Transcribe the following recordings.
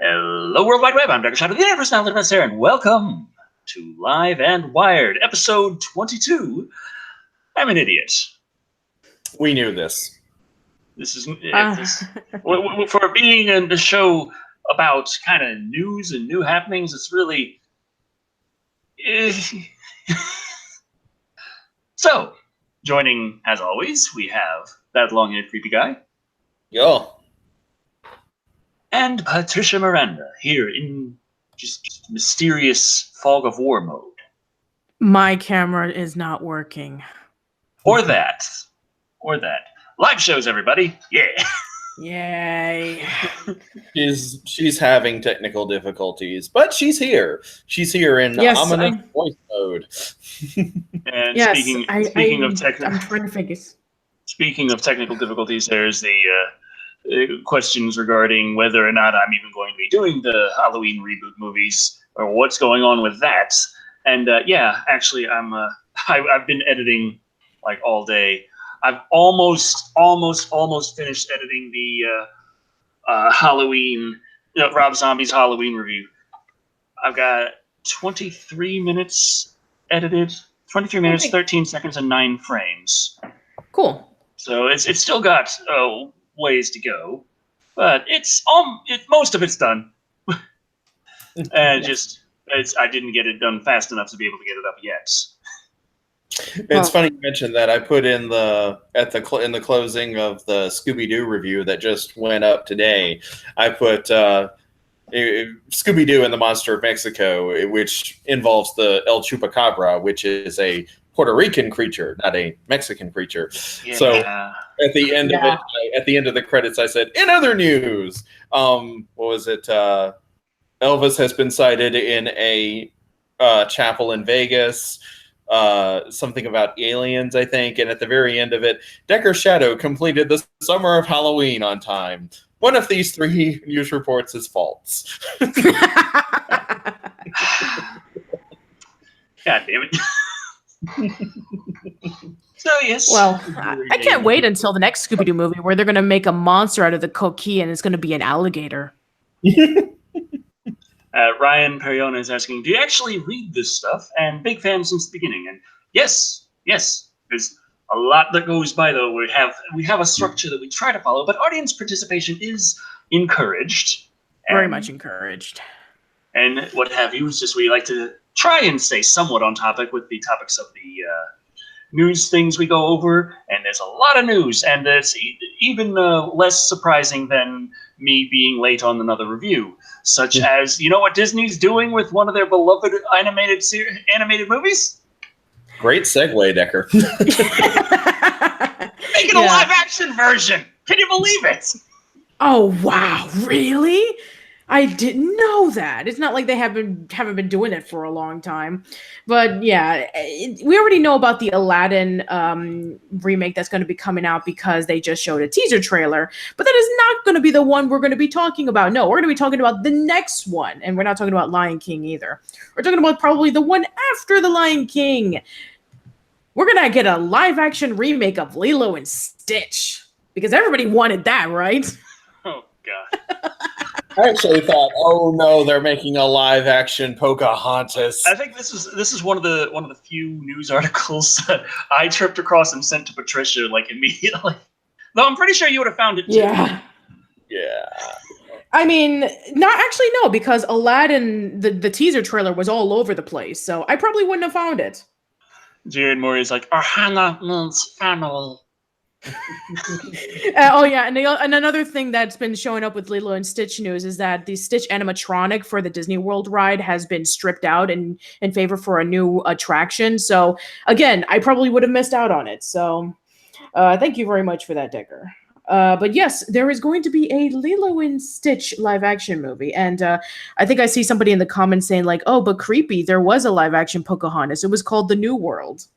Hello, World Wide Web. I'm Dr. Shado, the Universe Now Living there, and welcome to Live and Wired, episode 22. I'm an idiot. We knew this. This is for being a show about kind of news and new happenings. It's really so. Joining as always, we have that long-haired creepy guy. Yo. And Patricia Miranda here in just mysterious fog of war mode. My camera is not working. Or that. Live shows, everybody. Yeah. Yay. She's having technical difficulties, but she's here. She's here in ominous voice mode. And yes, speaking of technical, I'm trying to figure. Speaking of technical difficulties, there's the questions regarding whether or not I'm even going to be doing the Halloween reboot movies or what's going on with that. And actually, I've been editing like all day. I've almost finished editing the Halloween, Rob Zombie's Halloween review. I've got 23 minutes edited, 23 minutes, 13 seconds, and 9 frames. Cool. So it's still got ways to go, but most of it's done. And I didn't get it done fast enough to be able to get it up yet. It's funny you mentioned that. I put in in the closing of the Scooby-Doo review that just went up today. I put Scooby-Doo and the Monster of Mexico, which involves the El Chupacabra, which is a Puerto Rican creature, not a Mexican creature. Yeah. So at the end of it, at the end of the credits, I said, "In other news, what was it? Elvis has been sighted in a chapel in Vegas." Something about aliens, I think, and at the very end of it, Decker Shado completed the summer of Halloween on time. One of these 3 news reports is false. God damn it. So yes. Well, I can't wait until the next Scooby-Doo movie where they're going to make a monster out of the coquille and it's going to be an alligator. Ryan Periona is asking, do you actually read this stuff? And big fan since the beginning. And yes. There's a lot that goes by, though. We have a structure that we try to follow, but audience participation is encouraged. Very much encouraged. And what have you. It's just we like to try and stay somewhat on topic with the topics of the news things we go over. And there's a lot of news, and it's even less surprising than me being late on another review. Such as, you know what Disney's doing with one of their beloved animated movies? Great segue, Decker. Making a live-action version. Can you believe it? Oh, wow. Really? I didn't know that. It's not like they haven't been doing it for a long time. But yeah, we already know about the Aladdin remake that's going to be coming out because they just showed a teaser trailer. But that is not going to be the one we're going to be talking about. No, we're going to be talking about the next one. And we're not talking about Lion King either. We're talking about probably the one after the Lion King. We're going to get a live-action remake of Lilo and Stitch. Because everybody wanted that, right? Oh, God. I actually thought, oh no, they're making a live-action Pocahontas. I think this is one of the few news articles that I tripped across and sent to Patricia like immediately. Though I'm pretty sure you would have found it too. Yeah. I mean, no, because Aladdin, the teaser trailer was all over the place, so I probably wouldn't have found it. Jared Murray's like, Ohana means family. And another thing that's been showing up with Lilo and Stitch news is that the Stitch animatronic for the Disney World ride has been stripped out in favor for a new attraction. So again, I probably would have missed out on it. So thank you very much for that, Decker. But yes, there is going to be a Lilo and Stitch live action movie. And I think I see somebody in the comments saying like, oh, but creepy, there was a live action Pocahontas. It was called The New World.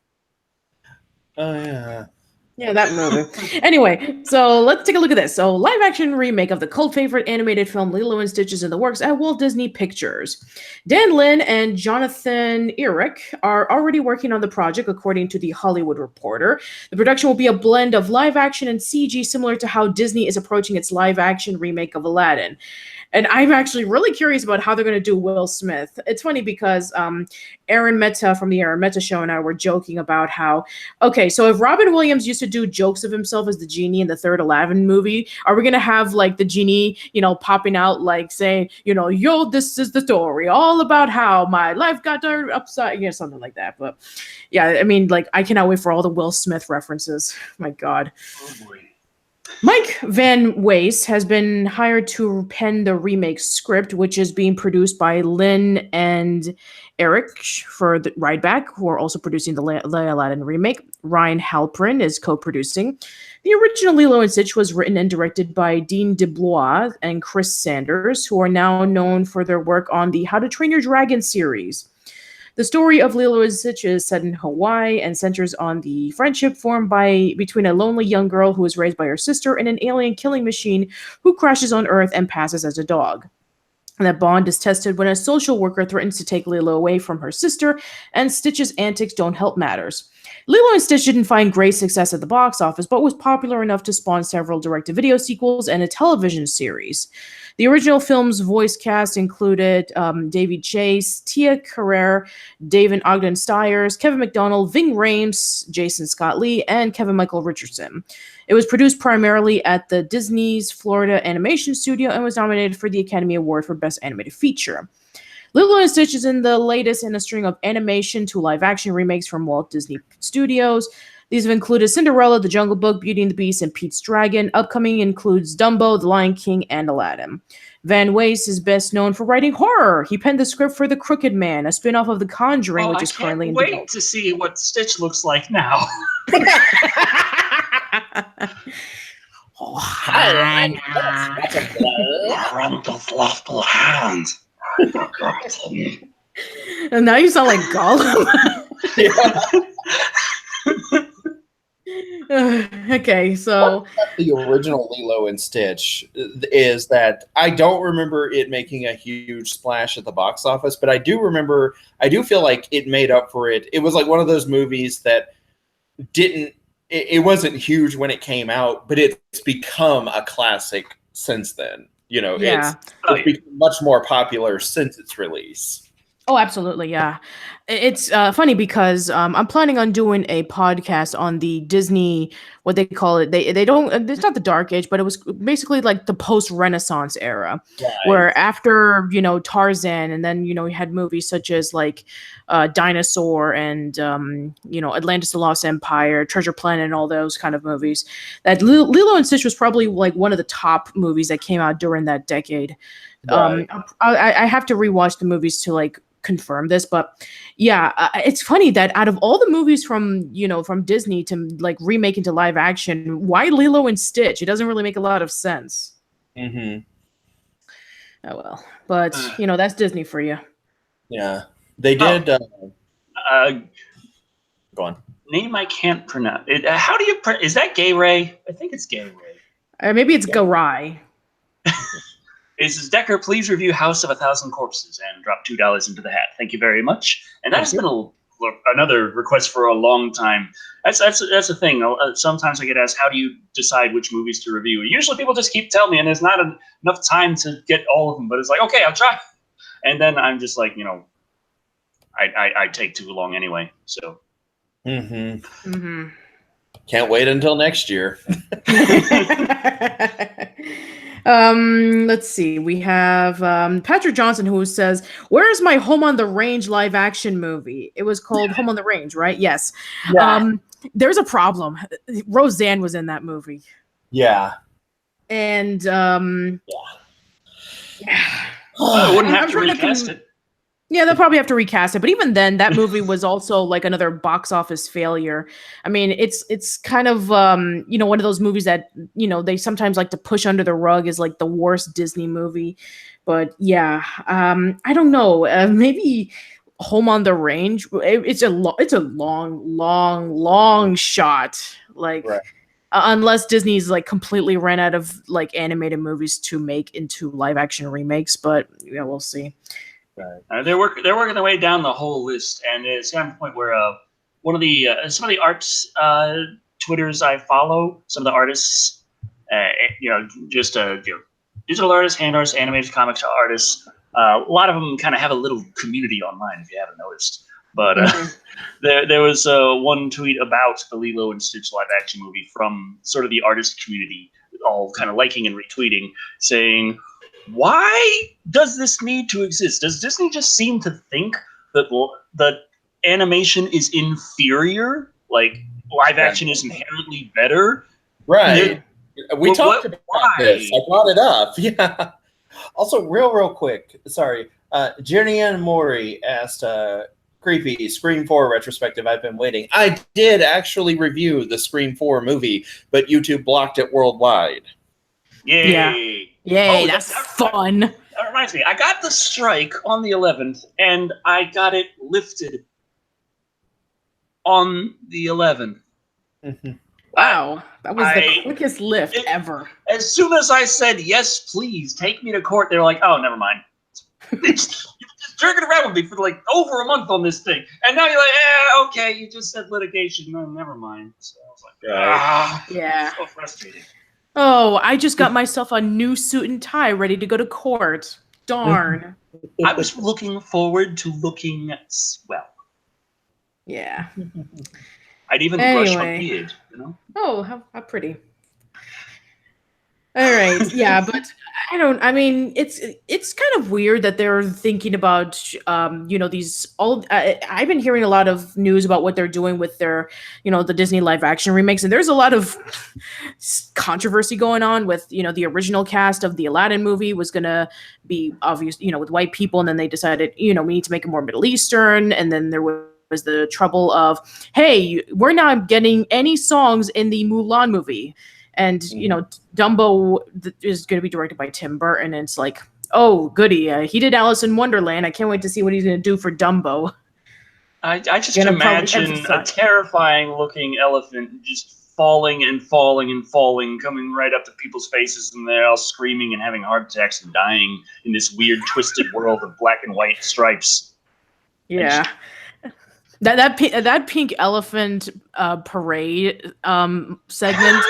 Oh, yeah. Yeah, that movie. Anyway, so let's take a look at this. So, live action remake of the cult favorite animated film Lilo and Stitch is in the works at Walt Disney Pictures. Dan Lin and Jonathan Eric are already working on the project, according to The Hollywood Reporter. The production will be a blend of live action and CG, similar to how Disney is approaching its live action remake of Aladdin. And I'm actually really curious about how they're going to do Will Smith. It's funny because Aaron Mehta from the Aaron Mehta Show and I were joking about how, okay, so if Robin Williams used to do jokes of himself as the genie in the third Aladdin movie, are we going to have like the genie, popping out like saying, yo, this is the story all about how my life got turned upside, something like that. But yeah, I mean, like, I cannot wait for all the Will Smith references. My God. Oh boy. Mike Van Wees has been hired to pen the remake script, which is being produced by Lynn and Eric for the Rideback, who are also producing the Aladdin remake. Ryan Halprin is co-producing. The original Lilo and Stitch was written and directed by Dean DeBlois and Chris Sanders, who are now known for their work on the How to Train Your Dragon series. The story of Lilo and Stitch is set in Hawaii and centers on the friendship formed between a lonely young girl who is raised by her sister and an alien killing machine who crashes on Earth and passes as a dog. And that bond is tested when a social worker threatens to take Lilo away from her sister, and Stitch's antics don't help matters. Lilo and Stitch didn't find great success at the box office, but was popular enough to spawn several direct-to-video sequels and a television series. The original film's voice cast included David Chase, Tia Carrere, David Ogden Stiers, Kevin McDonald, Ving Rhames, Jason Scott Lee, and Kevin Michael Richardson. It was produced primarily at the Disney's Florida Animation Studio and was nominated for the Academy Award for Best Animated Feature. Lilo and Stitch is in the latest in a string of animation to live-action remakes from Walt Disney Studios. These have included Cinderella, The Jungle Book, Beauty and the Beast, and Pete's Dragon. Upcoming includes Dumbo, The Lion King, and Aladdin. Van Wees is best known for writing horror. He penned the script for The Crooked Man, a spin-off of The Conjuring, which is currently in development. I can't wait to see what Stitch looks like now. Oh, hi, left hand. And now you sound like Gollum. Okay, so the original Lilo and Stitch is that I don't remember it making a huge splash at the box office, but I do feel like it made up for it. It was like one of those movies that it wasn't huge when it came out, but it's become a classic since then. Yeah. It's become much more popular since its release. Oh, absolutely, yeah. It's funny because I'm planning on doing a podcast on the Disney, what they call it. They don't. It's not the Dark Age, but it was basically like the post-Renaissance era, right. Where after Tarzan, and then you had movies such as like Dinosaur and Atlantis: The Lost Empire, Treasure Planet, and all those kind of movies. That Lilo and Stitch was probably like one of the top movies that came out during that decade. Right. I have to rewatch the movies to like confirm this, but yeah, it's funny that out of all the movies from Disney to like remake into live action, why Lilo and Stitch? It doesn't really make a lot of sense. Mm-hmm. Oh well, but that's Disney for you. Yeah, they did. Go on. Name I can't pronounce. How do you? Is that Gay Ray? I think it's Gay Ray. Maybe it's Garai. Is Decker, please review House of a Thousand Corpses and drop $2 into the hat. Thank you very much. And that's been another request for a long time. That's the thing. Sometimes I get asked, how do you decide which movies to review? Usually people just keep telling me, and there's not enough time to get all of them. But it's like, okay, I'll try. And then I'm just like, I take too long anyway. So. Mm-hmm. Mm-hmm. Can't wait until next year. Let's see. We have Patrick Johnson, who says, "Where is my Home on the Range live action movie?" It was called Home on the Range, right? Yes. Yeah. There's a problem. Roseanne was in that movie. Yeah. And I wouldn't have to recast it. Yeah, they'll probably have to recast it. But even then, that movie was also like another box office failure. I mean, it's kind of, one of those movies that, they sometimes like to push under the rug as like the worst Disney movie. But yeah, I don't know. Maybe Home on the Range. It's a long shot. Like, Right. Unless Disney's like completely ran out of like animated movies to make into live action remakes, but yeah, we'll see. Right. They're working their way down the whole list, and it's gotten to the point where one of the some of the arts Twitters I follow, some of the artists, just digital artists, hand artists, animated comics artists. A lot of them kind of have a little community online, if you haven't noticed. But there was one tweet about the Lilo and Stitch live action movie from sort of the artist community, all kind of liking and retweeting, saying, why does this need to exist? Does Disney just seem to think that the animation is inferior? Like, live action is inherently better? Right. We talked about why? this. I brought it up. Yeah. Also, real quick, sorry. Jernian Mori asked, Creepy, Scream 4 retrospective, I've been waiting. I did actually review the Scream 4 movie, but YouTube blocked it worldwide. Yay. Yeah. Yay, that's fun. That reminds me, I got the strike on the 11th, and I got it lifted on the 11th. Wow, that was the quickest lift ever. As soon as I said, yes, please, take me to court, they were like, oh, never mind. You're just jerking around with me for like over a month on this thing. And now you're like, okay, you just said litigation. No, never mind. So I was like, yeah. So frustrating. Oh, I just got myself a new suit and tie ready to go to court. Darn. I was looking forward to looking swell. Yeah. I'd even brush my beard, you know? Oh, how pretty. All right. Yeah, but I mean, it's kind of weird that they're thinking about, these I've been hearing a lot of news about what they're doing with their, the Disney live action remakes. And there's a lot of controversy going on with, the original cast of the Aladdin movie was going to be obvious, with white people. And then they decided, we need to make it more Middle Eastern. And then there was the trouble of, hey, we're not getting any songs in the Mulan movie. And, Dumbo is going to be directed by Tim Burton. And it's like, oh, goody. He did Alice in Wonderland. I can't wait to see what he's going to do for Dumbo. I just imagine a terrifying looking elephant just falling and falling and falling, coming right up to people's faces, and they're all screaming and having heart attacks and dying in this weird, twisted world of black and white stripes. Yeah. That pink elephant parade segment.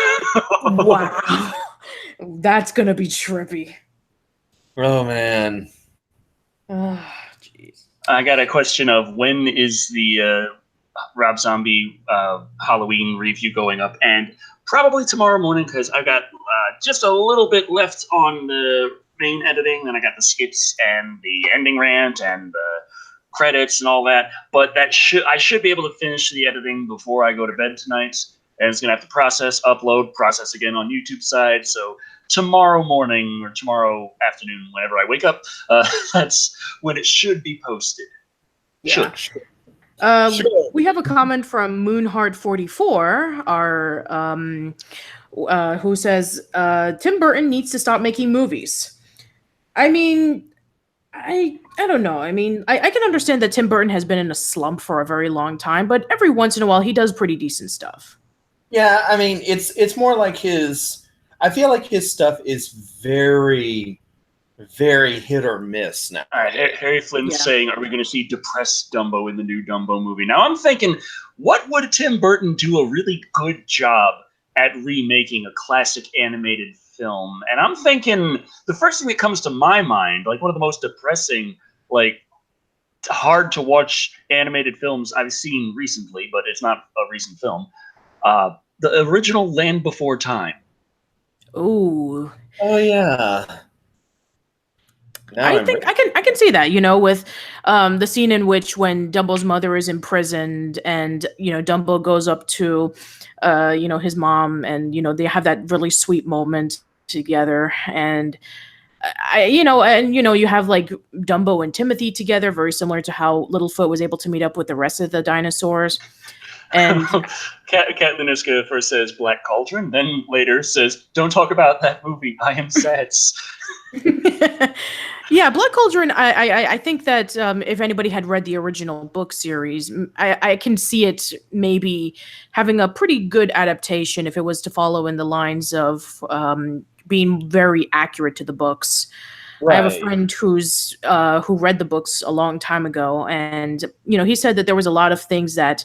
Wow, that's gonna be trippy. Oh man. Oh, jeez. I got a question of when is the Rob Zombie Halloween review going up, and probably tomorrow morning because I've got just a little bit left on the main editing. Then I got the skits and the ending rant and the credits and all that, but I should be able to finish the editing before I go to bed tonight, and it's gonna have to process again on YouTube side. So tomorrow morning or tomorrow afternoon, whenever I wake up, that's when it should be posted. Yeah. Should. We have a comment from Moonheart44, our who says Tim Burton needs to stop making movies. I mean, I don't know. I mean, I can understand that Tim Burton has been in a slump for a very long time, but every once in a while he does pretty decent stuff. Yeah, I mean, it's more like I feel like his stuff is very, very hit or miss now. All right, Harry Flynn's saying, are we going to see depressed Dumbo in the new Dumbo movie? Now, I'm thinking, what would Tim Burton do a really good job at remaking a classic animated film? And I'm thinking the first thing that comes to my mind, like one of the most depressing, like hard to watch animated films I've seen recently, but it's not a recent film. The original Land Before Time. Ooh. Oh yeah. I think I can see that, with the scene in which when Dumbo's mother is imprisoned and, Dumbo goes up to, his mom and, they have that really sweet moment together. And, you have like Dumbo and Timothy together, very similar to how Littlefoot was able to meet up with the rest of the dinosaurs. And Kat Luniska first says Black Cauldron, then later says, "Don't talk about that movie. I am sad." Yeah, Black Cauldron. I think that if anybody had read the original book series, I can see it maybe having a pretty good adaptation if it was to follow in the lines of being very accurate to the books. Right. I have a friend who read the books a long time ago, and he said that there was a lot of things that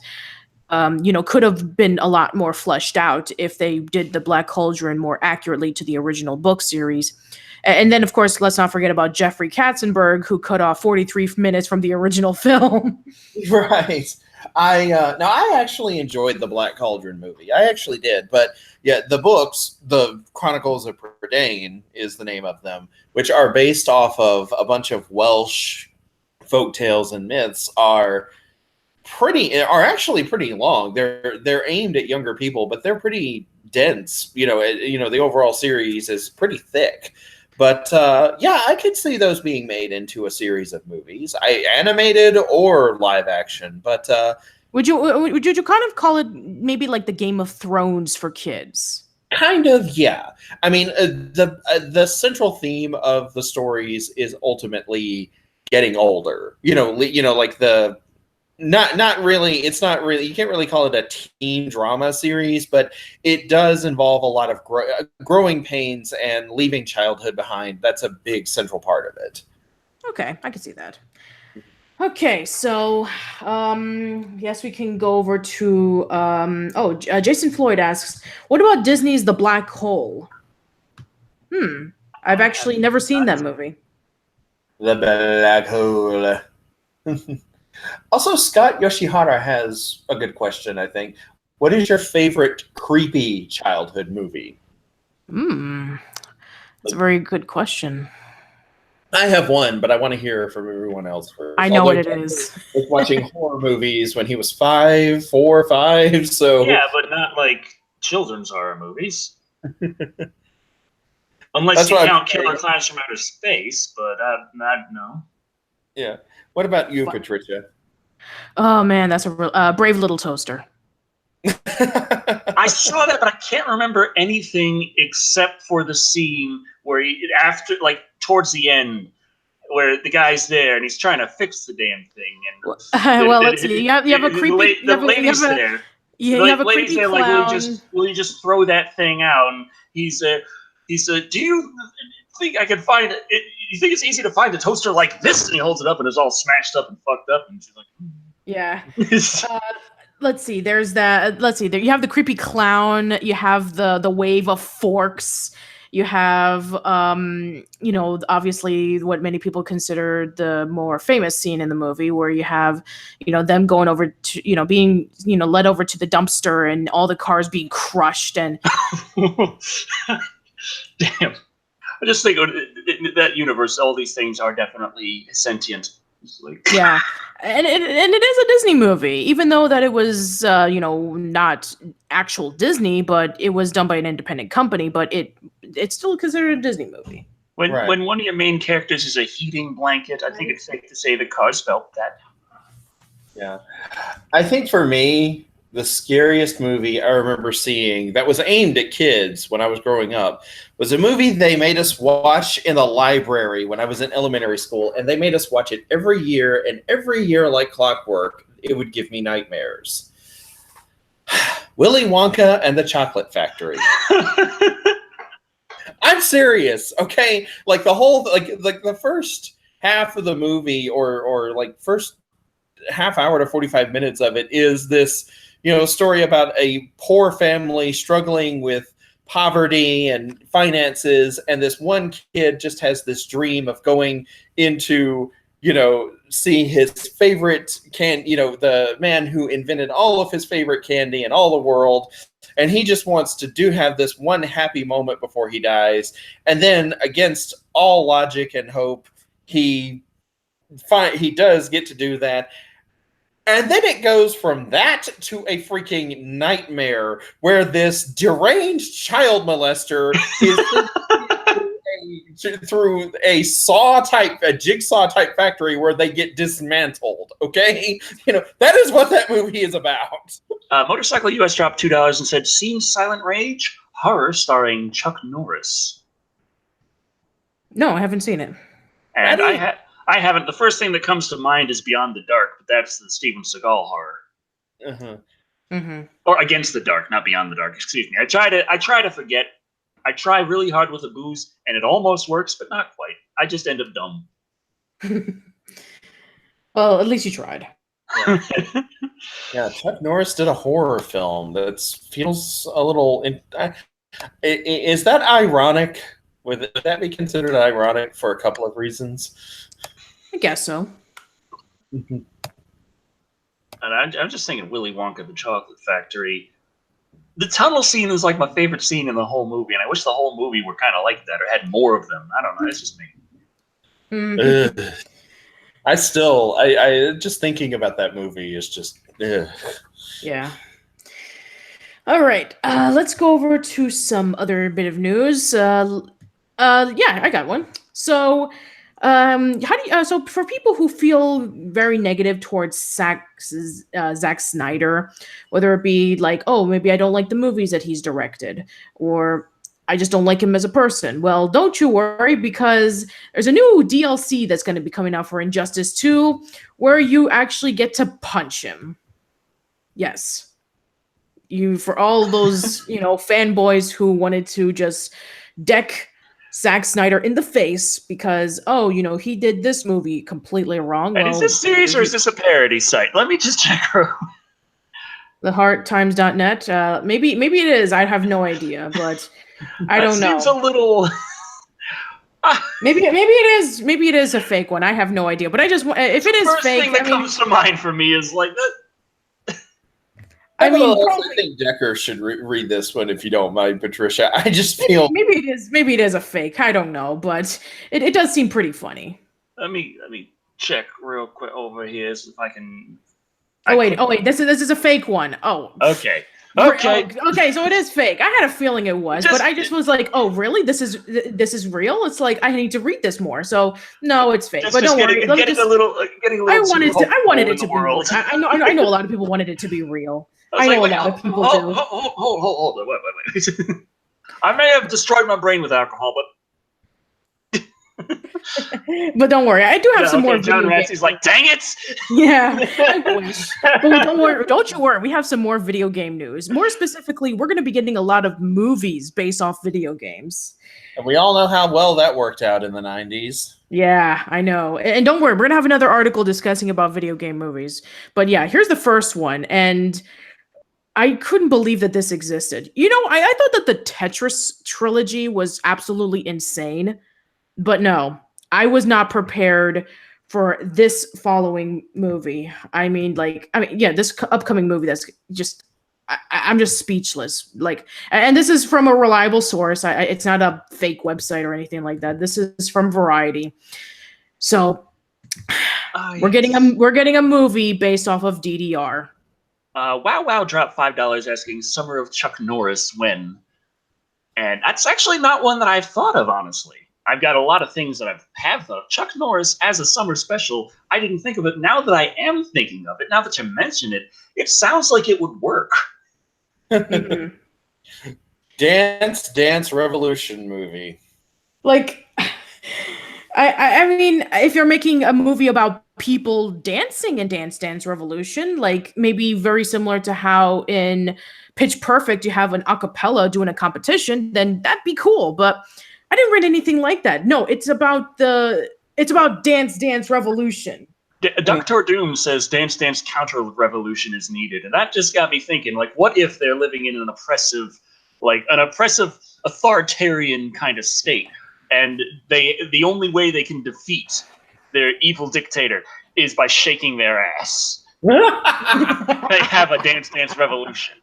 could have been a lot more fleshed out if they did the Black Cauldron more accurately to the original book series. And then, of course, let's not forget about Jeffrey Katzenberg, who cut off 43 minutes from the original film. Right. I actually enjoyed the Black Cauldron movie. I actually did. But yeah, the books, the Chronicles of Prydain is the name of them, which are based off of a bunch of Welsh folktales and myths, are actually pretty long. They're aimed at younger people, but they're pretty dense. The overall series is pretty thick. But yeah, I could see those being made into a series of movies, animated or live action. But would you kind of call it maybe like the Game of Thrones for kids? Kind of, yeah. I mean, the central theme of the stories is ultimately getting older. Like the. Not really. It's not really. You can't really call it a teen drama series, but it does involve a lot of growing pains and leaving childhood behind. That's a big central part of it. Okay, I can see that. Okay, so yes, we can go over to Jason Floyd asks, "What about Disney's The Black Hole?" I've actually never seen that movie. The Black Hole. Also, Scott Yoshihara has a good question, I think. What is your favorite creepy childhood movie? That's a very good question. I have one, but I want to hear from everyone else first. I know what it is. He was watching horror movies when he was 4 or 5, so... Yeah, but not like children's horror movies. Unless you count Killer Clowns from Outer Space, but not no. Yeah. What about you, Patricia? Oh man, that's a Brave Little Toaster. I saw that, but I can't remember anything except for the scene where towards the end, where the guy's there and he's trying to fix the damn thing. And let's see. You have a creepy. The lady's there. You have a creepy clown. Like, will you just throw that thing out? And he said, "Do you think I can find it? You think it's easy to find a toaster like this?" And he holds it up and it's all smashed up and fucked up. And she's like, "Yeah." Let's see. There's that. Let's see. There you have the creepy clown. You have the wave of forks. You have obviously what many people consider the more famous scene in the movie, where you have them going over to being led over to the dumpster and all the cars being crushed and. Damn. I just think in that universe, all these things are definitely sentient. Yeah, and it is a Disney movie, even though that it was not actual Disney, but it was done by an independent company, but it's still considered a Disney movie. When one of your main characters is a heating blanket, I think it's safe to say the cars felt that. Yeah, I think for me, the scariest movie I remember seeing that was aimed at kids when I was growing up was a movie they made us watch in the library when I was in elementary school, and they made us watch it every year, and every year, like clockwork, it would give me nightmares. Willy Wonka and the Chocolate Factory. I'm serious, okay? Like the whole, like the first half of the movie, or like first half hour to 45 minutes of it is this story about a poor family struggling with poverty and finances, and this one kid just has this dream of going into, see his favorite the man who invented all of his favorite candy in all the world, and he just wants to have this one happy moment before he dies, and then against all logic and hope, he does get to do that. And then it goes from that to a freaking nightmare where this deranged child molester is through a jigsaw type factory where they get dismantled. Okay, that is what that movie is about. Motorcycle US dropped $2 and said, "Seen Silent Rage? Horror starring Chuck Norris." No, I haven't seen it. And I haven't. The first thing that comes to mind is Beyond the Dark, but that's the Steven Seagal horror. Or Against the Dark, not Beyond the Dark. Excuse me. I try to forget. I try really hard with the booze, and it almost works, but not quite. I just end up dumb. Well, at least you tried. Yeah, Chuck Norris did a horror film that feels a little. Is that ironic? Would that be considered ironic for a couple of reasons? I guess so. And I'm just thinking Willy Wonka, the Chocolate Factory. The tunnel scene is like my favorite scene in the whole movie, and I wish the whole movie were kind of like that or had more of them. I don't know. It's just me. I just thinking about that movie is just. Yeah. All right. Let's go over to some other bit of news. Yeah, I got one. So, how do you, so for people who feel very negative towards Zack Snyder, whether it be like, oh, maybe I don't like the movies that he's directed, or I just don't like him as a person. Well, don't you worry, because there's a new DLC that's going to be coming out for Injustice 2, where you actually get to punch him. Yes. For all those, fanboys who wanted to just deck Zack Snyder in the face because, he did this movie completely wrong. And is this serious or is this a parody site? Let me just check. TheHeartTimes.net. Maybe it is. I have no idea, but I don't know. Seems a little. Maybe it is. Maybe it is a fake one. I have no idea. But I just if it is fake, the first thing that comes to mind for me is like that. I think Decker should read this one if you don't mind, Patricia. I just feel maybe it is a fake. I don't know, but it does seem pretty funny. Let me check real quick over here if I can. Wait. This is a fake one. Oh. Okay. Okay. So it is fake. I had a feeling it was, but I just was like, oh, really? This is real? It's like I need to read this more. So no, it's fake. But don't worry. Getting a little. I wanted it to be real. I know a lot of people wanted it to be real. I know a lot of people do. Hold on, wait. I may have destroyed my brain with alcohol, but but don't worry, I do have some more. John Ratsey's like, dang it! Yeah, I wish. But don't you worry. We have some more video game news. More specifically, we're going to be getting a lot of movies based off video games. And we all know how well that worked out in the 90s. Yeah, I know. And don't worry, we're going to have another article discussing about video game movies. But yeah, here's the first one, and I couldn't believe that this existed. I thought that the Tetris trilogy was absolutely insane, but no, I was not prepared for this following movie. This upcoming movie that's just, I'm just speechless. And this is from a reliable source. It's not a fake website or anything like that. This is from Variety. So we're getting a movie based off of DDR. Wow dropped $5 asking Summer of Chuck Norris when. And that's actually not one that I've thought of, honestly. I've got a lot of things that I have thought of. Chuck Norris as a summer special, I didn't think of it. Now that I am thinking of it, now that you mention it, it sounds like it would work. Dance Revolution movie. I mean, if you're making a movie about people dancing in Dance Revolution, maybe very similar to how in Pitch Perfect you have an a cappella doing a competition, then that'd be cool. But I didn't read anything like that. No, it's about Dance Revolution. Dr. Doom says Dance Counter Revolution is needed, and that just got me thinking. What if they're living in an oppressive authoritarian kind of state? And the only way they can defeat their evil dictator is by shaking their ass. They have a Dance Revolution.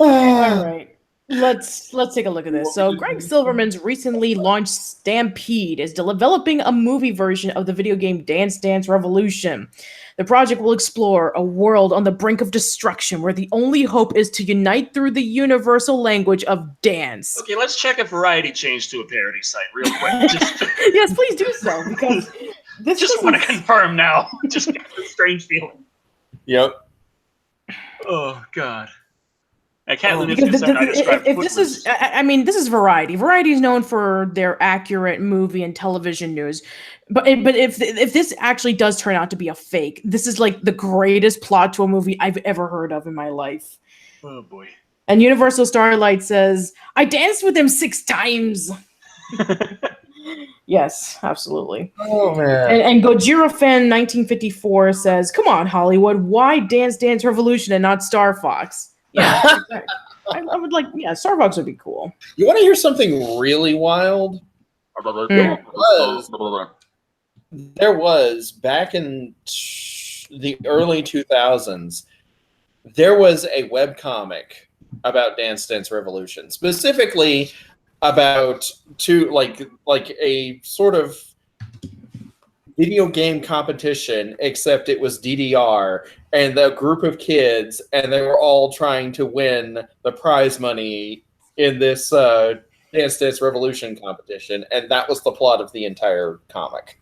All right. Let's take a look at this. So Greg Silverman's recently launched Stampede is developing a movie version of the video game Dance Revolution. The project will explore a world on the brink of destruction where the only hope is to unite through the universal language of dance. Okay, let's check if Variety changed to a parody site real quick. Yes, please do so, because this just want to confirm now. Just get a strange feeling. Yep. Oh God. Cat Because if this is, I mean, this is Variety. Variety is known for their accurate movie and television news, but if this actually does turn out to be a fake, this is like the greatest plot to a movie I've ever heard of in my life. Oh boy. And Universal Starlight says, "I danced with him 6 times." Yes, absolutely. Oh man. And Gojira fan 1954 says, "Come on, Hollywood, why Dance Dance Revolution and not Star Fox?" Yeah, I would like. Yeah, Star Fox would be cool. You want to hear something really wild? There was back in the early 2000s. There was a webcomic about Dance Dance Revolution, specifically about like a sort of video game competition, except it was DDR, and the group of kids, and they were all trying to win the prize money in this Dance Dance Revolution competition, and that was the plot of the entire comic.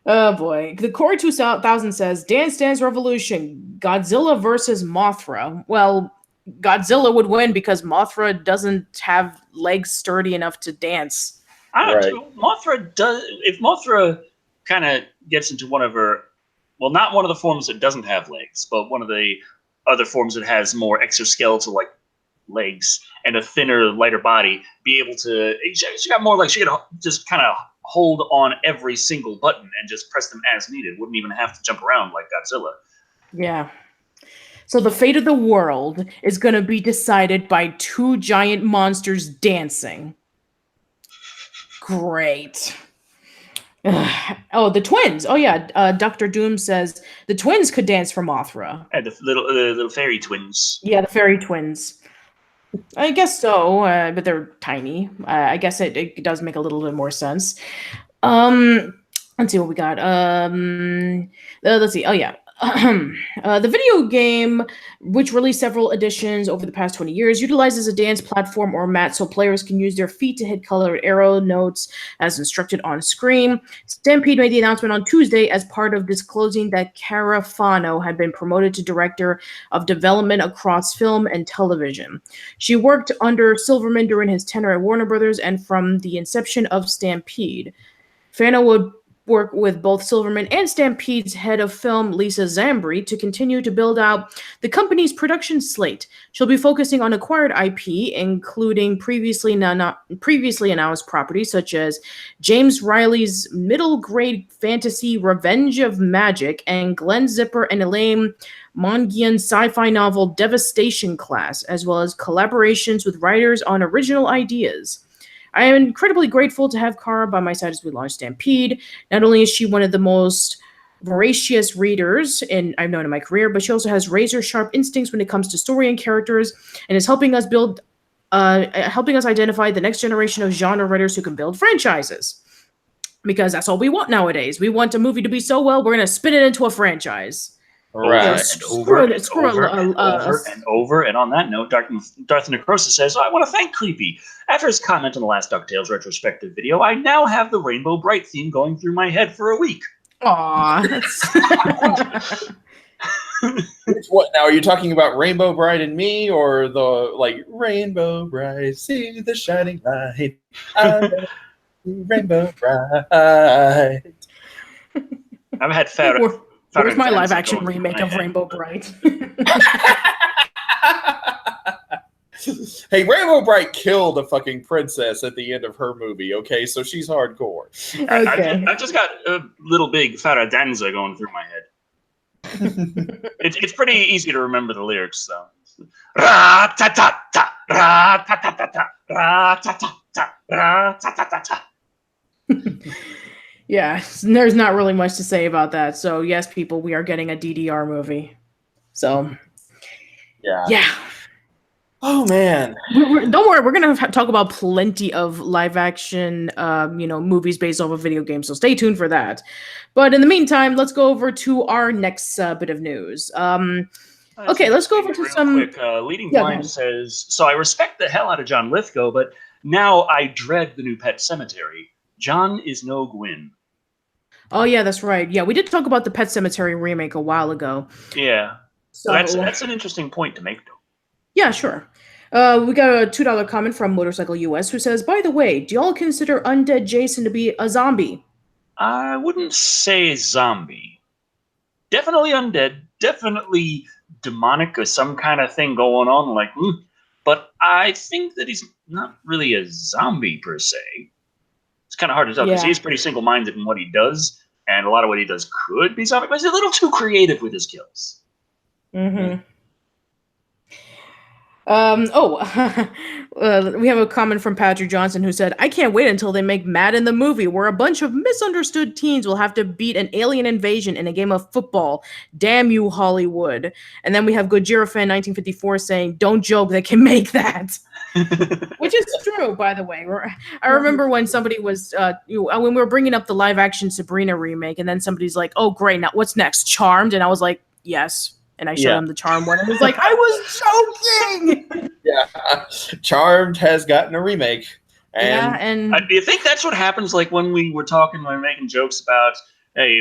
Oh boy. The Core 2000 says Dance Dance Revolution, Godzilla versus Mothra. Well, Godzilla would win because Mothra doesn't have legs sturdy enough to dance. I don't know. Mothra does. If Mothra kind of gets into one of her, well, not one of the forms that doesn't have legs, but one of the other forms that has more exoskeletal like legs and a thinner, lighter body, be able to. She got more like she could just kind of hold on every single button and just press them as needed. Wouldn't even have to jump around like Godzilla. Yeah. So the fate of the world is going to be decided by 2 giant monsters dancing. Great. Oh, the twins. Oh yeah, Dr. Doom says the twins could dance for Mothra. And the little fairy twins. Yeah, the fairy twins. I guess so, but they're tiny. I guess it does make a little bit more sense. Let's see what we got. Let's see. Oh yeah. The video game, which released several editions over the past 20 years, utilizes a dance platform or mat so players can use their feet to hit colored arrow notes as instructed on screen. Stampede made the announcement on Tuesday as part of disclosing that Cara Fano had been promoted to Director of Development across film and television. She worked under Silverman during his tenure at Warner Brothers and from the inception of Stampede. Fano would work with both Silverman and Stampede's head of film, Lisa Zambri, to continue to build out the company's production slate. She'll be focusing on acquired IP, including previously announced properties such as James Riley's middle-grade fantasy Revenge of Magic and Glenn Zipper and Elaine Mongian's sci-fi novel Devastation Class, as well as collaborations with writers on original ideas. I am incredibly grateful to have Cara by my side as we launch Stampede. Not only is she one of the most voracious readers I've known in my career, but she also has razor-sharp instincts when it comes to story and characters, and is helping us identify the next generation of genre writers who can build franchises. Because that's all we want nowadays. We want a movie to be so well, we're going to spin it into a franchise. Right. Over and over. And on that note, Darth Necrosis says, I want to thank Creepy. After his comment on the last DuckTales retrospective video, I now have the Rainbow Bright theme going through my head for a week. Aww. What now? Are you talking about Rainbow Bright and me, or the Rainbow Bright, see the shining light, Rainbow Bright? I've had fat. Where's my live-action remake of Rainbow Bright? Hey, Rainbow Bright killed a fucking princess at the end of her movie, okay? So she's hardcore. Okay. I've just got a little big Farah Danza going through my head. It's pretty easy to remember the lyrics, though. Ra-ta-ta-ta, ra-ta-ta-ta-ta, ra-ta-ta-ta, ra-ta-ta-ta-ta. Yeah, there's not really much to say about that. So yes, people, we are getting a DDR movie. So yeah. Oh man, don't worry, we're gonna talk about plenty of live action, movies based off of video games. So stay tuned for that. But in the meantime, let's go over to our next bit of news. Okay, let's go over to some. Quick, Leading Blind says, so I respect the hell out of John Lithgow, but now I dread the new Pet Cemetery. John is no Gwyn. Oh yeah, that's right. Yeah, we did talk about the Pet Sematary remake a while ago. Yeah. So that's an interesting point to make, though. Yeah, sure. We got a $2 comment from Motorcycle US who says, "By the way, do y'all consider Undead Jason to be a zombie?" I wouldn't say zombie. Definitely undead. Definitely demonic or some kind of thing going on. But I think that he's not really a zombie per se. It's kind of hard to tell because Yeah. he's pretty single-minded in what he does, and a lot of what he does could be zombie, but he's a little too creative with his kills. Mm-hmm. We have a comment from Patrick Johnson who said, "I can't wait until they make Madden the movie, where a bunch of misunderstood teens will have to beat an alien invasion in a game of football. Damn you, Hollywood." And then we have Gojira Fan 1954 saying, "Don't joke, they can make that." Which is true, by the way. I remember when somebody was, when we were bringing up the live action Sabrina remake, and then somebody's like, "Oh, great, now what's next? Charmed?" And I was like, "Yes." And I showed him the Charmed one, and he was like, "I was joking." Yeah, Charmed has gotten a remake. And do you think that's what happens? Like when we were talking, we were making jokes about, hey,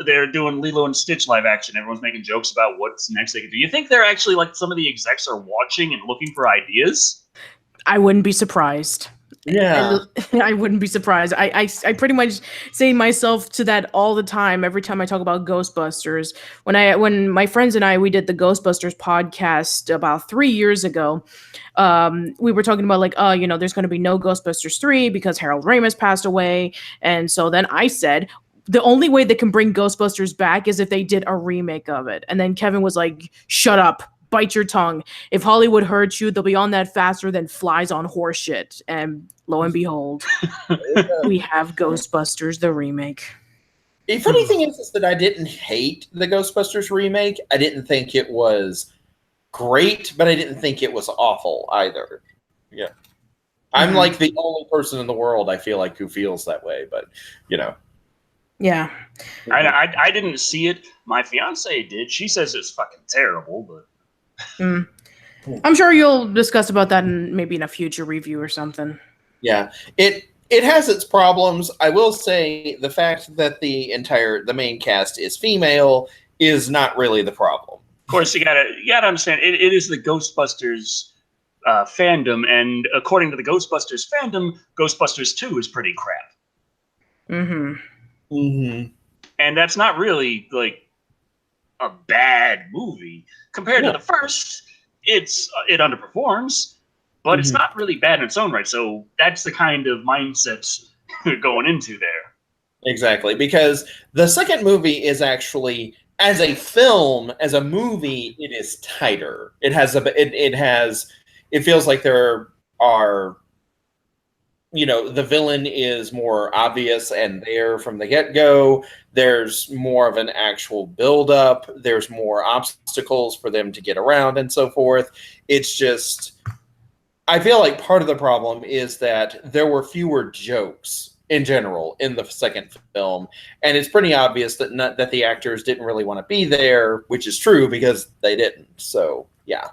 they're doing Lilo and Stitch live action. Everyone's making jokes about what's next they could do. You think they're actually like some of the execs are watching and looking for ideas? I wouldn't be surprised. Yeah, I wouldn't be surprised. I pretty much say myself to that all the time. Every time I talk about Ghostbusters, when my friends and we did the Ghostbusters podcast about 3 years ago, we were talking about like, there's going to be no Ghostbusters 3 because Harold Ramis passed away, and so then I said, the only way they can bring Ghostbusters back is if they did a remake of it. And then Kevin was like, "Shut up. Bite your tongue. If Hollywood hurts you, they'll be on that faster than flies on horse shit." And lo and behold, we have Ghostbusters, the remake. The funny thing is that I didn't hate the Ghostbusters remake. I didn't think it was great, but I didn't think it was awful either. Yeah. I'm like the only person in the world, I feel like, who feels that way, but, Yeah. I didn't see it. My fiance did. She says it's fucking terrible, but... I'm sure you'll discuss about that maybe in a future review or something. Yeah, it has its problems. I will say the fact that the main cast is female is not really the problem. Of course, you gotta understand it is the Ghostbusters fandom, and according to the Ghostbusters fandom, Ghostbusters 2 is pretty crap. And that's not really like a bad movie compared to the first. It underperforms, but it's not really bad in its own right. So that's the kind of mindset going into there. Exactly, because the second movie is actually, as a film, as a movie, it is tighter. It feels like there are, the villain is more obvious and there from the get-go. There's more of an actual build-up. There's more obstacles for them to get around and so forth. It's just, I feel like part of the problem is that there were fewer jokes in general in the second film, and it's pretty obvious that the actors didn't really want to be there, which is true because they didn't. So, yeah.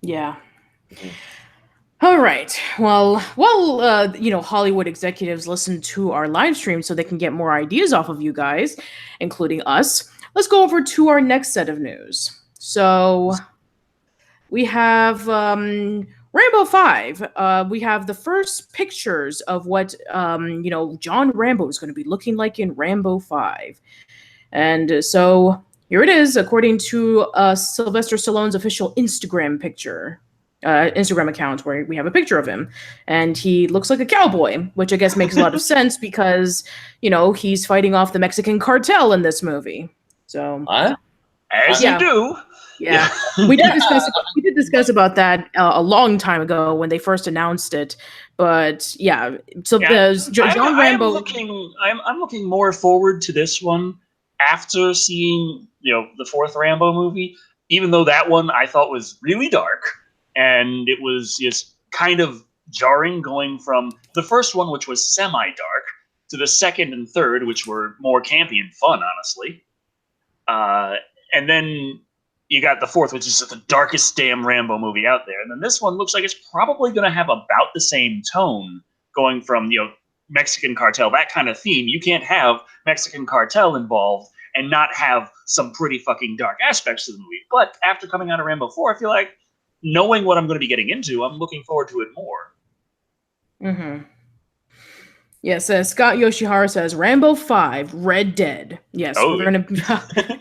Yeah. All right. Well, Hollywood executives listen to our live stream so they can get more ideas off of you guys, including us. Let's go over to our next set of news. So we have Rambo 5. We have the first pictures of what John Rambo is going to be looking like in Rambo 5. And so here it is, according to Sylvester Stallone's official Instagram account, where we have a picture of him, and he looks like a cowboy, which I guess makes a lot of sense because he's fighting off the Mexican cartel in this movie. So as you do. Yeah. We did discuss about that a long time ago when they first announced it, but yeah. So John Rambo. I'm looking more forward to this one after seeing the fourth Rambo movie, even though that one I thought was really dark. And it was just kind of jarring going from the first one, which was semi-dark, to the second and third, which were more campy and fun, honestly. And then you got the fourth, which is the darkest damn Rambo movie out there. And then this one looks like it's probably going to have about the same tone, going from, Mexican cartel, that kind of theme. You can't have Mexican cartel involved and not have some pretty fucking dark aspects to the movie. But after coming out of Rambo 4, I feel like knowing what I'm going to be getting into, I'm looking forward to it more. Mm-hmm. Yes, Scott Yoshihara says Rambo 5, Red Dead. Yes, we're gonna.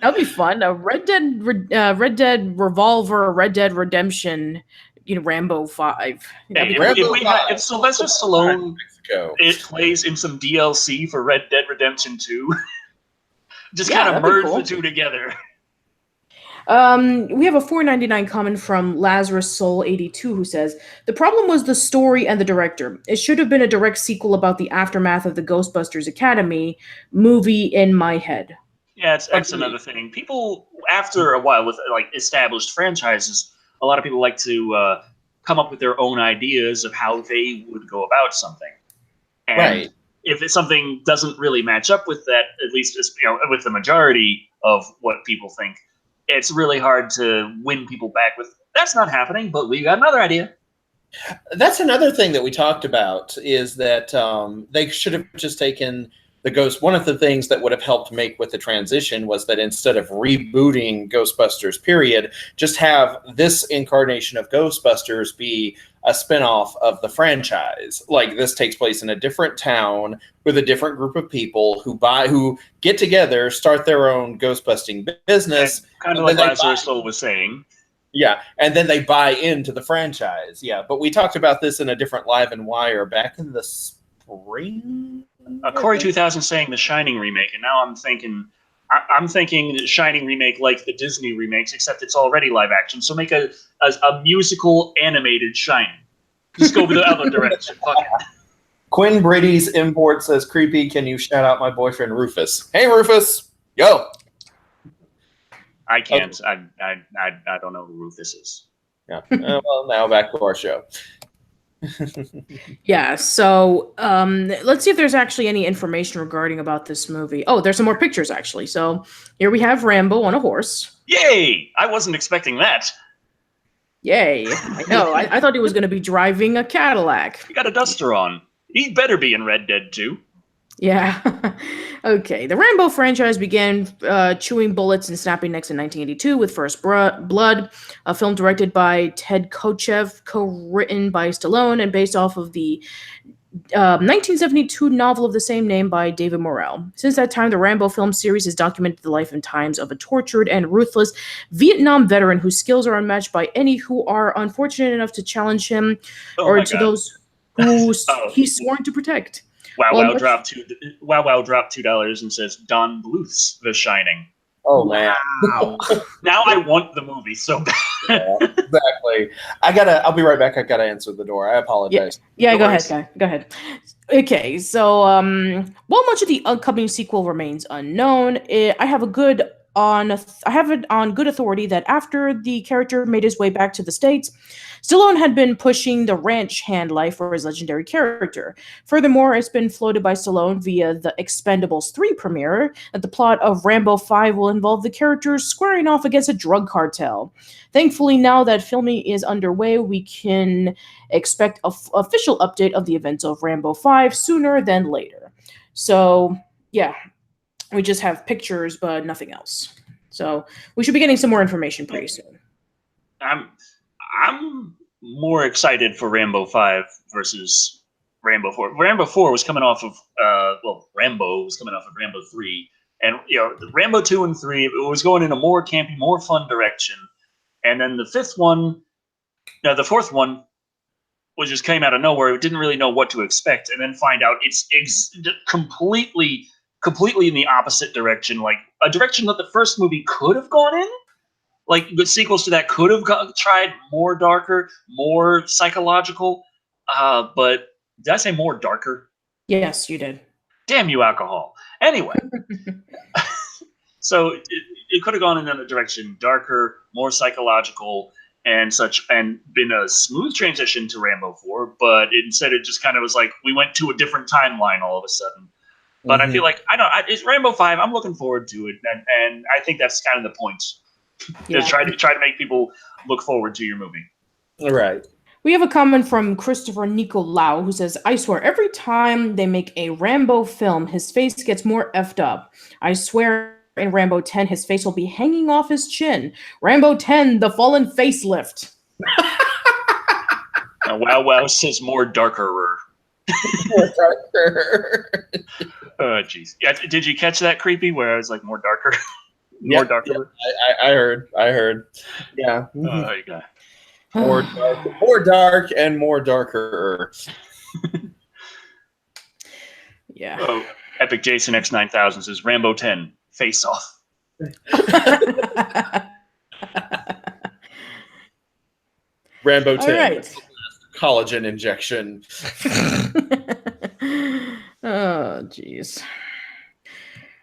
That'll be fun. Red Dead Revolver, Red Dead Redemption. Rambo 5. Hey, if Sylvester Stallone plays in some DLC for Red Dead Redemption 2, just kind of merge the two together. We have a $4.99 comment from Lazarus Soul 82 who says the problem was the story and the director. It should have been a direct sequel about the aftermath of the Ghostbusters Academy movie in my head. Yeah, that's another thing. People, after a while with established franchises, a lot of people like to come up with their own ideas of how they would go about something. And if something doesn't really match up with that, at least with the majority of what people think, it's really hard to win people back with, that's not happening, but we got another idea. That's another thing that we talked about, is that they should have just taken the Ghost. One of the things that would have helped make with the transition was that instead of rebooting Ghostbusters, period, just have this incarnation of Ghostbusters be a spinoff of the franchise. Like, this takes place in a different town with a different group of people who get together, start their own ghostbusting business. Kind of like Lazarus Soul was saying. Yeah, and then they buy into the franchise. Yeah, but we talked about this in a different Live and Wire back in the spring. Corey 2000 saying the Shining remake, and now I'm thinking the Shining remake like the Disney remakes, except it's already live action. So make a musical animated Shining. Just go the other direction. Fuck it. Quinn Brady's import says, "Creepy, can you shout out my boyfriend Rufus?" Hey Rufus, yo. I can't. Okay. I don't know who Rufus is. Yeah. Well, now back to our show. Yeah, so let's see if there's actually any information regarding about this movie. Oh, there's some more pictures, actually. So here we have Rambo on a horse. Yay! I wasn't expecting that. Yay. I know. I thought he was going to be driving a Cadillac. He got a duster on. He better be in Red Dead 2. Yeah. Okay. The Rambo franchise began chewing bullets and snapping necks in 1982 with First Blood, a film directed by Ted Kochev, co-written by Stallone, and based off of the 1972 novel of the same name by David Morrell. Since that time, the Rambo film series has documented the life and times of a tortured and ruthless Vietnam veteran whose skills are unmatched by any who are unfortunate enough to challenge him or to those who he's sworn to protect. Wow dropped $2 and says Don Bluth's The Shining. Oh man! Wow. Now I want the movie so bad. Yeah, exactly. I'll be right back. I gotta answer the door. I apologize. Yeah, go ahead, guy. Go ahead. Okay, so while much of the upcoming sequel remains unknown, I have it on good authority that after the character made his way back to the States, Stallone had been pushing the ranch hand life for his legendary character. Furthermore, it's been floated by Stallone via the Expendables 3 premiere that the plot of Rambo 5 will involve the characters squaring off against a drug cartel. Thankfully, now that filming is underway, we can expect an official update of the events of Rambo 5 sooner than later. So, yeah. We just have pictures, but nothing else. So we should be getting some more information pretty soon. I'm more excited for Rambo 5 versus Rambo 4. Rambo 4 was coming off of Rambo was coming off of Rambo 3, and Rambo 2 and 3 it was going in a more campy, more fun direction. And then the fourth one was just came out of nowhere. We didn't really know what to expect, and then find out it's completely in the opposite direction, like a direction that the first movie could have gone in. Like the sequels to that could have tried more darker, more psychological. But did I say more darker? Yes, you did. Damn you, alcohol. Anyway, so it could have gone in another direction, darker, more psychological, and such, and been a smooth transition to Rambo 4. But instead, it just kind of was like we went to a different timeline all of a sudden. But I feel like it's Rambo 5. I'm looking forward to it, and I think that's kind of the point. Yeah. Try to make people look forward to your movie. Right. We have a comment from Christopher Nicolau who says, I swear, every time they make a Rambo film, his face gets more effed up. I swear in Rambo 10, his face will be hanging off his chin. Rambo 10, the fallen facelift. Wow says more darker. More darker. Oh, jeez. Yeah, did you catch that, Creepy, where I was like, more darker? More darker? Yeah, I heard. Yeah. Oh, you got More dark and more darker. Yeah. Oh, Epic Jason X9000 says Rambo 10, face off. Rambo 10. All right. Collagen injection. Oh, jeez.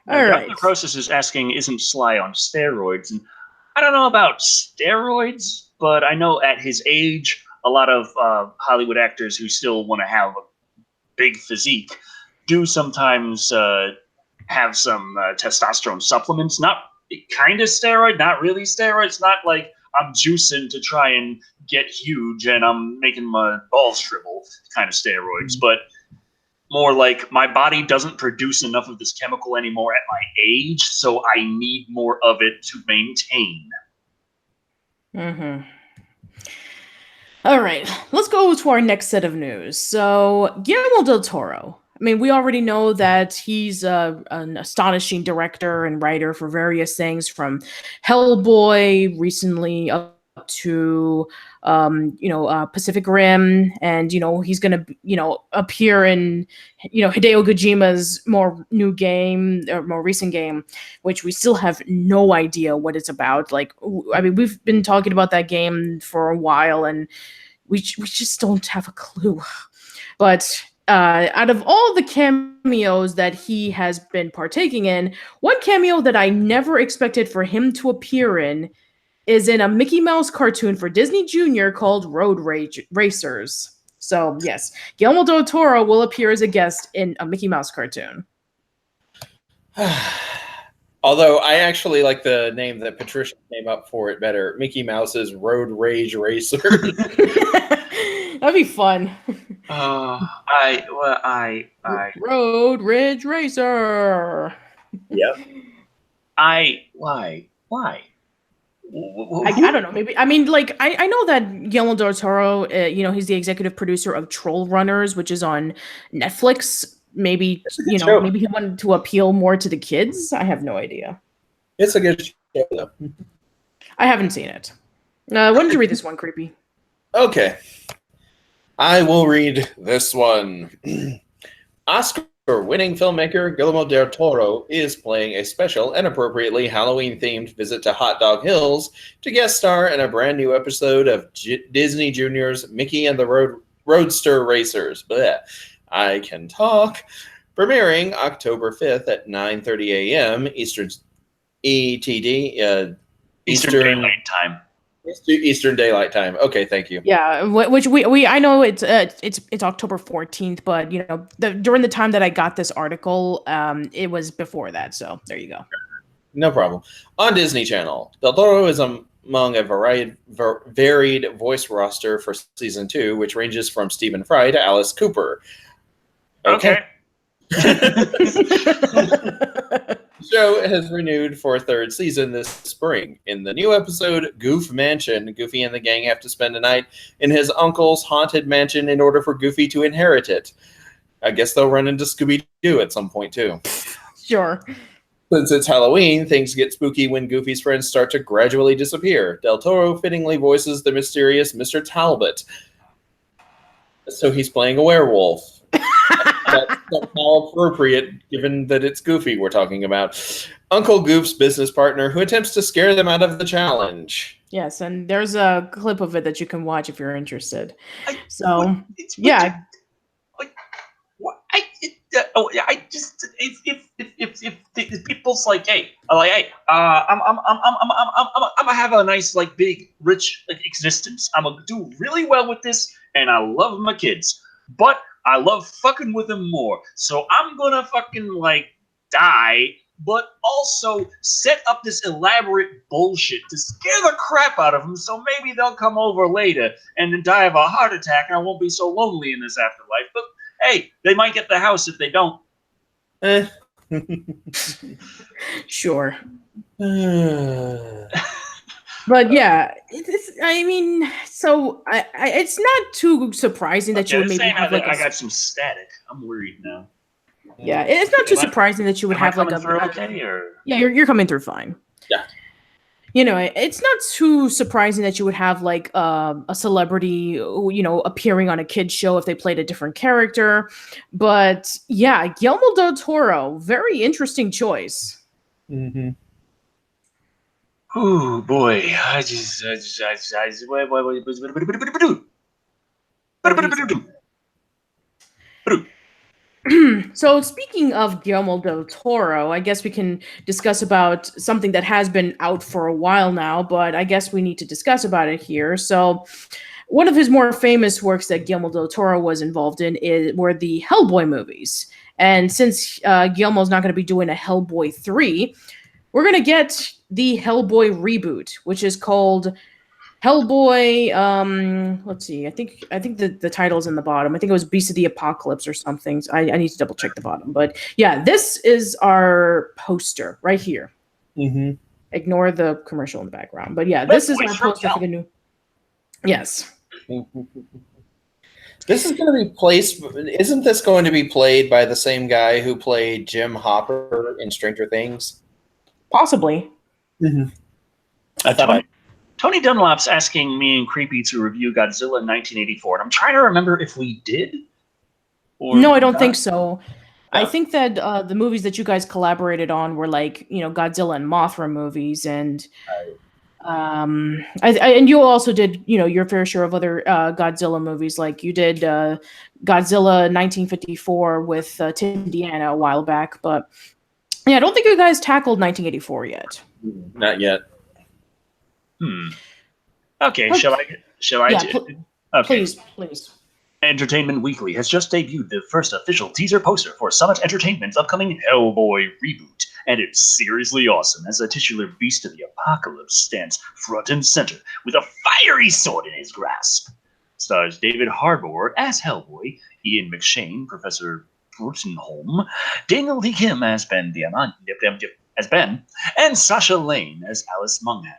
All right. Dr. Process is asking, isn't Sly on steroids? And I don't know about steroids, but I know at his age, a lot of Hollywood actors who still want to have a big physique do sometimes have some testosterone supplements. Not kind of steroid, not really steroids. Not like I'm juicing to try and get huge and I'm making my balls shrivel kind of steroids, but more like my body doesn't produce enough of this chemical anymore at my age, so I need more of it to maintain. Mm-hmm. All right, let's go to our next set of news. So, Guillermo del Toro. I mean, we already know that he's an astonishing director and writer for various things, from Hellboy recently up to Pacific Rim, and he's gonna appear in Hideo Kojima's more recent game, which we still have no idea what it's about. Like, I mean, we've been talking about that game for a while, and we just don't have a clue. But out of all the cameos that he has been partaking in, one cameo that I never expected for him to appear in is in a Mickey Mouse cartoon for Disney Junior called Road Racers. So, yes, Guillermo del Toro will appear as a guest in a Mickey Mouse cartoon. Although I actually like the name that Patricia came up for it better. Mickey Mouse's Road Rage Racer. That'd be fun. Road Ridge Racer. Yep. Why? I don't know. Maybe, I mean, like, I know that Guillermo del Toro, he's the executive producer of Troll Runners, which is on Netflix. Maybe, maybe he wanted to appeal more to the kids. I have no idea. It's a good show, though. I haven't seen it. Why don't you read this one, Creepy? Okay. I will read this one. Oscar-winning filmmaker Guillermo del Toro is playing a special and appropriately Halloween-themed visit to Hot Dog Hills to guest star in a brand new episode of Disney Junior's Mickey and the Roadster Racers. Blech. I can talk. Premiering October 5th at 9:30 a.m. Eastern ETD. Eastern Daylight Time. Eastern Daylight Time. Okay, thank you. Yeah, which we I know it's October 14th, but during the time that I got this article, it was before that. So there you go. No problem. On Disney Channel, Del Toro is among a varied voice roster for season 2, which ranges from Stephen Fry to Alice Cooper. Okay. The show has renewed for a third season this spring. In the new episode, Goof Mansion, Goofy and the gang have to spend a night in his uncle's haunted mansion in order for Goofy to inherit it. I guess they'll run into Scooby-Doo at some point, too. Sure. Since it's Halloween, things get spooky when Goofy's friends start to gradually disappear. Del Toro fittingly voices the mysterious Mr. Talbot. So he's playing a werewolf. That's somehow appropriate, given that it's Goofy we're talking about. Uncle Goof's business partner who attempts to scare them out of the challenge. Yes, and there's a clip of it that you can watch if you're interested. If people's like, hey, I'm gonna have a nice, like, big, rich, like, existence. I'm gonna do really well with this, and I love my kids, but I love fucking with them more. So I'm gonna fucking, like, die but also set up this elaborate bullshit to scare the crap out of them, so maybe they'll come over later and then die of a heart attack, and I won't be so lonely in this afterlife. But hey, they might get the house if they don't. Sure. But yeah, I mean, so it's not too surprising that you would maybe have like I got some static. I'm worried now. Yeah, it's not too surprising that you would have like Yeah, you're coming through fine. Yeah. You know, it's not too surprising that you would have like a celebrity, appearing on a kid's show if they played a different character. But yeah, Guillermo del Toro, very interesting choice. Mm-hmm. Oh boy, So speaking of Guillermo del Toro, I guess we can discuss about something that has been out for a while now, but I guess we need to discuss about it here. So one of his more famous works that Guillermo del Toro was involved in were the Hellboy movies. And since Guillermo's not going to be doing a Hellboy 3, we're going to get the Hellboy reboot, which is called Hellboy. Let's see. I think the title's in the bottom. I think it was Beast of the Apocalypse or something. So I need to double check the bottom. But yeah, this is our poster right here. Mm-hmm. Ignore the commercial in the background. But yeah, this is our poster for the new. Yes. This is going to be placed. Isn't this going to be played by the same guy who played Jim Hopper in Stranger Things? Possibly. Mm-hmm. I thought Tony Dunlop's asking me and Creepy to review Godzilla in 1984, and I'm trying to remember if we did. Or no, I don't think so. No. I think that the movies that you guys collaborated on were like, Godzilla and Mothra movies, and and you also did, your fair share of other Godzilla movies, like you did Godzilla 1954 with Tim Deanna a while back, but yeah, I don't think you guys tackled 1984 yet. Not yet. Okay, shall I? Yeah, okay. Please. Entertainment Weekly has just debuted the first official teaser poster for Summit Entertainment's upcoming Hellboy reboot, and it's seriously awesome as the titular Beast of the Apocalypse stands front and center with a fiery sword in his grasp. Stars David Harbour as Hellboy, Ian McShane, Professor Brutenholm, Daniel D. Kim as Ben, and Sasha Lane as Alice Munghat,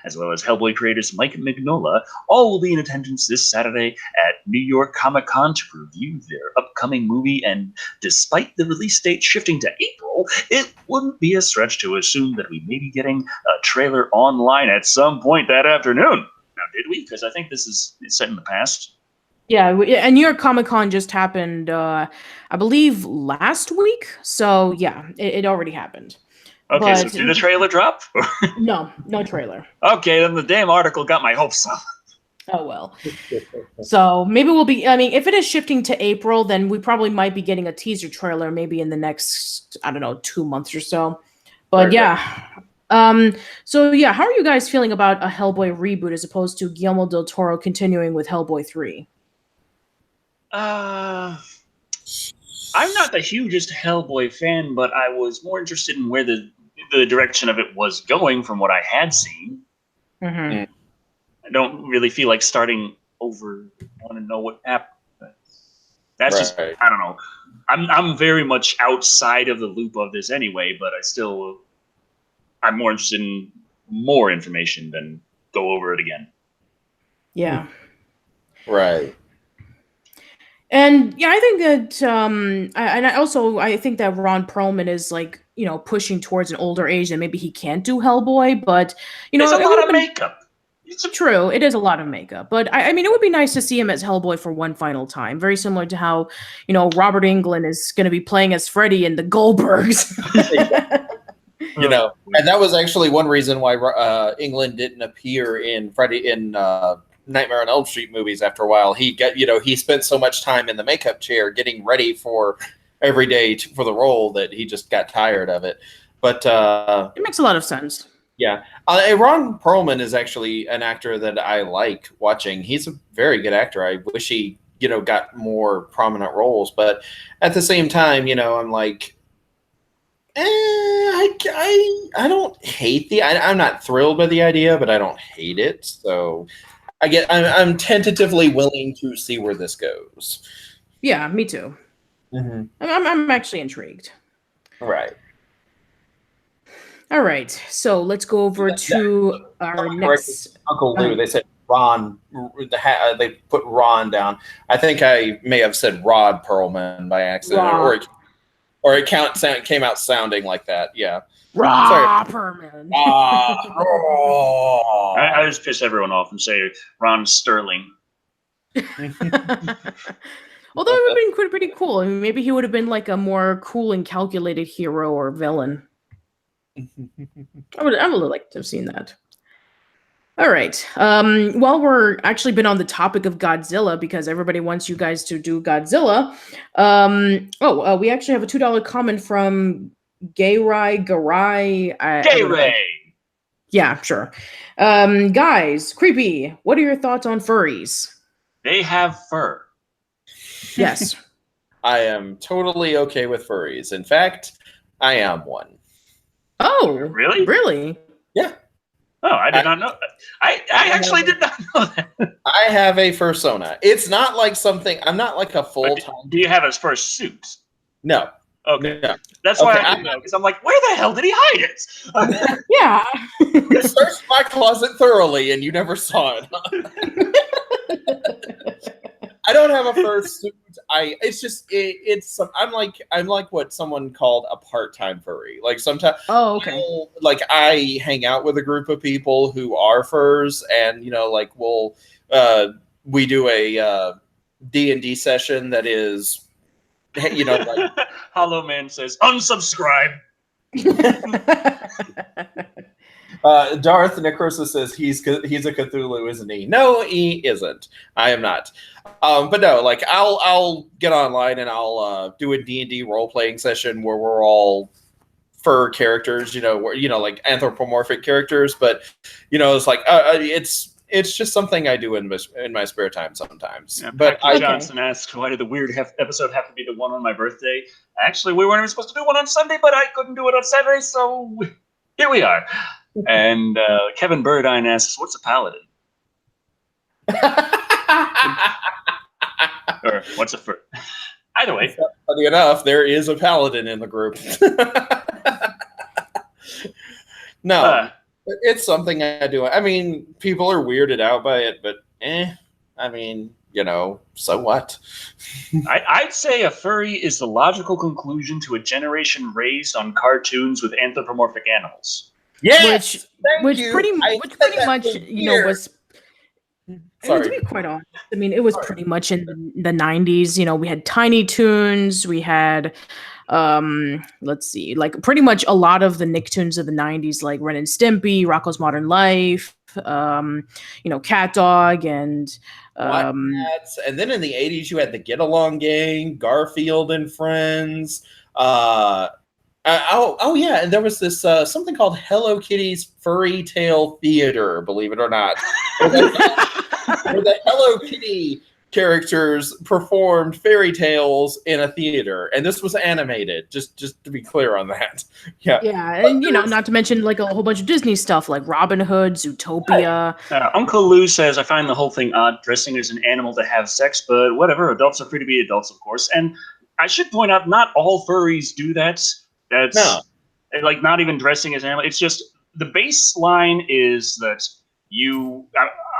as well as Hellboy creators Mike Mignola, all will be in attendance this Saturday at New York Comic Con to review their upcoming movie, and despite the release date shifting to April, it wouldn't be a stretch to assume that we may be getting a trailer online at some point that afternoon. Now, did we? Because I think this is set in the past. Yeah, and New York Comic Con just happened, I believe, last week. So, yeah, it already happened. Okay, so did the trailer drop? No trailer. Okay, then the damn article got my hopes up. Oh, well. So maybe we'll be, if it is shifting to April, then we probably might be getting a teaser trailer maybe in the next, 2 months or so. But yeah. So yeah, how are you guys feeling about a Hellboy reboot as opposed to Guillermo del Toro continuing with Hellboy 3? I'm not the hugest Hellboy fan, but I was more interested in where the direction of it was going from what I had seen. Mm-hmm. I don't really feel like starting over. I want to know what happened. That's just, I don't know. I'm very much outside of the loop of this anyway, but I'm more interested in more information than go over it again. Yeah. Right. And yeah, I think that, I think that Ron Perlman is like, pushing towards an older age, and maybe he can't do Hellboy, but it's a lot of makeup. True, it is a lot of makeup, but I mean, it would be nice to see him as Hellboy for one final time. Very similar to how, Robert Englund is going to be playing as Freddy in the Goldbergs. And that was actually one reason why Englund didn't appear in Nightmare on Elm Street movies after a while. He spent so much time in the makeup chair getting ready for every day for the role that he just got tired of it. But it makes a lot of sense. Yeah. Ron Perlman is actually an actor that I like watching. He's a very good actor. I wish he, got more prominent roles. But at the same time, I'm like, I I don't hate I'm not thrilled by the idea, but I don't hate it. So I'm tentatively willing to see where this goes. Yeah, me too. Mm-hmm. I'm actually intrigued. Right. All right, so let's go over to our next. Uncle Lou. They said Ron. They put Ron down. I think I may have said Rod Perlman by accident, or it came out sounding like that. Yeah. Rod Perlman. I just piss everyone off and say Ron Sterling. Although it would have been pretty cool. I mean, maybe he would have been like a more cool and calculated hero or villain. I would have liked to have seen that. All right. While we're actually been on the topic of Godzilla, because everybody wants you guys to do Godzilla. We actually have a $2 comment from Garai. Gay. Yeah, sure. Guys, creepy. What are your thoughts on furries? They have fur. Yes. I am totally okay with furries. In fact, I am one. Oh, really? Really? Yeah. Oh, I did not know that. I actually did not know that. I have a fursona. It's not like something. I'm not like a full-time. Do you have his first suit? No. Okay. No. That's why I didn't know, because I'm like, where the hell did he hide it? Yeah. You searched my closet thoroughly, and you never saw it. I don't have a fursuit. I'm like what someone called a part-time furry. Like sometimes, like I hang out with a group of people who are furs, and we do a D&D session that is, like Hollow Man says unsubscribe. Darth Necrosis says he's a Cthulhu, isn't he? No, he isn't. I am not. But no, like I'll get online and I'll do a D&D role playing session where we're all fur characters, like anthropomorphic characters. But it's like it's just something I do in my spare time sometimes. Yeah, but Johnson asks, why did the weird episode have to be the one on my birthday? Actually, we weren't even supposed to do one on Sunday, but I couldn't do it on Saturday, so here we are. And Kevin Burdine asks, what's a paladin? Or what's a fur? Either way. Funny enough, there is a paladin in the group. No, it's something I do. I mean, people are weirded out by it, but I mean, so what? I'd say a furry is the logical conclusion to a generation raised on cartoons with anthropomorphic animals. Yes, which pretty much was. Sorry. To be quite honest, I mean, it was pretty much in the 90s. We had Tiny Toons, we had, let's see, like pretty much a lot of the Nicktoons of the 90s, like Ren and Stimpy, Rocko's Modern Life, Cat Dog, and and then in the 80s you had the Get Along Gang, Garfield and Friends. Yeah, and there was this something called Hello Kitty's Furry Tale Theater, believe it or not, where the Hello Kitty characters performed fairy tales in a theater, and this was animated. Just to be clear on that. Yeah, and not to mention like a whole bunch of Disney stuff like Robin Hood, Zootopia. Uncle Lou says, I find the whole thing odd, dressing as an animal to have sex, but whatever. Adults are free to be adults, of course. And I should point out, not all furries do that. That's like not even dressing as an animal. It's just the baseline is that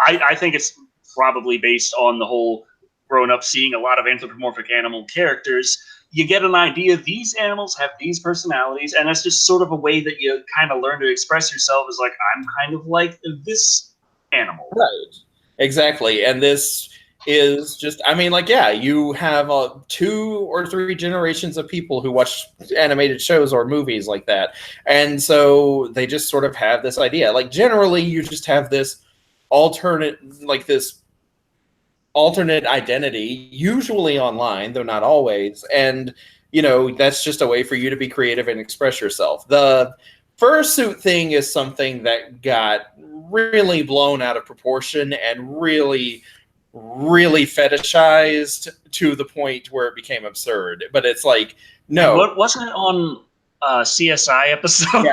I think it's probably based on the whole grown up seeing a lot of anthropomorphic animal characters. You get an idea these animals have these personalities, and that's just sort of a way that you kind of learn to express yourself as like, I'm kind of like this animal. Right. Exactly. And this is just, you have 2 or 3 generations of people who watch animated shows or movies like that. And so they just sort of have this idea. Like generally you just have this alternate identity, usually online, though not always. And, that's just a way for you to be creative and express yourself. The fursuit thing is something that got really blown out of proportion and really fetishized to the point where it became absurd. But it's like, no. Wasn't it on CSI episode.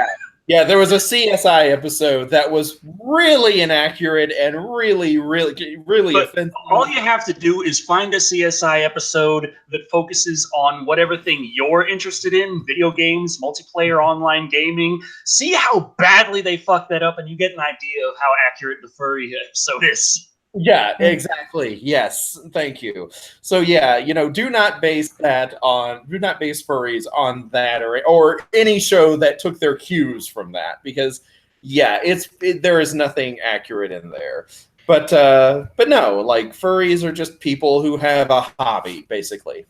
Yeah, there was a CSI episode that was really inaccurate and really offensive. All you have to do is find a CSI episode that focuses on whatever thing you're interested in, video games, multiplayer online gaming. See how badly they fuck that up, and you get an idea of how accurate the furry episode is. Yeah, exactly. Yes, thank you. So yeah, do not base furries on that or any show that took their cues from that, because there is nothing accurate in there. But no, like, furries are just people who have a hobby, basically.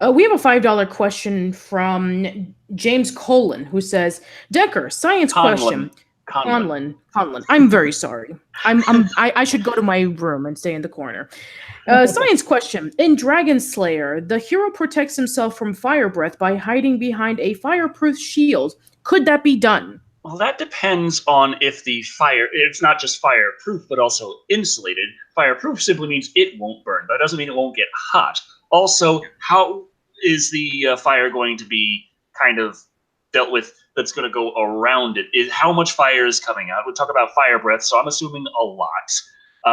We have a $5 question from James Colin, who says, Decker, science question. Conlon. I'm very sorry. I should go to my room and stay in the corner. Science question. In Dragon Slayer, the hero protects himself from fire breath by hiding behind a fireproof shield. Could that be done? Well, that depends on if it's not just fireproof, but also insulated. Fireproof simply means it won't burn. That doesn't mean it won't get hot. Also, how is the fire going to be kind of dealt with that's going to go around it? Is how much fire is coming out? We talk about fire breath, so I'm assuming a lot.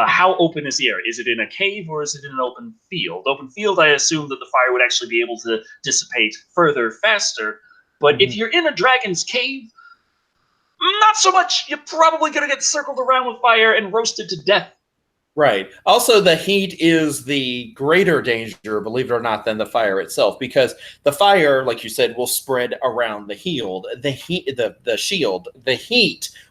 How open is the area? Is it in a cave or is it in an open field? Open field, I assume that the fire would actually be able to dissipate further, faster. But if you're in a dragon's cave, not so much. You're probably going to get circled around with fire and roasted to death. Right. Also, the heat is the greater danger, believe it or not, than the fire itself, because the fire, like you said, will spread around the shield. The heat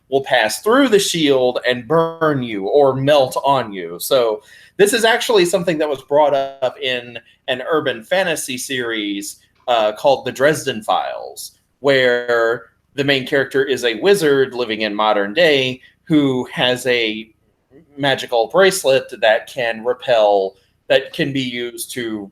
will pass through the shield and burn you or melt on you. So this is actually something that was brought up in an urban fantasy series called The Dresden Files, where the main character is a wizard living in modern day who has a magical bracelet that can be used to,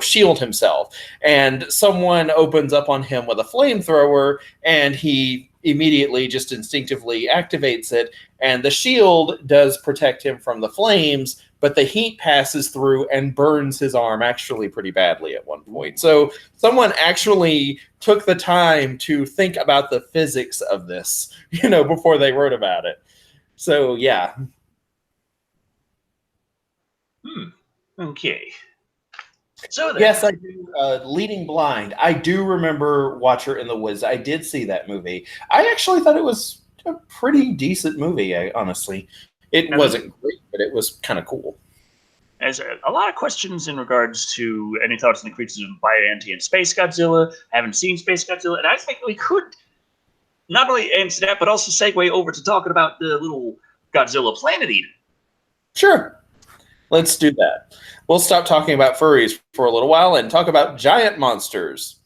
shield himself. And someone opens up on him with a flamethrower, and he immediately just instinctively activates it, and the shield does protect him from the flames, but the heat passes through and burns his arm actually pretty badly at one point. So someone actually took the time to think about the physics of this, before they wrote about it. So yeah. Okay. So then. Yes, I do. Leading Blind. I do remember Watcher and the Wiz. I did see that movie. I actually thought it was a pretty decent movie, honestly. It wasn't great, but it was kind of cool. There's a lot of questions in regards to any thoughts on the creatures of Bioante and Space Godzilla. I haven't seen Space Godzilla, and I think we could not only answer that, but also segue over to talking about the little Godzilla Planet Eater. Sure. Let's do that. We'll stop talking about furries for a little while and talk about giant monsters.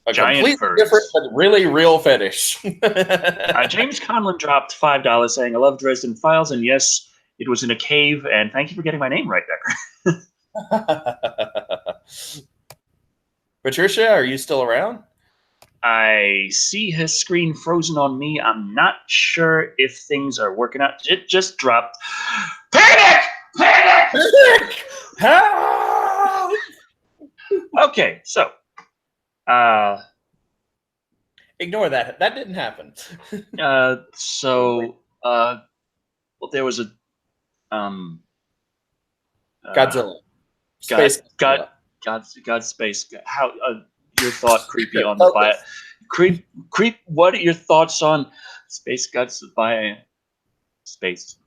A completely different but really real fetish. James Conlon dropped $5 saying, I love Dresden Files, and yes, it was in a cave, and thank you for getting my name right, Becker. Patricia, are you still around? I see his screen frozen on me. I'm not sure if things are working out. It just dropped. Panic! Panic! Help! Okay, so. Ignore that. That didn't happen. Well, there was a Godzilla. God, space. How your thought creepy on the bio? Creep. What are your thoughts on Space Godzilla? Space.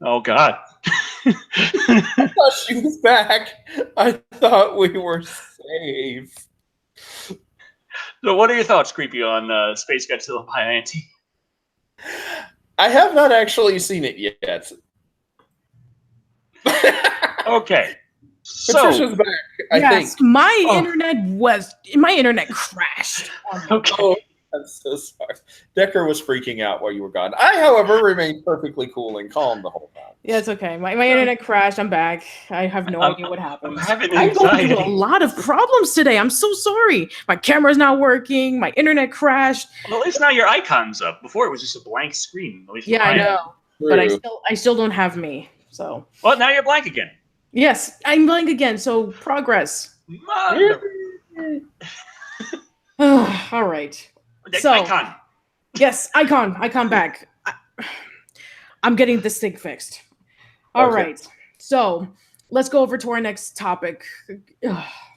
Oh God. I thought she was back. I thought we were safe. So, what are your thoughts, creepy, on Space Godzilla by Auntie? I have not actually seen it yet. Okay. Patricia's back. I think my internet crashed. Okay. Oh, I'm so sorry. Decker was freaking out while you were gone. I, however, remained perfectly cool and calm the whole time. Yeah, it's okay. My internet crased. I'm back. I have no idea what happened. I'm going through a lot of problems today. I'm so sorry. My camera's not working. My internet crashed. Well, at least now your icon's up. Before it was just a blank screen. At least I know. True. But I still don't have me. So. Well, now you're blank again. Yes, I'm blank again. So progress. All right. So, Icon. Yes, icon back. I'm getting this thing fixed. All right. So let's go over to our next topic.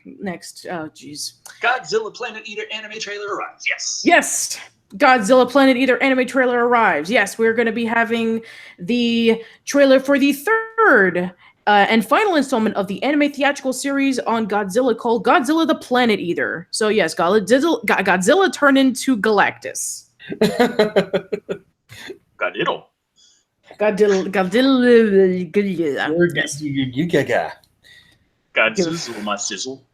Next, jeez. Godzilla Planet Eater anime trailer arrives. Yes. Yes. Godzilla Planet Eater anime trailer arrives. Yes, we're going to be having the trailer for the third and final installment of the anime theatrical series on Godzilla called Godzilla the Planet Eater. So yes, Godzilla turned into Galactus. Godzilla. Godzizzle my sizzle.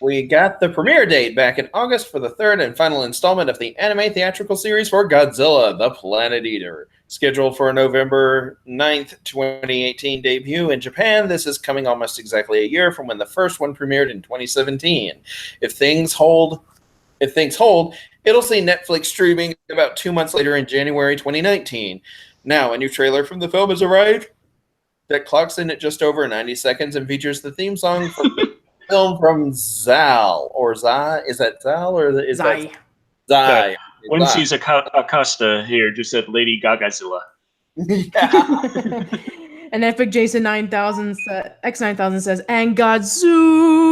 We got the premiere date back in August for the third and final installment of the anime theatrical series for Godzilla, the Planet Eater. Scheduled for a November 9th, 2018 debut in Japan, this is coming almost exactly a year from when the first one premiered in 2017. If things hold, it'll see Netflix streaming about 2 months later in January 2019. Now, a new trailer from the film has arrived that clocks in at just over 90 seconds and features the theme song from film from Zal or Zai. Is that Zal or is Zai? Zai. Wincy's Acosta here just said Lady Gagazilla. Yeah. And Epic Jason 9000 X9000 says, and Godzuki.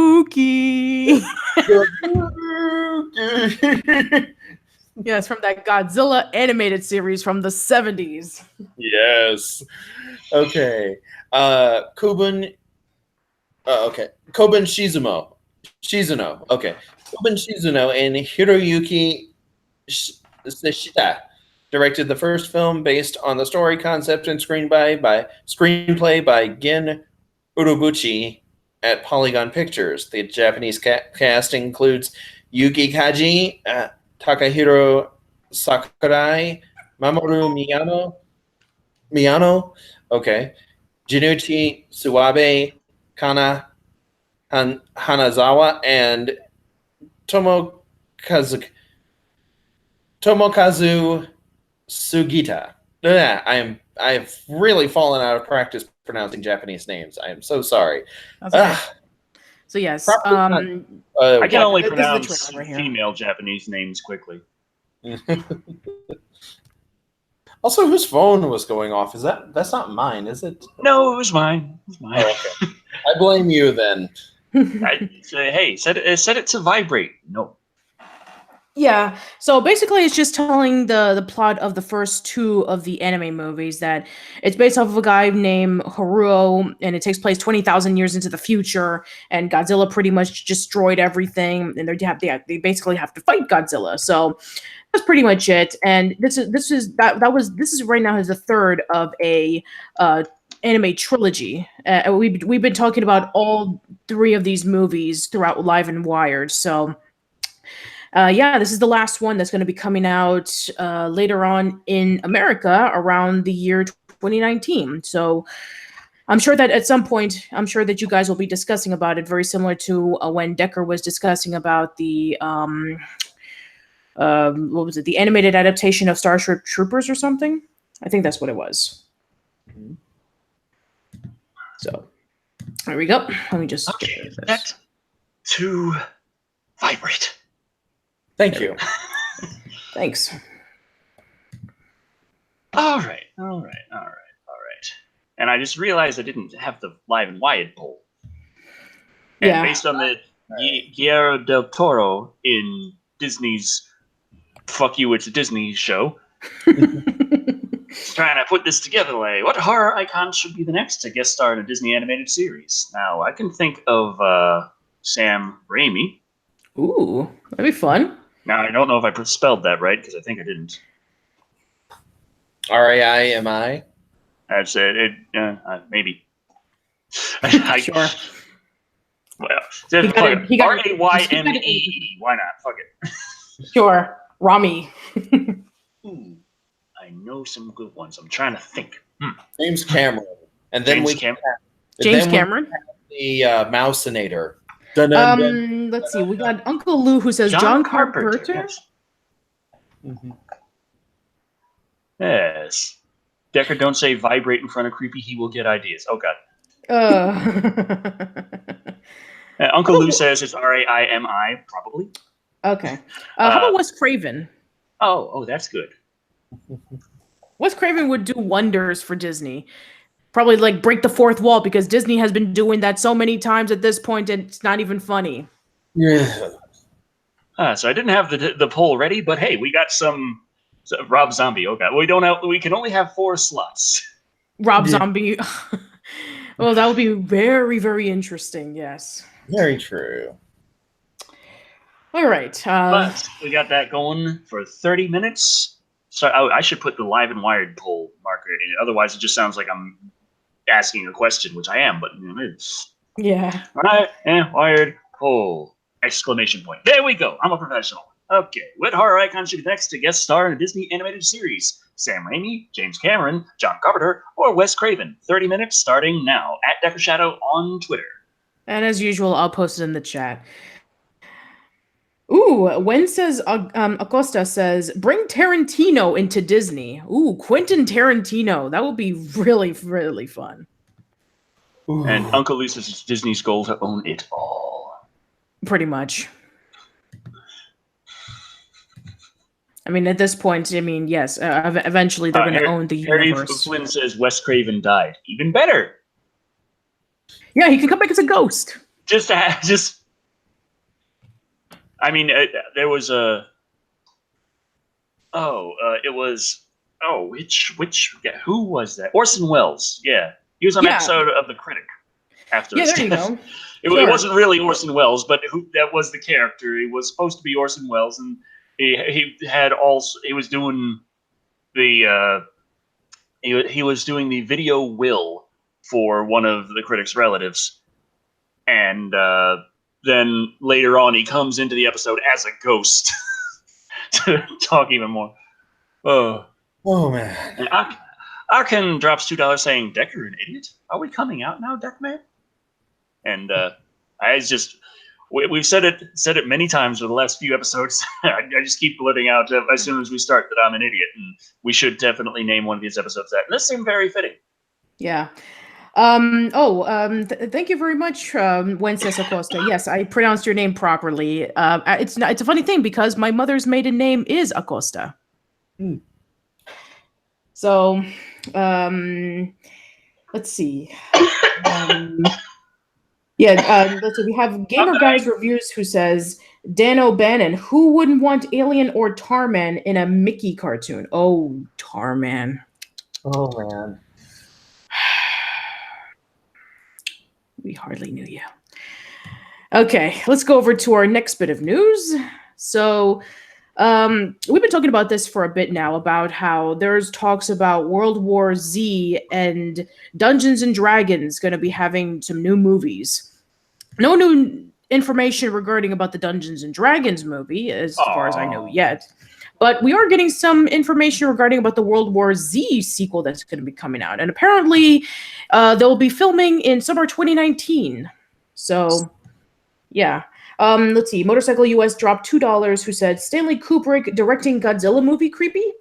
Yes, from that Godzilla animated series from the 70s. Yes. Okay. Koben Shizuno. Okay. Koben Shizuno and Hiroyuki Seshita directed the first film based on the story concept and screenplay by Gen Urobuchi at Polygon Pictures. The Japanese cast includes Yuki Kaji, Takahiro Sakurai, Mamoru Miyano, okay, Junichi Suwabe, Kana Hanazawa, and Tomokazu Sugita. I've really fallen out of practice pronouncing Japanese names. I am so sorry. Okay. So yes, I can only pronounce female Japanese names quickly. Also, whose phone was going off? That's not mine, is it? No, it was mine. It was mine. Oh, okay. I blame you then. Hey, set it to vibrate. No. Yeah, so basically it's just telling the plot of the first two of the anime movies, that it's based off of a guy named Haruo, and it takes place 20,000 years into the future, and Godzilla pretty much destroyed everything, and they basically have to fight Godzilla. So that's pretty much it. And this is right now is the third of a anime trilogy. We've been talking about all three of these movies throughout Live and Wired. So this is the last one that's going to be coming out later on in America around the year 2019. So I'm sure that at some point, I'm sure that you guys will be discussing about it, very similar to when Decker was discussing about the what was it? The animated adaptation of Starship Troopers or something. I think that's what it was. So there we go. Let me just get rid of this. Set to vibrate. Thank you. Thanks. All right. And I just realized I didn't have the Live and Wired poll. And based on the Guillermo del Toro in Disney's "Fuck You, It's a Disney" show, just trying to put this together. Like, what horror icon should be the next to guest star in a Disney animated series? Now, I can think of Sam Raimi. Ooh, that'd be fun. Now, I don't know if I spelled that right, because I think I didn't. Raimi? That's it. Maybe. Sure. Well, Rayme. Why not? Fuck it. Sure. Rami. I know some good ones. I'm trying to think. James Cameron. And then James Cameron? The Mousinator. Let's see. We got Uncle Lou who says John Carpenter. Yes. Mm-hmm. Yes. Decker, don't say vibrate in front of creepy. He will get ideas. Oh, God. Uncle Lou says it's Raimi, probably. Okay. How about Wes Craven? Oh, that's good. Wes Craven would do wonders for Disney. Probably like break the fourth wall because Disney has been doing that so many times at this point, and it's not even funny. Yeah. So I didn't have the poll ready, but hey, we got some Rob Zombie. Okay, we can only have 4 slots. Rob Zombie. Well, that would be very, very interesting. Yes. Very true. All right. But we got that going for 30 minutes. So I should put the live and wired poll marker in it. Otherwise, it just sounds like I'm asking a question, which I am. But yeah. Live and wired poll! Exclamation point. There we go. I'm a professional. Okay. What horror icon should be next to guest star in a Disney animated series? Sam Raimi, James Cameron, John Carpenter, or Wes Craven? 30 minutes starting now at Shadow on Twitter. And as usual, I'll post it in the chat. Ooh, Wences Acosta says, bring Tarantino into Disney. Ooh, Quentin Tarantino. That would be really, really fun. Ooh. And Uncle Lou says it's Disney's goal to own it all. Pretty much. I mean, at this point, yes, eventually they're going to own the universe. Harry Flynn says Wes Craven died. Even better. Yeah, he can come back as a ghost. I mean, there was a. Who was that? Orson Welles. Yeah, he was on an episode of The Critic. After his there death. You go. It wasn't really Orson Welles, but that was the character. He was supposed to be Orson Welles, and he was doing the he was doing the video will for one of the critic's relatives, and then later on he comes into the episode as a ghost to talk even more. Oh man! And Arkin drops $2 saying, "Deck, you're an idiot. Are we coming out now, Deck Man?" And we've said it many times over the last few episodes. I just keep blurting out as soon as we start that I'm an idiot, and we should definitely name one of these episodes that. And this seemed very fitting. Yeah. Thank you very much, Wences Acosta. Yes, I pronounced your name properly. It's a funny thing because my mother's maiden name is Acosta. Mm. So, let's see. Let's see. We have Gamer Guys Reviews who says, Dan O'Bannon, who wouldn't want Alien or Tarman in a Mickey cartoon? Oh, Tarman. Oh, man. We hardly knew you. Okay, let's go over to our next bit of news. So, we've been talking about this for a bit now, about how there's talks about World War Z and Dungeons and Dragons going to be having some new movies. No new information regarding about the Dungeons and Dragons movie, as far as I know yet. But we are getting some information regarding about the World War Z sequel that's going to be coming out. And apparently, they'll be filming in summer 2019. So, yeah. Let's see. Motorcycle US dropped $2 who said, Stanley Kubrick directing Godzilla movie creepy?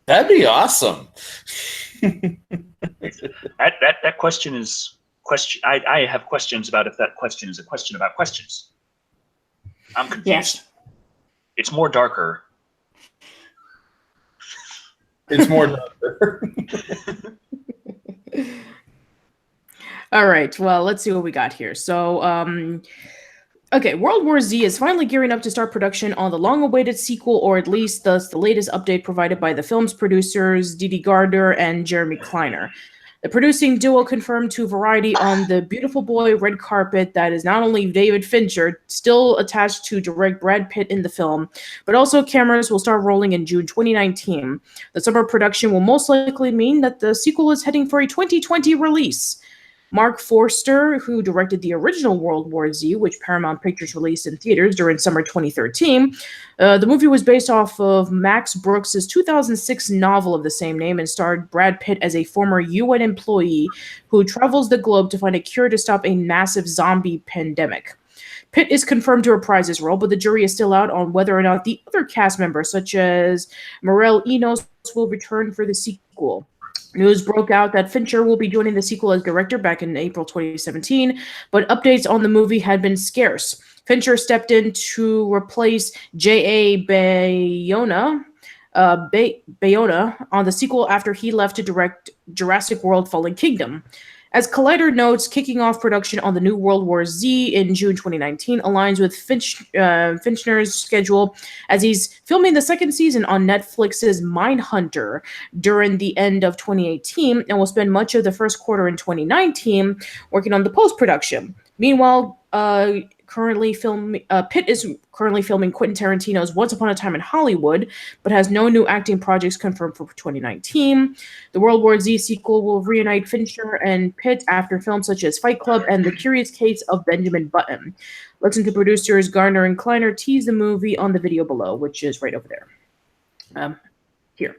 That'd be awesome. That question is... I have questions about if that question is a question about questions. I'm confused. Yes. It's more darker. It's more darker. All right. Well, let's see what we got here. So, okay, World War Z is finally gearing up to start production on the long-awaited sequel, or at least the latest update provided by the film's producers, Didi Gardner and Jeremy Kleiner. The producing duo confirmed to Variety on the Beautiful Boy red carpet that is not only David Fincher, still attached to direct Brad Pitt in the film, but also cameras will start rolling in June 2019. The summer production will most likely mean that the sequel is heading for a 2020 release. Mark Forster, who directed the original World War Z, which Paramount Pictures released in theaters during summer 2013, the movie was based off of Max Brooks' 2006 novel of the same name and starred Brad Pitt as a former UN employee who travels the globe to find a cure to stop a massive zombie pandemic. Pitt is confirmed to reprise his role, but the jury is still out on whether or not the other cast members, such as Morel Enos, will return for the sequel. News broke out that Fincher will be joining the sequel as director back in April 2017, but updates on the movie had been scarce. Fincher stepped in to replace J.A. Bayona on the sequel after he left to direct Jurassic World Fallen Kingdom. As Collider notes, kicking off production on the new World War Z in June 2019 aligns with Fincher's schedule as he's filming the second season on Netflix's Mindhunter during the end of 2018 and will spend much of the first quarter in 2019 working on the post-production. Meanwhile, Pitt is currently filming Quentin Tarantino's Once Upon a Time in Hollywood, but has no new acting projects confirmed for 2019. The World War Z sequel will reunite Fincher and Pitt after films such as Fight Club and The Curious Case of Benjamin Button. Listen to producers Garner and Kleiner tease the movie on the video below, which is right over there. Here.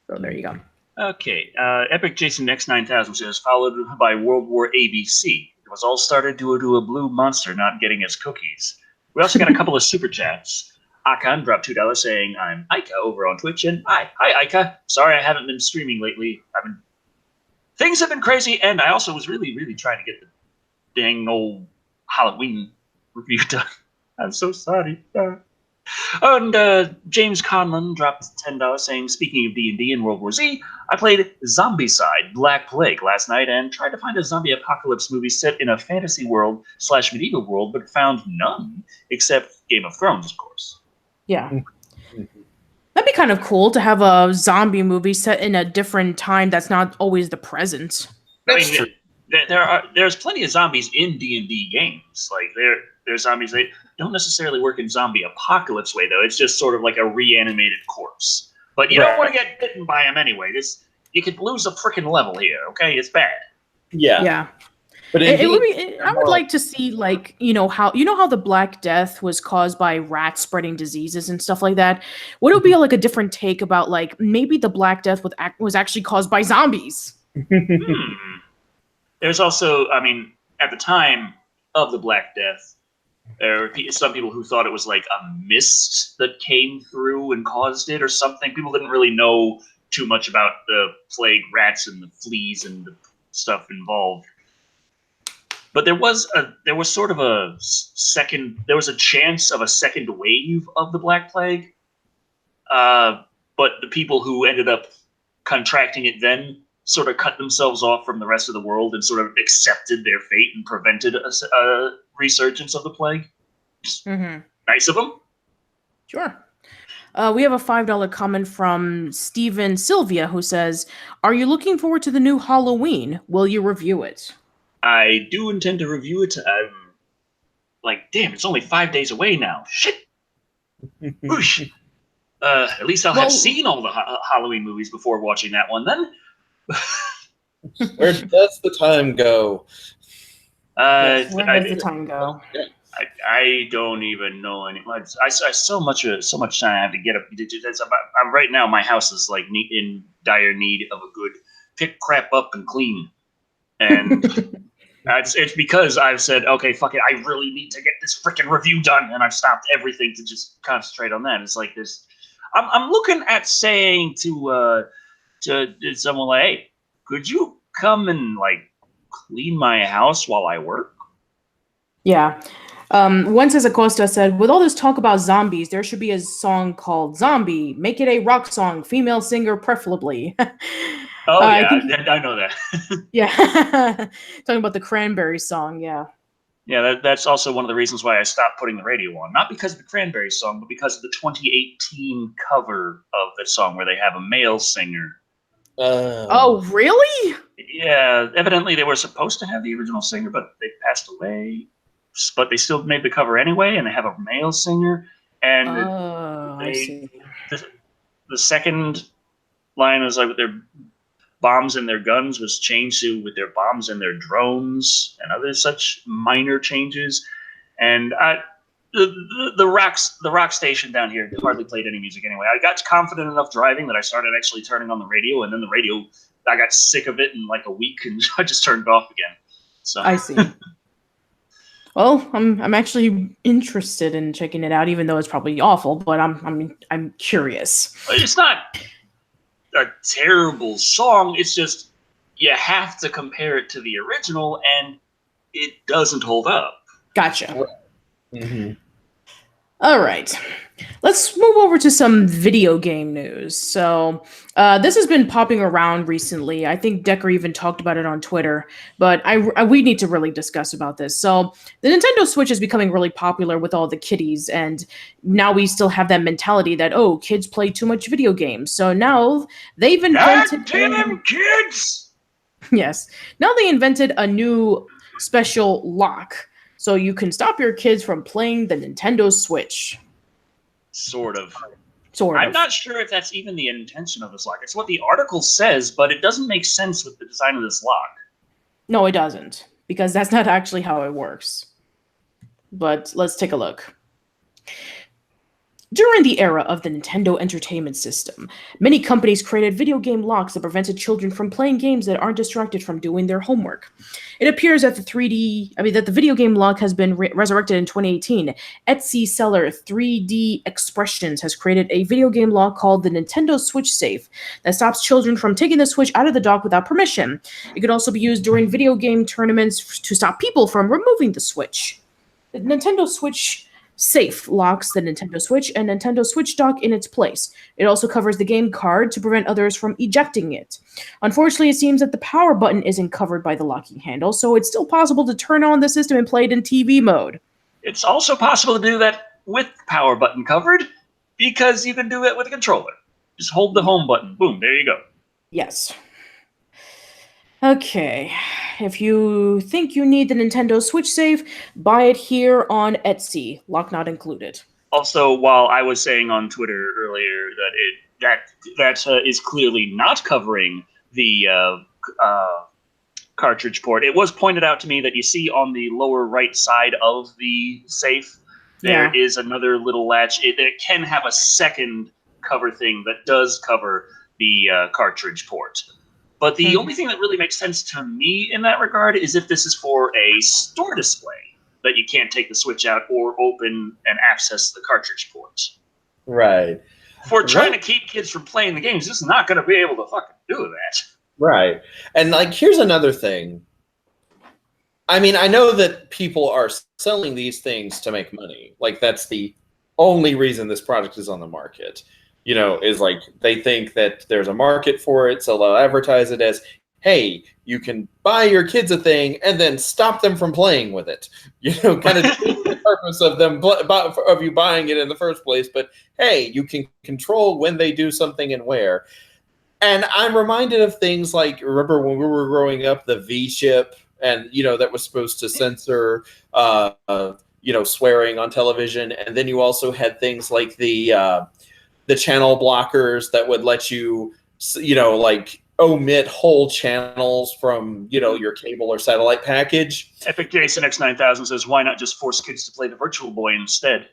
So there you go. Okay. Epic Jason X9000 says, followed by World War ABC. It was all started due to a blue monster not getting his cookies. We also got a couple of super chats. Akan dropped $2 saying, I'm Ika over on Twitch, and hi Ika. Sorry I haven't been streaming lately. Things have been crazy, and I also was really, really trying to get the dang old Halloween review done. I'm so sorry. And James Conlon dropped $10 saying, speaking of D&D and World War Z, I played Zombicide Black Plague last night and tried to find a zombie apocalypse movie set in a fantasy world / medieval world, but found none, except Game of Thrones, of course. Yeah. That'd be kind of cool to have a zombie movie set in a different time that's not always the present. That's true. There's plenty of zombies in D&D games. Like, there's zombies that don't necessarily work in zombie apocalypse way, though. It's just sort of like a reanimated corpse. But you don't want to get bitten by them anyway. You could lose a freaking level here, okay? It's bad. Yeah. But I would like to see, like, how the Black Death was caused by rats spreading diseases and stuff like that. What would be like a different take about, like, maybe the Black Death was actually caused by zombies? There's also, at the time of the Black Death, there were some people who thought it was like a mist that came through and caused it or something. People didn't really know too much about the plague rats and the fleas and the stuff involved. But there was a chance of a second wave of the Black Plague. But the people who ended up contracting it then sort of cut themselves off from the rest of the world and sort of accepted their fate and prevented a resurgence of the plague. Nice of them. Sure. We have a $5 comment from Steven Sylvia who says, are you looking forward to the new Halloween? Will you review it? I do intend to review it. I'm like, damn, it's only 5 days away now. Shit. Whoosh. At least I'll have seen all the Halloween movies before watching that one then. Where does the time go? Where does the time go? I don't even know anymore. I so much time I have to get up. I'm right now. My house is like in dire need of a good pick crap up and clean, and it's because I've said, okay, fuck it. I really need to get this freaking review done, and I've stopped everything to just concentrate on that. It's like this. I'm looking at saying to someone like, hey, could you come and like clean my house while I work? Yeah. Once as Acosta said, with all this talk about zombies, there should be a song called Zombie. Make it a rock song, female singer preferably. I know that. Yeah. Talking about the Cranberry song, yeah. Yeah, that's also one of the reasons why I stopped putting the radio on. Not because of the Cranberry song, but because of the 2018 cover of the song where they have a male singer. Oh, really? Yeah, evidently they were supposed to have the original singer, but they passed away. But they still made the cover anyway, and they have a male singer. And I see. The second line is like with their bombs and their guns was changed to with their bombs and their drones and other such minor changes. And the rock station down here hardly played any music anyway. I got confident enough driving that I started actually turning on the radio, and then the radio, I got sick of it in like a week, and I just turned it off again. So I see. Well, I'm actually interested in checking it out, even though it's probably awful. But I'm curious. It's not. a terrible song. It's just you have to compare it to the original, and it doesn't hold up. Gotcha. Mm-hmm. All right. Let's move over to some video game news. So, this has been popping around recently. I think Decker even talked about it on Twitter, but we need to really discuss about this. So, the Nintendo Switch is becoming really popular with all the kiddies, and now we still have that mentality that, oh, kids play too much video games. So now they've invented... Goddamn kids! Yes. Now they invented a new special lock, so you can stop your kids from playing the Nintendo Switch. Sort of. I'm not sure if that's even the intention of this lock. It's what the article says, but it doesn't make sense with the design of this lock. No, it doesn't, because that's not actually how it works. But let's take a look. During the era of the Nintendo Entertainment System, many companies created video game locks that prevented children from playing games that aren't distracted from doing their homework. It appears that the video game lock has been resurrected in 2018. Etsy seller 3D Expressions has created a video game lock called the Nintendo Switch Safe that stops children from taking the Switch out of the dock without permission. It could also be used during video game tournaments to stop people from removing the Switch. The Nintendo Switch Safe locks the Nintendo Switch and Nintendo Switch dock in its place. It also covers the game card to prevent others from ejecting it. Unfortunately, it seems that the power button isn't covered by the locking handle, so it's still possible to turn on the system and play it in TV mode. It's also possible to do that with the power button covered, because you can do it with a controller. Just hold the home button. Boom, there you go. Yes. Okay, if you think you need the Nintendo Switch Safe, buy it here on Etsy, lock not included. Also, while I was saying on Twitter earlier that is clearly not covering the cartridge port, it was pointed out to me that you see on the lower right side of the safe, there is another little latch. It can have a second cover thing that does cover the cartridge port. But the only thing that really makes sense to me in that regard is if this is for a store display, that you can't take the Switch out or open and access the cartridge port. Right. If we're trying to keep kids from playing the games, this is not going to be able to fucking do that. Right. And, like, here's another thing. I mean, I know that people are selling these things to make money. Like, that's the only reason this product is on the market. You know, is like they think that there's a market for it, so they'll advertise it as, hey, you can buy your kids a thing and then stop them from playing with it. You know, kind of the purpose of them of you buying it in the first place. But hey, you can control when they do something and where. And I'm reminded of things like, remember when we were growing up, the V-chip, and you know that was supposed to censor swearing on television, and then you also had things like the channel blockers that would let you, like omit whole channels from, your cable or satellite package. Epic Jason X9000 says, why not just force kids to play the Virtual Boy instead?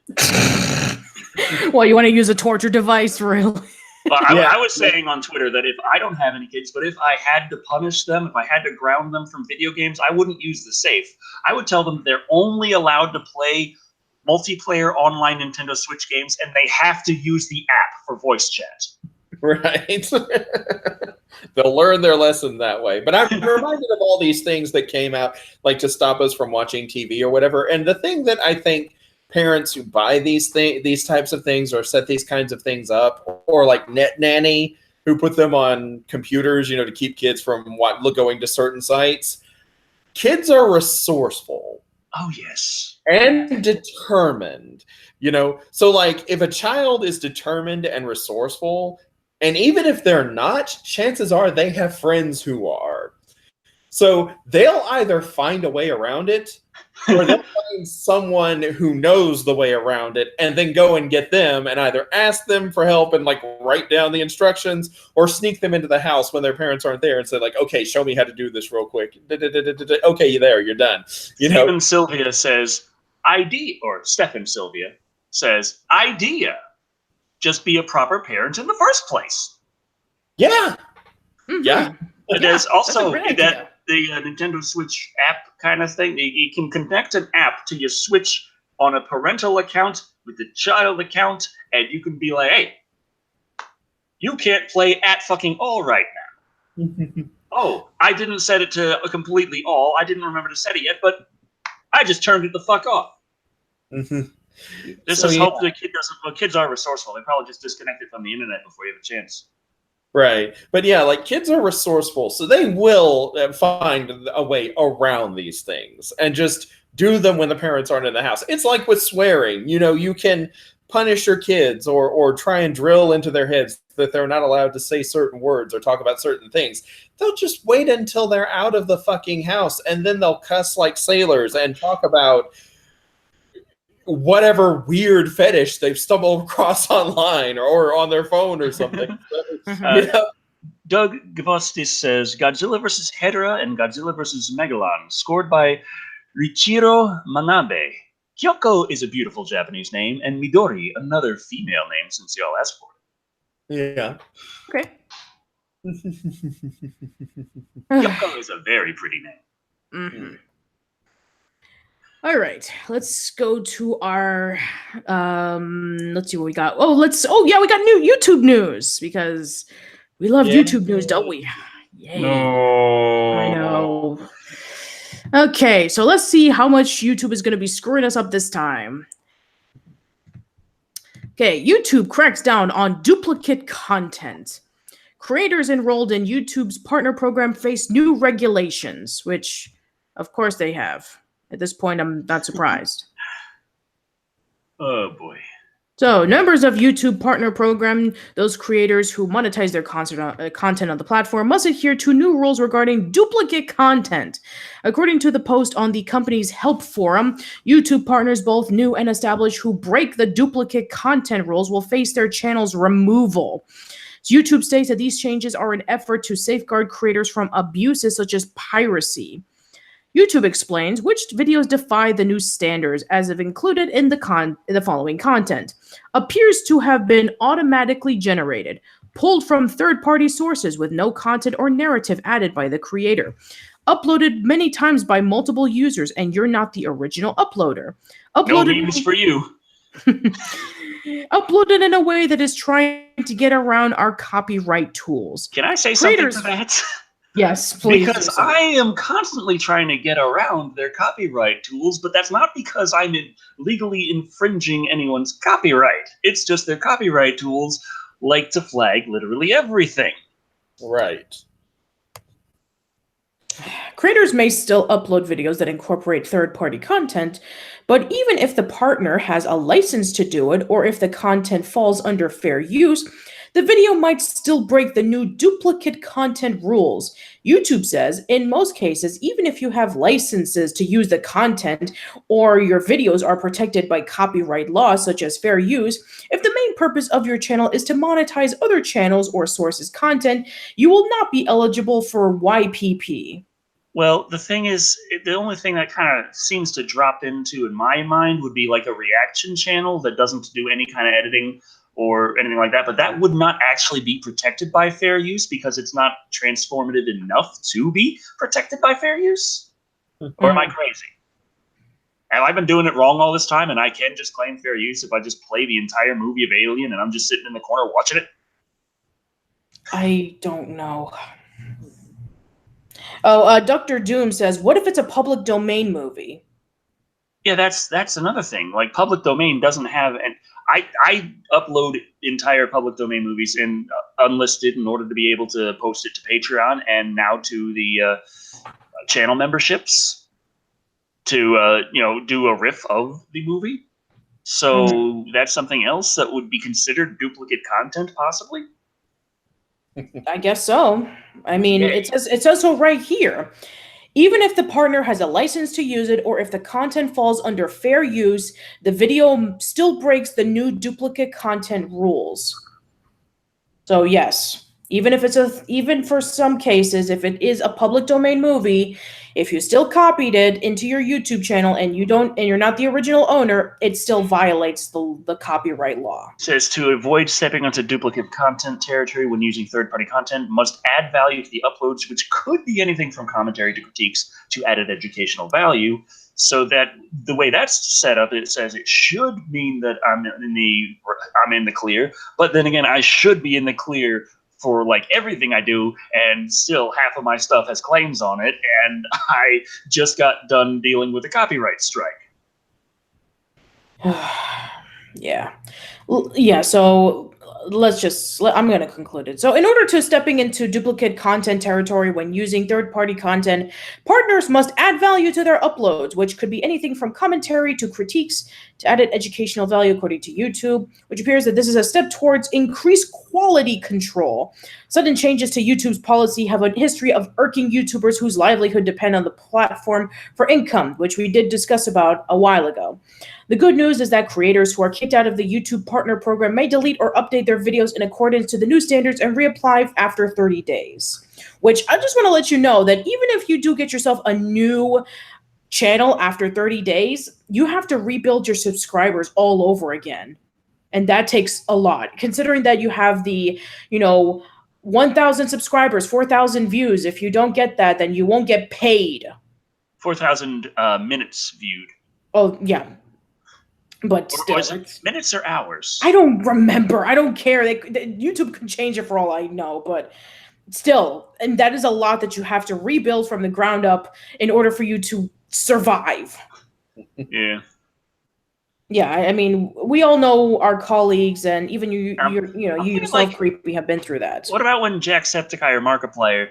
Well, you want to use a torture device, really? Well, I was saying on Twitter that if I don't have any kids, but if I had to punish them, if I had to ground them from video games, I wouldn't use the safe. I would tell them they're only allowed to play multiplayer online Nintendo Switch games, and they have to use the app for voice chat. Right. They'll learn their lesson that way. But I'm reminded of all these things that came out, like to stop us from watching TV or whatever. And the thing that I think parents who buy these types of things or set these kinds of things up, or like Net Nanny, who put them on computers, to keep kids from going to certain sites. Kids are resourceful. Oh, yes. And determined, So, like, if a child is determined and resourceful, and even if they're not, chances are they have friends who are. So they'll either find a way around it, or they'll find someone who knows the way around it and then go and get them and either ask them for help and like write down the instructions, or sneak them into the house when their parents aren't there and say like, okay, show me how to do this real quick. Okay, you're done. Stephen Sylvia says, Stephen Sylvia says, idea. Just be a proper parent in the first place. Yeah. Mm-hmm. Yeah. And there's also the Nintendo Switch app kind of thing. You can connect an app to your Switch on a parental account with the child account, and you can be like, hey, You can't play at fucking all right now. Oh, I didn't set it to completely all. I didn't remember to set it yet, but I just turned it the fuck off. This is hope the kid doesn't. Well, kids are resourceful. They probably just disconnect it from the internet before you have a chance. Right. But yeah, like kids are resourceful, so they will find a way around these things and just do them when the parents aren't in the house. It's like with swearing. You know, you can punish your kids or try and drill into their heads that they're not allowed to say certain words or talk about certain things. They'll just wait until they're out of the fucking house, and then they'll cuss like sailors and talk about whatever weird fetish they've stumbled across online or on their phone or something. Doug Gavostis says Godzilla vs. Hedorah and Godzilla vs. Megalon, scored by Riichiro Manabe. Kyoko is a beautiful Japanese name, and Midori another female name since y'all asked for it. Yeah. Okay. Kyoko is a very pretty name. All right, let's go to our let's see what we got. We got new YouTube news because we love YouTube news, don't we? Yay. No. I know. Okay, so let's see how much YouTube is going to be screwing us up this time. Okay, YouTube cracks down on duplicate content. Creators enrolled in YouTube's partner program face new regulations, which, of course, they have. At this point, I'm not surprised. Oh, boy. So, members of YouTube Partner Program, those creators who monetize their content on the platform, must adhere to new rules regarding duplicate content. According to the post on the company's help forum, YouTube partners, both new and established, who break the duplicate content rules will face their channel's removal. YouTube states that these changes are an effort to safeguard creators from abuses such as piracy. YouTube explains which videos defy the new standards as if included in the following content. Appears to have been automatically generated, pulled from third-party sources with no content or narrative added by the creator. Uploaded many times by multiple users and you're not the original uploader. No memes for you. Uploaded in a way that is trying to get around our copyright tools. Can I say something to that? Yes, please. Because I am constantly trying to get around their copyright tools, but that's not because I'm legally infringing anyone's copyright. It's just their copyright tools like to flag literally everything. Right. Creators may still upload videos that incorporate third-party content, but even if the partner has a license to do it, or if the content falls under fair use, the video might still break the new duplicate content rules. YouTube says, in most cases, even if you have licenses to use the content or your videos are protected by copyright laws such as fair use, if the main purpose of your channel is to monetize other channels or sources' content, you will not be eligible for YPP. Well, the thing is, the only thing that kind of seems to drop into in my mind would be like a reaction channel that doesn't do any kind of editing or anything like that, but that would not actually be protected by fair use because it's not transformative enough to be protected by fair use? Or am I crazy? Have I been doing it wrong all this time and I can just claim fair use if I just play the entire movie of Alien and I'm just sitting in the corner watching it? I don't know. Oh, Dr. Doom says, what if it's a public domain movie? Yeah, that's another thing. Like, public domain doesn't have... I upload entire public domain movies in unlisted in order to be able to post it to Patreon and now to the channel memberships to do a riff of the movie. So that's something else that would be considered duplicate content, possibly. I guess so. I mean, it says so right here. Even if the partner has a license to use it, or if the content falls under fair use, the video still breaks the new duplicate content rules. So yes, Even if even for some cases, if it is a public domain movie, if you still copied it into your YouTube channel and you're not the original owner, it still violates the copyright law. It says to avoid stepping onto duplicate content territory when using third-party content, must add value to the uploads, which could be anything from commentary to critiques to added educational value. So that the way that's set up, it says it should mean that I'm in the clear, but then again, I should be in the clear for like everything I do, and still half of my stuff has claims on it, and I just got done dealing with a copyright strike. Yeah. So I'm going to conclude it. So in order to stepping into duplicate content territory when using third-party content, partners must add value to their uploads, which could be anything from commentary to critiques to added educational value, according to YouTube, which appears that this is a step towards increased quality control. Sudden changes to YouTube's policy have a history of irking YouTubers whose livelihood depend on the platform for income, which we did discuss about a while ago. The good news is that creators who are kicked out of the YouTube Partner Program may delete or update their videos in accordance to the new standards and reapply after 30 days. Which I just want to let you know that even if you do get yourself a new channel after 30 days, you have to rebuild your subscribers all over again. And that takes a lot, considering that you have the, 1,000 subscribers, 4,000 views. If you don't get that, then you won't get paid. 4,000 minutes viewed. Oh, yeah. But still, minutes or hours? I don't remember. I don't care. YouTube can change it for all I know, but still, and that is a lot that you have to rebuild from the ground up in order for you to survive. Yeah. Yeah, I mean, we all know our colleagues, and even you yourself, Creepy, have been through that. What about when Jacksepticeye or Markiplier,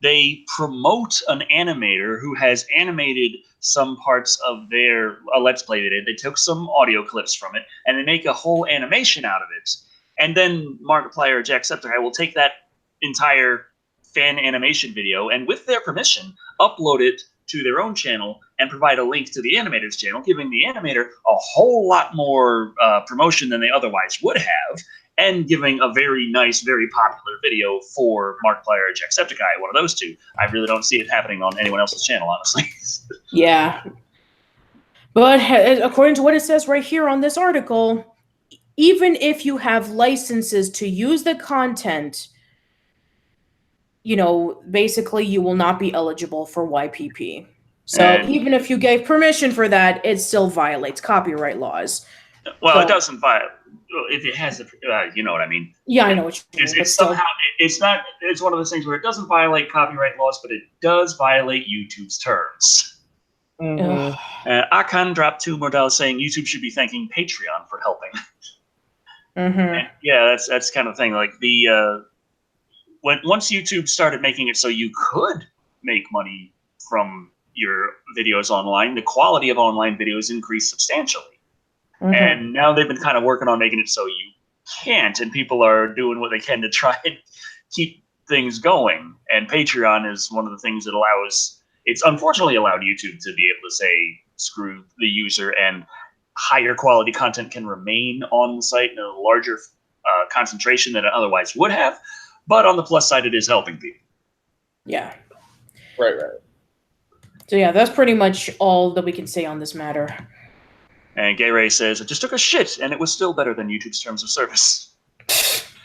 they promote an animator who has animated some parts of their Let's Play they did. They took some audio clips from it, and they make a whole animation out of it. And then Markiplier or Jacksepticeye will take that entire fan animation video, and with their permission, upload it to their own channel and provide a link to the animator's channel, giving the animator a whole lot more promotion than they otherwise would have, and giving a very nice, very popular video for Markiplier or Jacksepticeye, one of those two. I really don't see it happening on anyone else's channel, honestly. Yeah. But according to what it says right here on this article, even if you have licenses to use the content, basically you will not be eligible for YPP. So even if you gave permission for that, it still violates copyright laws. Well, it doesn't violate. If it has, you know what I mean. Yeah, I know what you mean. It's somehow it's not. It's one of those things where it doesn't violate copyright laws, but it does violate YouTube's terms. Mm-hmm. Akan dropped $2 saying YouTube should be thanking Patreon for helping. Mm-hmm. And yeah, that's kind of thing. Like once YouTube started making it so you could make money from your videos online, the quality of online videos increased substantially. Mm-hmm. And now they've been kind of working on making it so you can't, and people are doing what they can to try and keep things going. And Patreon is one of the things that it's unfortunately allowed YouTube to be able to say, screw the user, and higher quality content can remain on the site in a larger concentration than it otherwise would have. But on the plus side, it is helping people. Yeah. Right. So yeah, that's pretty much all that we can say on this matter. And Gay Ray says, it just took a shit, and it was still better than YouTube's terms of service.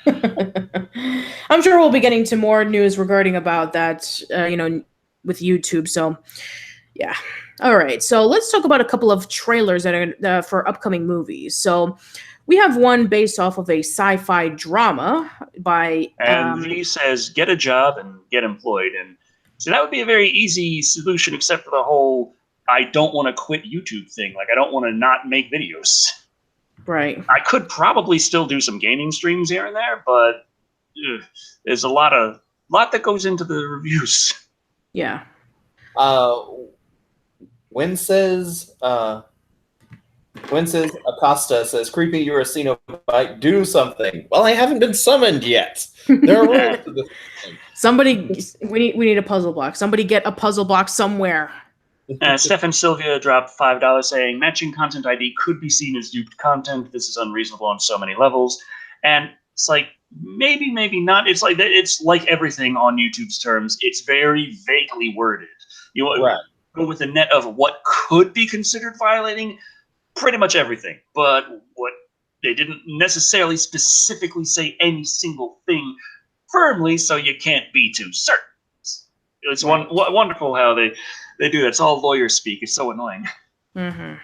I'm sure we'll be getting to more news regarding about that, with YouTube. So, yeah. All right. So let's talk about a couple of trailers that are for upcoming movies. So we have one based off of a sci-fi drama by... And he says, get a job and get employed. And so that would be a very easy solution, except for the whole... I don't want to quit YouTube thing. Like, I don't want to not make videos. Right. I could probably still do some gaming streams here and there, but there's a lot that goes into the reviews. Yeah. When says Acosta says, Creepy, you're a Cenobite, do something. Well, I haven't been summoned yet. There are rules to this thing. Somebody, we need a puzzle block. Somebody get a puzzle block somewhere. Stefan Sylvia dropped $5 saying, matching content ID could be seen as duped content. This is unreasonable on so many levels. And it's like, maybe, maybe not. It's like everything on YouTube's terms. It's very vaguely worded. You go with the net of what could be considered violating pretty much everything, but what they didn't necessarily specifically say any single thing firmly, so you can't be too certain. It's wonderful how they do that. It's all lawyer speak. It's so annoying. Mm-hmm.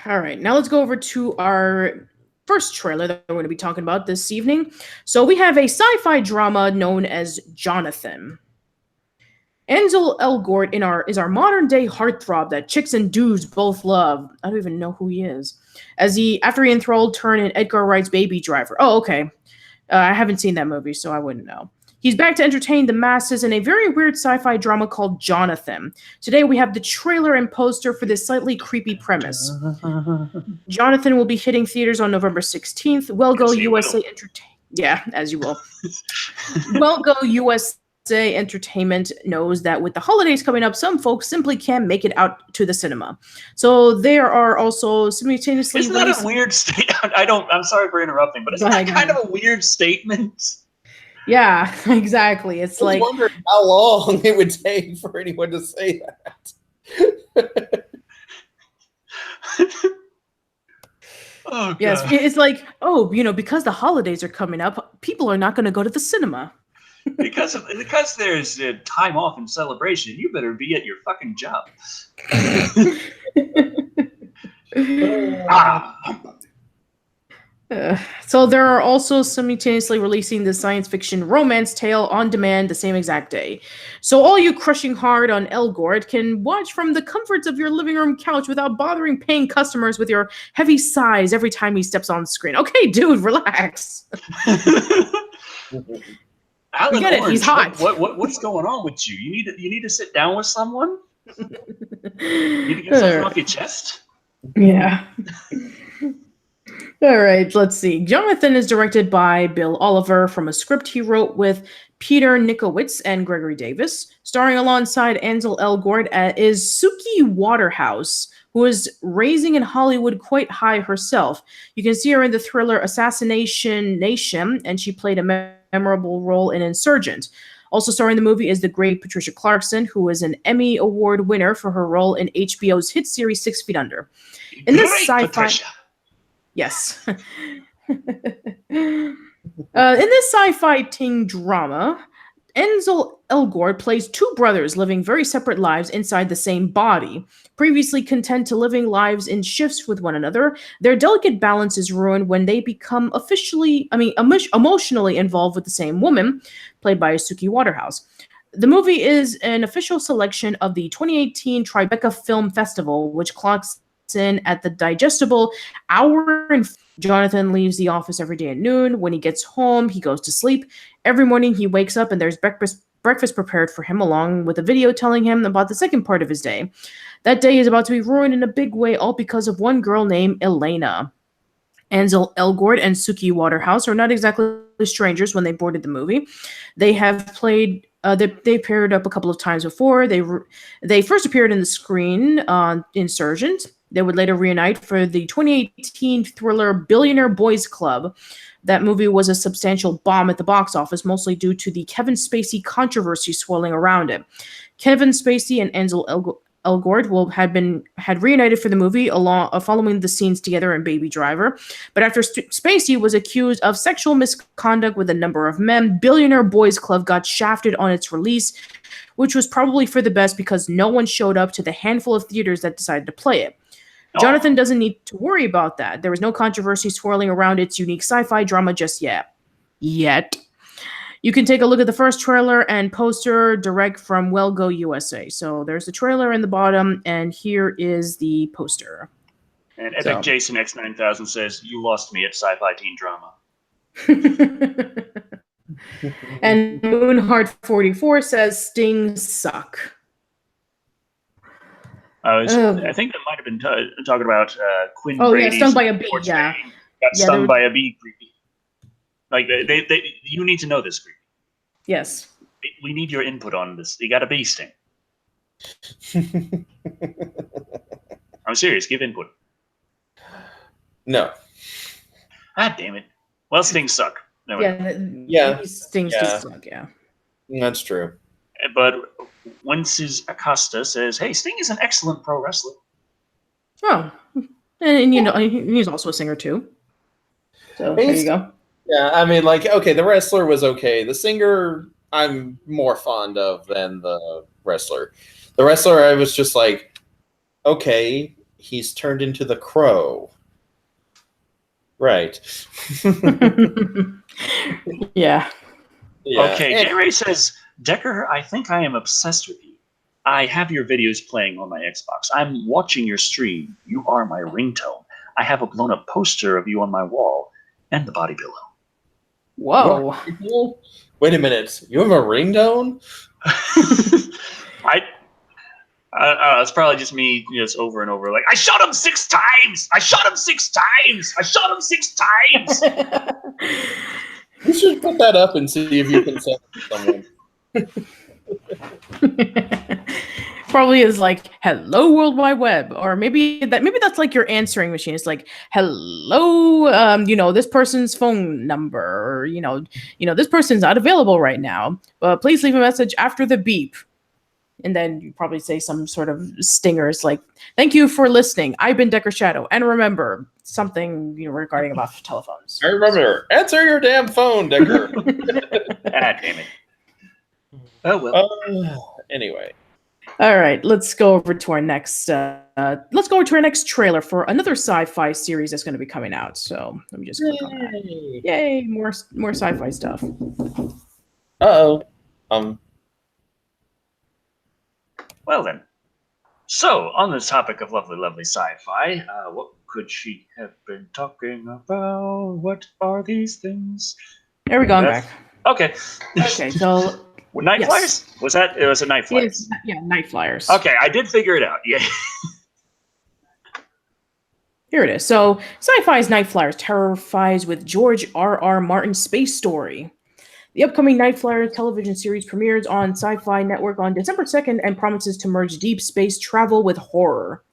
All right, now let's go over to our first trailer that we're going to be talking about this evening. So we have a sci-fi drama known as Jonathan. Ansel Elgort is our modern-day heartthrob that chicks and dudes both love. I don't even know who he is. After he enthralled turn in Edgar Wright's Baby Driver. Oh, okay. I haven't seen that movie, so I wouldn't know. He's back to entertain the masses in a very weird sci-fi drama called Jonathan. Today we have the trailer and poster for this slightly creepy premise. Jonathan will be hitting theaters on November 16th. Well Go USA Entertainment. Yeah, as you will. Well Go USA Entertainment knows that with the holidays coming up, some folks simply can't make it out to the cinema. So there are also simultaneously. Isn't that a weird statement? I'm sorry for interrupting, but isn't that kind of a weird statement? Yeah, exactly. It's like, I was wondering how long it would take for anyone to say that. Oh, yes, it's like, because the holidays are coming up, people are not going to go to the cinema. because there's time off and celebration, you better be at your fucking job. So there are also simultaneously releasing the science fiction romance tale on demand the same exact day. So all you crushing hard on Elgort can watch from the comforts of your living room couch without bothering paying customers with your heavy sighs every time he steps on screen. Okay, dude, relax. Alan Get it, Orange, he's hot. What's going on with you? You need to sit down with someone? You need to get something off your chest? Yeah. All right, let's see. Jonathan is directed by Bill Oliver from a script he wrote with Peter Nikowitz and Gregory Davis. Starring alongside Ansel Elgort is Suki Waterhouse, who is raising in Hollywood quite high herself. You can see her in the thriller Assassination Nation, and she played a memorable role in Insurgent. Also starring in the movie is the great Patricia Clarkson, who is an Emmy Award winner for her role in HBO's hit series 6 Feet Under. In this sci-fi... Patricia. Yes. In this sci-fi teen drama, Ansel Elgort plays two brothers living very separate lives inside the same body. Previously content to living lives in shifts with one another, their delicate balance is ruined when they become emotionally involved with the same woman, played by Suki Waterhouse. The movie is an official selection of the 2018 Tribeca Film Festival, which clocks in at the digestible hour and Jonathan leaves the office every day at noon. When he gets home, he goes to sleep. Every morning he wakes up and there's breakfast prepared for him, along with a video telling him about the second part of his day. That day is about to be ruined in a big way, all because of one girl named Elena. Ansel Elgort and Suki Waterhouse are not exactly strangers when they boarded the movie. They have played they paired up a couple of times before. They first appeared in the screen on Insurgent. They would later reunite for the 2018 thriller Billionaire Boys Club. That movie was a substantial bomb at the box office, mostly due to the Kevin Spacey controversy swirling around it. Kevin Spacey and Ansel Elgort had reunited for the movie following the scenes together in Baby Driver. But after Spacey was accused of sexual misconduct with a number of men, Billionaire Boys Club got shafted on its release, which was probably for the best because no one showed up to the handful of theaters that decided to play it. Jonathan doesn't need to worry about that. There was no controversy swirling around its unique sci-fi drama just yet. You can take a look at the first trailer and poster direct from Well Go USA. So there's the trailer in the bottom, and here is the poster. And Epic Jason X9000 says, "You lost me at sci-fi teen drama." And Moonheart44 says, "Sting suck." I think that might have been talking about Quinn Oh, Brady's yeah, stung by a bee, yeah. Got stung by a bee, creepy. Like, you need to know this, creepy. Yes. We need your input on this. You got a bee sting. I'm serious. Give input. No. God damn it. Well, stings suck. Anyway. These stings do suck. Yeah, that's true. But Wences Acosta says, "Hey, Sting is an excellent pro wrestler." Oh, and he's also a singer too. So there you go. Yeah, I mean, like, okay, the wrestler was okay. The singer, I'm more fond of than the wrestler. The wrestler, I was just like, okay, he's turned into the Crow. Right. Yeah. Okay, J-Ray says, Decker, I think I am obsessed with you. I have your videos playing on my Xbox. I'm watching your stream. You are my ringtone. I have a blown-up poster of you on my wall and the body pillow. Whoa. Wait a minute. You have a ringtone? It's probably just me just over and over like, I shot him 6 times! I shot him 6 times! I shot him 6 times! You should put that up and see if you can send it to someone. Probably is like, hello World Wide Web, or maybe that's like your answering machine. It's like, hello, this person's phone number, or this person's not available right now, but please leave a message after the beep. And then you probably say some sort of stingers like, thank you for listening. I've been Decker Shado, and remember something regarding about telephones. I remember, answer your damn phone, Decker. Damn it. Oh well. Anyway. All right, let's go over to our next. Let's go over to our next trailer for another sci-fi series that's going to be coming out. So let me just click on that. Yay! More sci-fi stuff. Uh-oh. Well then. So on the topic of lovely, lovely sci-fi, what could she have been talking about? What are these things? There we go. I'm back. Okay. Okay. So. Night Flyers? Was that? It was a Night Flyers. Yeah, Night Flyers. Okay, I did figure it out. Yeah. Here it is. So, Sci-Fi's Night Flyers terrifies with George R.R. Martin's space story. The upcoming Night Flyers television series premieres on Sci-Fi Network on December 2nd and promises to merge deep space travel with horror.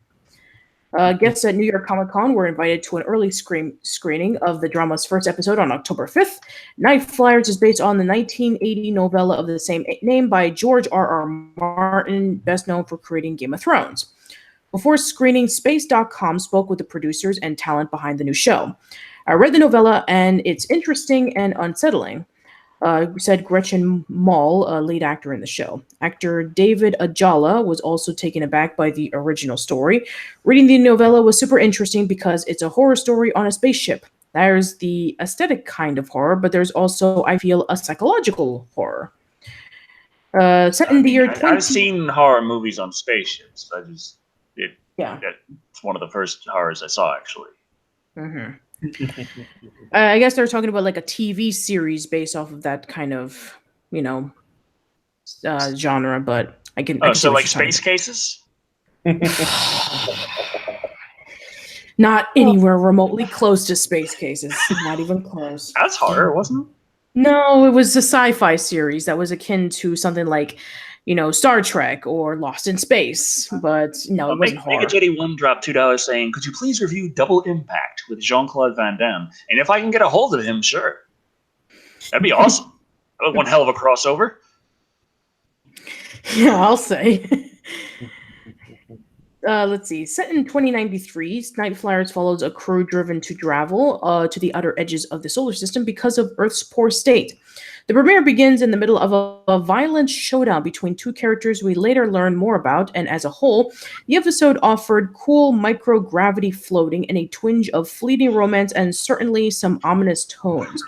Guests at New York Comic Con were invited to an early screening of the drama's first episode on October 5th. Night Flyers is based on the 1980 novella of the same name by George R.R. Martin, best known for creating Game of Thrones. Before screening, Space.com spoke with the producers and talent behind the new show. I read the novella, and it's interesting and unsettling, said Gretchen Mol, a lead actor in the show. Actor David Ajala was also taken aback by the original story. Reading the novella was super interesting because it's a horror story on a spaceship. There's the aesthetic kind of horror, but there's also, I feel, a psychological horror. Set in the year 20... I've seen horror movies on spaceships. It's one of the first horrors I saw, actually. Mm-hmm. I guess they're talking about like a TV series based off of that kind of, genre. But I can. So like Space Cases? Not anywhere remotely close to Space Cases. Not even close. That's horror, wasn't it? No, it was a sci-fi series that was akin to something like, Star Trek or Lost in Space, but no, it wasn't horror. Make a JD1 drop $2 saying, could you please review Double Impact with Jean-Claude Van Damme? And if I can get a hold of him, sure. That'd be awesome. That was one hell of a crossover. Yeah, I'll say. Let's see. Set in 2093, Night Flyers follows a crew driven to travel to the outer edges of the solar system because of Earth's poor state. The premiere begins in the middle of a violent showdown between two characters we later learn more about, and as a whole, the episode offered cool microgravity floating and a twinge of fleeting romance and certainly some ominous tones.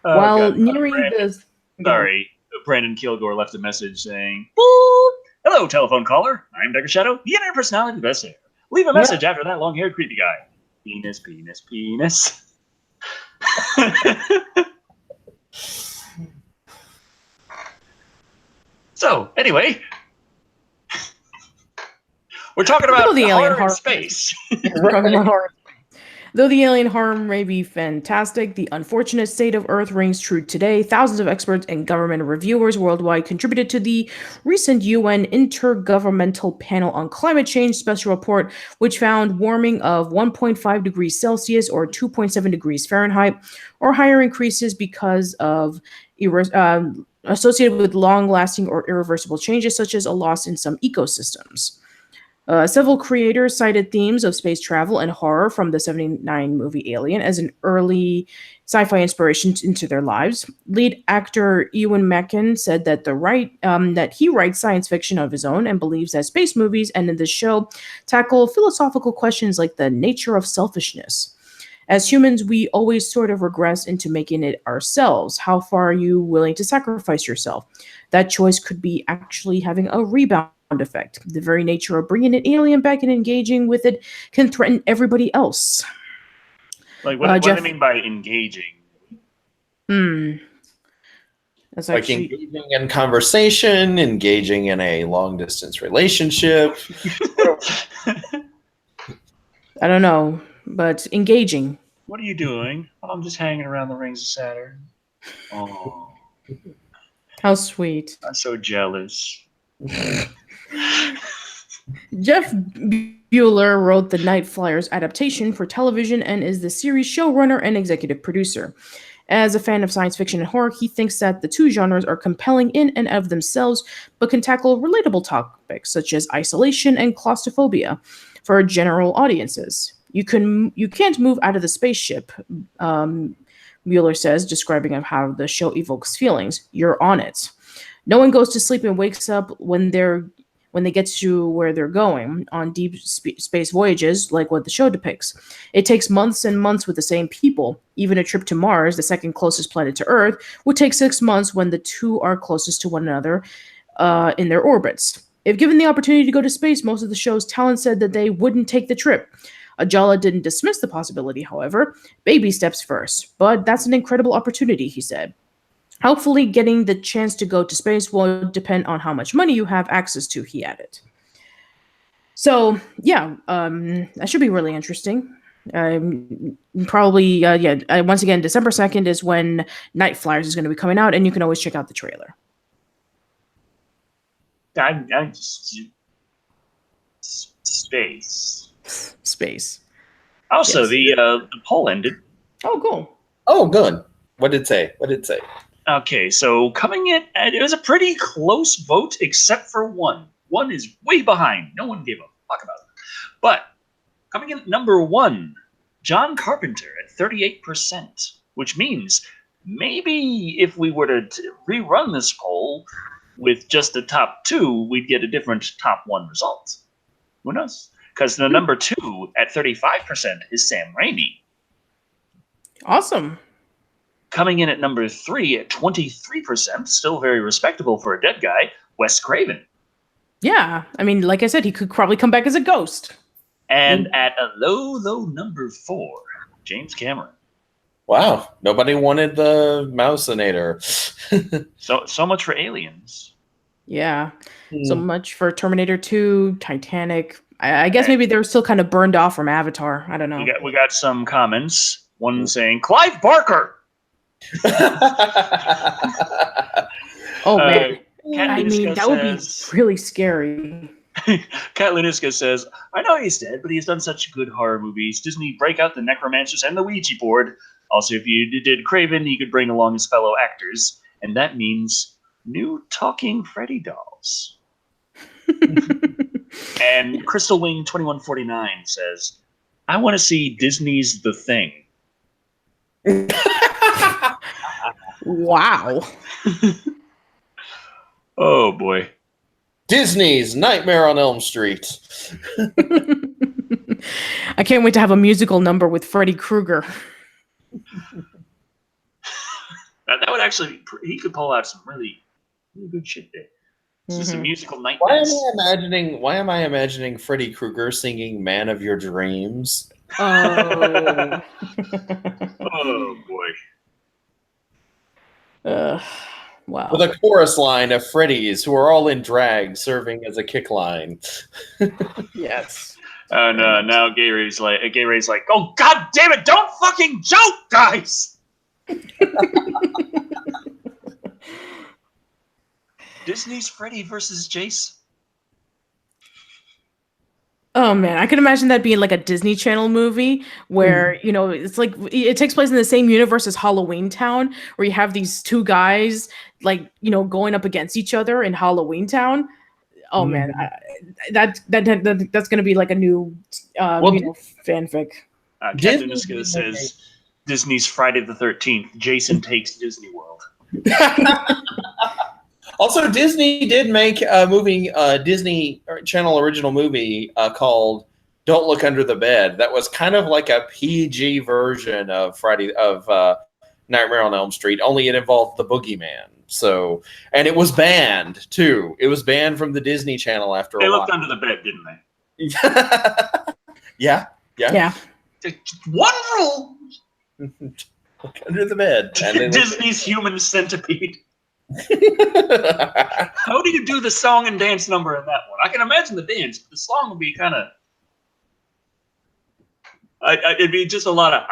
While nearing the... Sorry, Brandon Kilgore left a message saying, boop! Hello, telephone caller. I'm Decker Shado, the internet personality best hair. Leave a message after that long-haired creepy guy. Penis, penis, penis. So, anyway, we're talking about the alien horror in space. We're talking about horror. Though the alien horror may be fantastic, the unfortunate state of Earth rings true today. Thousands of experts and government reviewers worldwide contributed to the recent UN Intergovernmental Panel on Climate Change special report, which found warming of 1.5 degrees Celsius or 2.7 degrees Fahrenheit or higher increases because of associated with long-lasting or irreversible changes, such as a loss in some ecosystems. Several creators cited themes of space travel and horror from the 1979 movie Alien as an early sci-fi inspiration into their lives. Lead actor Ewan McKellen said that that he writes science fiction of his own and believes that space movies and in this show tackle philosophical questions like the nature of selfishness. As humans, we always sort of regress into making it ourselves. How far are you willing to sacrifice yourself? That choice could be actually having a rebound effect. The very nature of bringing an alien back and engaging with it can threaten everybody else. Like, what do they mean by engaging? That's like actually... engaging in conversation, engaging in a long-distance relationship. I don't know, but engaging. What are you doing? Oh, I'm just hanging around the rings of Saturn. Oh. How sweet. I'm so jealous. Jeff Bueller wrote the Night Flyers adaptation for television and is the series showrunner and executive producer. As a fan of science fiction and horror, he thinks that the two genres are compelling in and of themselves, but can tackle relatable topics such as isolation and claustrophobia for general audiences. You can't move out of the spaceship, Bueller says, describing how the show evokes feelings. You're on it. No one goes to sleep and wakes up when they get to where they're going on deep space voyages, like what the show depicts. It takes months and months with the same people. Even a trip to Mars, the second closest planet to Earth, would take 6 months when the two are closest to one another in their orbits. If given the opportunity to go to space, most of the show's talent said that they wouldn't take the trip. Ajala didn't dismiss the possibility, however. Baby steps first. But that's an incredible opportunity, he said. Hopefully, getting the chance to go to space will depend on how much money you have access to, he added. So, yeah, that should be really interesting. Probably, once again, December 2nd is when Night Flyers is going to be coming out, and you can always check out the trailer. Space. Also, yes. The poll ended. Oh, cool. Oh, good. What did it say? Okay, so coming in, it was a pretty close vote, except for one. One is way behind. No one gave a fuck about it. But coming in at number 1, John Carpenter at 38%, which means maybe if we were to rerun this poll with just the top 2, we'd get a different top 1 result. Who knows? Because the number 2 at 35% is Sam Raimi. Awesome. Coming in at number 3 at 23%, still very respectable for a dead guy, Wes Craven. Yeah, I mean, like I said, he could probably come back as a ghost. And at a low number 4, James Cameron. Wow, nobody wanted the Mousinator. So much for Aliens. Yeah, so much for Terminator 2, Titanic. I guess maybe they were still kind of burned off from Avatar. I don't know. We got some comments. One saying, Clive Barker! Oh, man. I mean, that would be really scary. Kat Luniska says, I know he's dead, but he's done such good horror movies. Disney, break out the Necromancers and the Ouija board. Also, if you did Craven, you could bring along his fellow actors. And that means new talking Freddy dolls. And Crystal Wing 2149 says, I want to see Disney's The Thing. Wow. Oh, boy. Disney's Nightmare on Elm Street. I can't wait to have a musical number with Freddy Krueger. That would actually, he could pull out some really, really good shit there. This is a musical nightmare. Why am I imagining Freddy Krueger singing "Man of Your Dreams"? Oh. Oh boy. Wow. With a chorus line of Freddies who are all in drag, serving as a kick line. Yes. And now Gay Ray's like, oh god damn it, don't fucking joke, guys. Disney's Freddy versus Jace. Oh man, I can imagine that being like a Disney Channel movie where, you know, it's like it takes place in the same universe as Halloween Town, where you have these two guys like, you know, going up against each other in Halloween Town. Oh man, that's going to be like a new you know, fanfic. Captain Niska says Disney's Friday the 13th. Jason takes Disney World. Also, Disney did make a movie, Disney Channel original movie called "Don't Look Under the Bed." That was kind of like a PG version of Nightmare on Elm Street, only it involved the Boogeyman. So, and it was banned too. It was banned from the Disney Channel after a while. They looked under the bed, didn't they? Yeah. One rule. Look under the bed. Disney's Human Centipede. How do you do the song and dance number in that one? I can imagine the dance, but the song would be kind of. It'd be just a lot of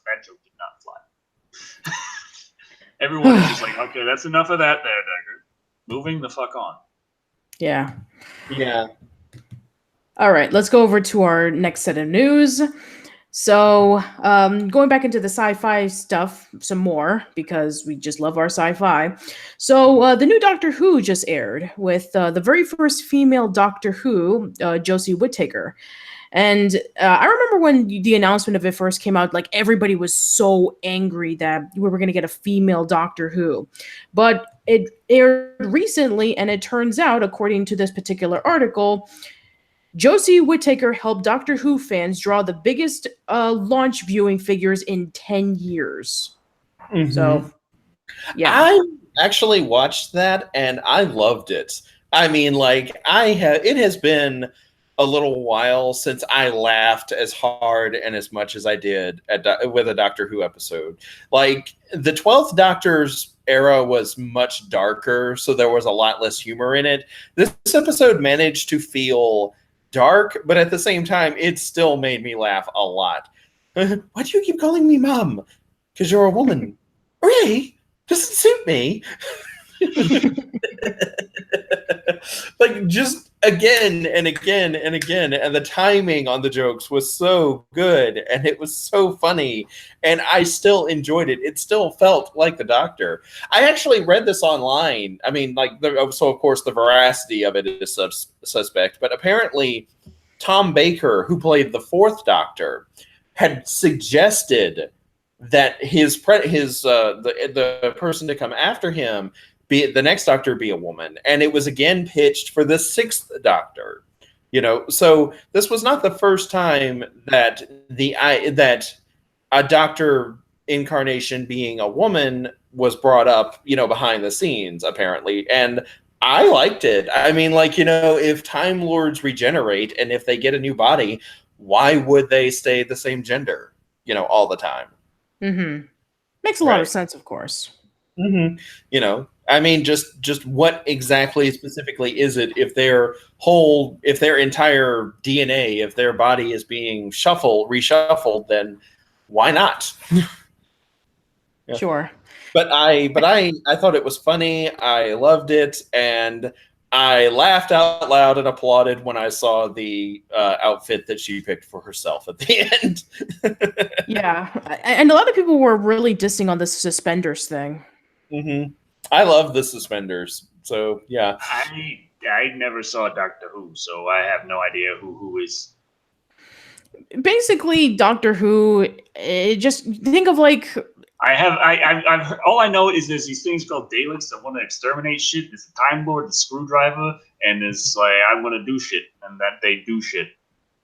that joke did not fly. Everyone is just like, okay, that's enough of that there, Decker. Moving the fuck on. Yeah. All right, let's go over to our next set of news. So, going back into the sci-fi stuff some more, because we just love our sci-fi. So, the new Doctor Who just aired with the very first female Doctor Who, Josie Whittaker. And I remember when the announcement of it first came out, like everybody was so angry that we were going to get a female Doctor Who. But it aired recently, and it turns out, according to this particular article, Josie Whittaker helped Doctor Who fans draw the biggest launch viewing figures in 10 years. Mm-hmm. So, yeah. I actually watched that, and I loved it. I mean, like, it has been a little while since I laughed as hard and as much as I did with a Doctor Who episode. Like, the 12th Doctor's era was much darker, so there was a lot less humor in it. This episode managed to feel dark, but at the same time, it still made me laugh a lot. Why do you keep calling me Mom? Because you're a woman. Really? Doesn't suit me. Like, just again and again and again, and the timing on the jokes was so good, and it was so funny, and I still enjoyed it. It still felt like the Doctor. I actually read this online. I mean, like, so of course the veracity of it is suspect, but apparently Tom Baker, who played the 4th Doctor, had suggested that the person to come after him, the next Doctor, be a woman, and it was again pitched for the 6th Doctor. You know, so this was not the first time that a Doctor incarnation being a woman was brought up, you know, behind the scenes, apparently, and I liked it. I mean, like, you know, if Time Lords regenerate and if they get a new body, why would they stay the same gender, you know, all the time? Mm-hmm. Makes a lot of sense, of course. Mm-hmm. You know, I mean, just what exactly specifically is it if their entire DNA, if their body is being reshuffled, then why not? Yeah. Sure. But I thought it was funny. I loved it, and I laughed out loud and applauded when I saw the outfit that she picked for herself at the end. Yeah, and a lot of people were really dissing on the suspenders thing. Mm-hmm. I love the suspenders. So yeah, I never saw Doctor Who, so I have no idea who is. Basically, Doctor Who. Just think of like. I've heard, all I know is there's these things called Daleks that want to exterminate shit. There's a Time Lord, the Screwdriver, and it's like I'm gonna do shit, and that they do shit.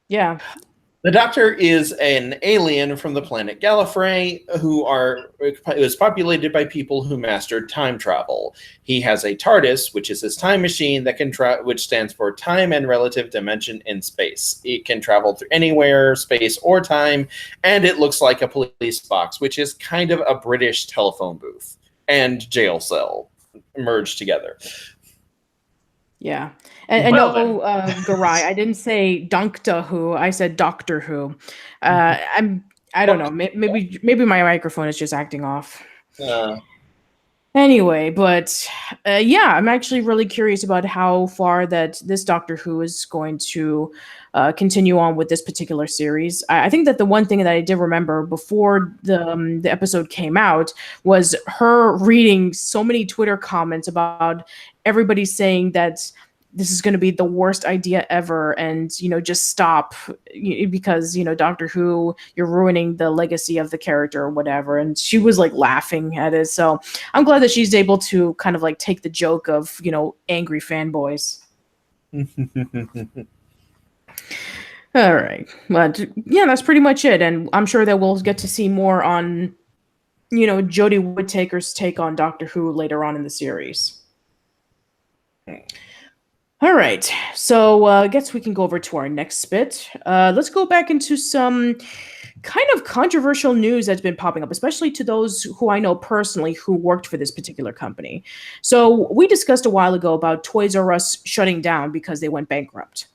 Yeah. The Doctor is an alien from the planet Gallifrey who is populated by people who mastered time travel. He has a TARDIS, which is his time machine that can which stands for time and relative dimension in space. It can travel through anywhere, space or time, and it looks like a police box, which is kind of a British telephone booth and jail cell merged together. Yeah. And Well, no, Garai, I didn't say Doctor Who. I said Doctor Who. I don't know. Maybe my microphone is just acting off. Anyway, but yeah, I'm actually really curious about how far that this Doctor Who is going to continue on with this particular series. I think that the one thing that I did remember before the episode came out was her reading so many Twitter comments about everybody saying that this is going to be the worst idea ever, and just stop, because Doctor Who, you're ruining the legacy of the character or whatever. And she was like laughing at it. So I'm glad that she's able to kind of like take the joke of angry fanboys. All right, but yeah, that's pretty much it. And I'm sure that we'll get to see more on Jodie Whittaker's take on Doctor Who later on in the series. All right, so I guess we can go over to our next bit. Let's go back into some kind of controversial news that's been popping up, especially to those who I know personally who worked for this particular company. So we discussed a while ago about Toys R Us shutting down because they went bankrupt.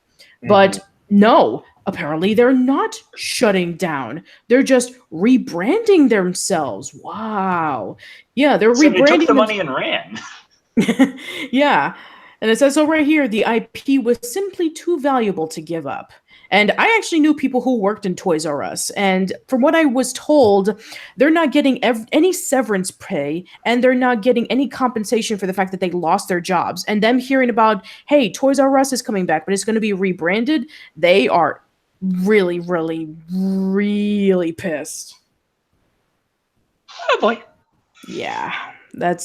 But no, apparently they're not shutting down. They're just rebranding themselves. Wow. Yeah, they're so rebranding. They took the money and ran. Yeah. And it says so right here, the IP was simply too valuable to give up. And I actually knew people who worked in Toys R Us. And from what I was told, they're not getting any severance pay, and they're not getting any compensation for the fact that they lost their jobs. And them hearing about, hey, Toys R Us is coming back, but it's going to be rebranded, they are really, really, really pissed. Oh, boy. Yeah. I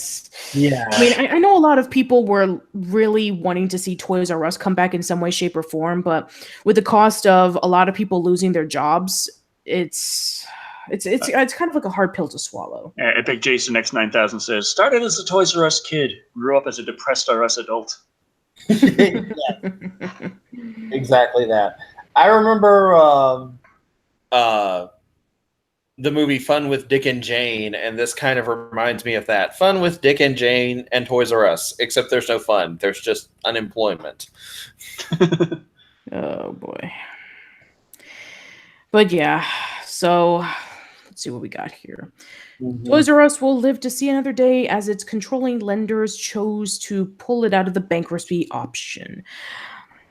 mean, I know a lot of people were really wanting to see Toys R Us come back in some way, shape, or form, but with the cost of a lot of people losing their jobs, it's kind of like a hard pill to swallow. Epic Jason X9000 says, started as a Toys R Us kid, grew up as a depressed R Us adult. Exactly that. I remember the movie Fun with Dick and Jane, and this kind of reminds me of that. Fun with Dick and Jane and Toys R Us, except there's no fun. There's just unemployment. Oh, boy. But yeah, so let's see what we got here. Toys R Us will live to see another day as its controlling lenders chose to pull it out of the bankruptcy option.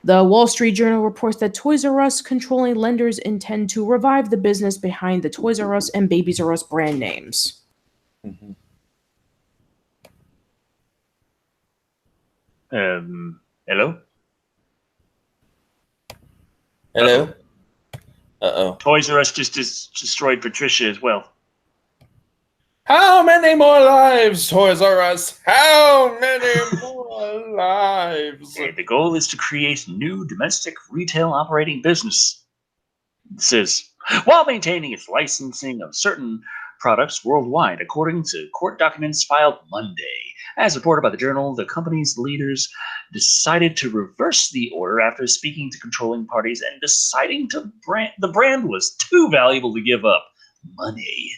The Wall Street Journal reports that Toys R Us controlling lenders intend to revive the business behind the Toys R Us and Babies R Us brand names. Hello? Hello? Uh-oh. Toys R Us just destroyed Patricia as well. How many more lives, Toys R Us? How many more lives? The goal is to create new domestic retail operating business. It says, while maintaining its licensing of certain products worldwide, according to court documents filed Monday. As reported by the Journal, the company's leaders decided to reverse the order after speaking to controlling parties and deciding the brand was too valuable to give up. Money.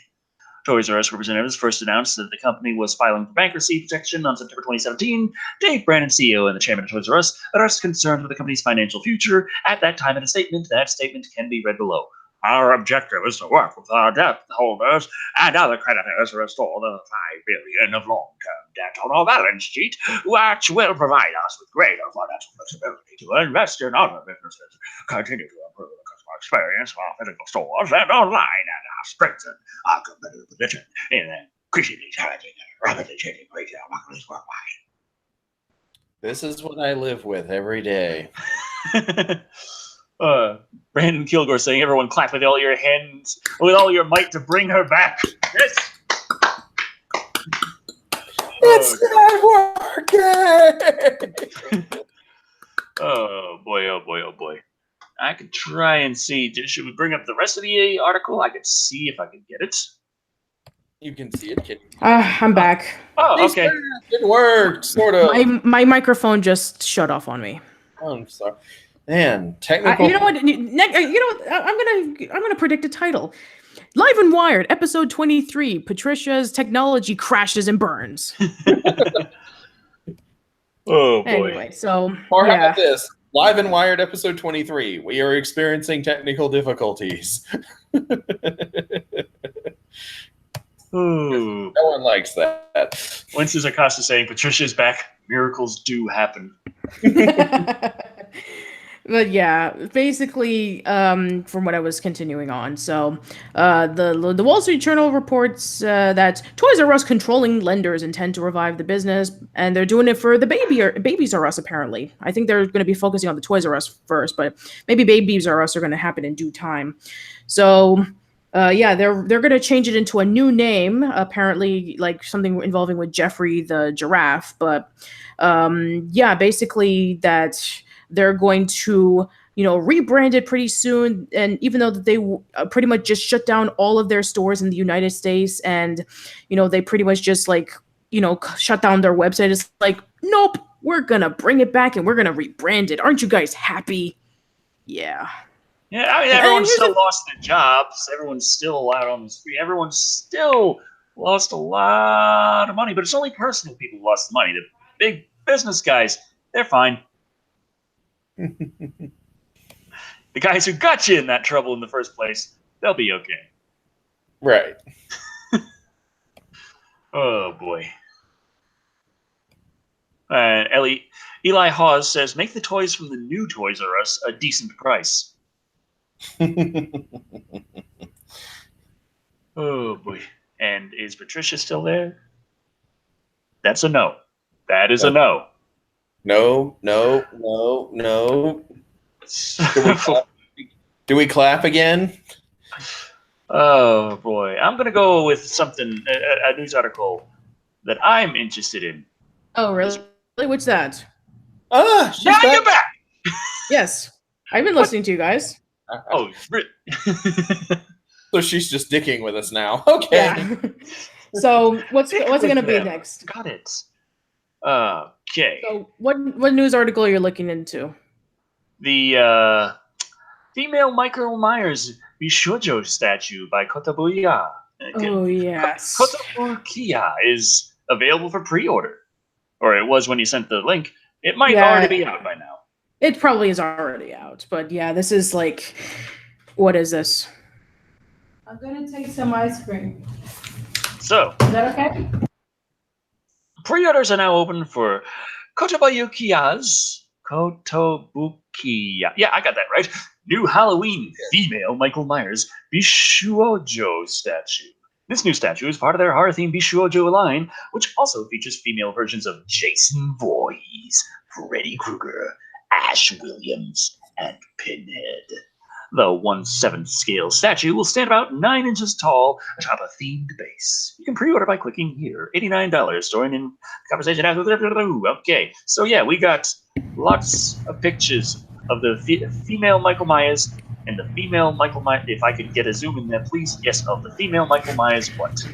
Toys R Us representatives first announced that the company was filing for bankruptcy protection on September 2017. Dave Brandon, CEO and the chairman of Toys R Us, addressed concerns with the company's financial future at that time in a statement. That statement can be read below. Our objective is to work with our debt holders and other creditors to restore the $5 billion of long-term debt on our balance sheet, which will provide us with greater financial flexibility to invest in other businesses, continue to improve the customer experience of our physical stores and online, and strengthen our competitive position in an increasingly challenging and rapidly changing retail marketplace worldwide. This is what I live with every day. Brandon Kilgore saying, everyone clap with all your hands, with all your might to bring her back. Yes! It's not working! Oh boy, oh boy, oh boy. I could try and see. Should we bring up the rest of the article? I could see if I could get it. You can see it, kid. I'm back. Oh, okay. It worked, sort of. My microphone just shut off on me. Oh, I'm sorry. Man, technical. You know what? I'm gonna predict a title. Live and Wired, episode 23. Patricia's technology crashes and burns. Oh boy. Anyway, so Or how yeah. about this? Live and Wired episode 23. We are experiencing technical difficulties. Ooh. No one likes that. Winston's Acosta saying Patricia's back. Miracles do happen. But yeah, basically, from what I was continuing on, so the Wall Street Journal reports that Toys R Us controlling lenders intend to revive the business, and they're doing it for the Babies R Us. Apparently, I think they're going to be focusing on the Toys R Us first, but maybe Babies R Us are going to happen in due time. So. Yeah, they're going to change it into a new name, apparently, like something involving with Jeffrey the giraffe. But yeah, basically that they're going to, rebrand it pretty soon. And even though they pretty much just shut down all of their stores in the United States, and they pretty much just shut down their website, it's like, nope, we're gonna bring it back and we're gonna rebrand it. Aren't you guys happy? Yeah. Yeah, I mean, everyone still lost their jobs. Everyone's still out on the street. Everyone's still lost a lot of money, but it's only personal people who lost the money. The big business guys, they're fine. The guys who got you in that trouble in the first place, they'll be okay. Right. Oh, boy. Eli Hawes says, make the toys from the new Toys R Us a decent price. Oh boy. And is Patricia still there? That's a no. That is a no. No. Do we clap again? Oh boy. I'm going to go with something, a news article that I'm interested in. Oh, really? What's that? She's back. You're back! Yes. I've been listening to you guys. Oh, so she's just dicking with us now. Okay. Yeah. So what's it going to be next? Got it. Okay. So what news article you're looking into? The female Michael Myers Bishojo statue by Kotobukiya. Oh yes. Kotobukiya is available for pre-order, or it was when you sent the link. It might already be out by now. It probably is already out, but yeah, this is like, what is this? I'm gonna take some ice cream. So, is that okay? Pre-orders are now open for Kotobukiya. Yeah, I got that right. New Halloween female Michael Myers Bishuojo statue. This new statue is part of their horror-themed Bishuojo line, which also features female versions of Jason Voorhees, Freddy Krueger, Ash Williams, and Pinhead. The 1/7 scale statue will stand about 9 inches tall atop a themed base. You can pre-order by clicking here. $89. Join in conversation after. Okay, so yeah, we got lots of pictures of the female Michael Myers and the female Michael Myers. If I could get a zoom in there, please. Yes, of the female Michael Myers. What?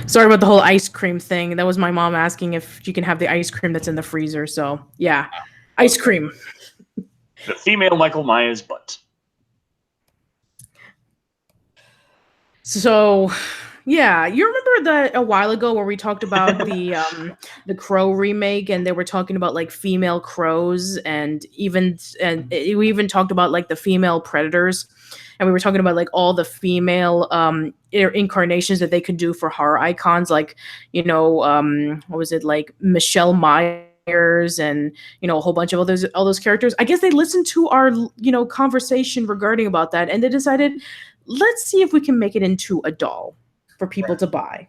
Sorry about the whole ice cream thing. That was my mom asking if you can have the ice cream that's in the freezer. So yeah, ice cream. The female Michael Myers butt. So, yeah, you remember that a while ago where we talked about the Crow remake, and they were talking about like female crows, and we even talked about like the female predators, and we were talking about like all the female incarnations that they could do for horror icons, like what was it, like Michelle Myers and a whole bunch of all those characters. I guess they listened to our conversation regarding about that, and they decided, let's see if we can make it into a doll for people to buy.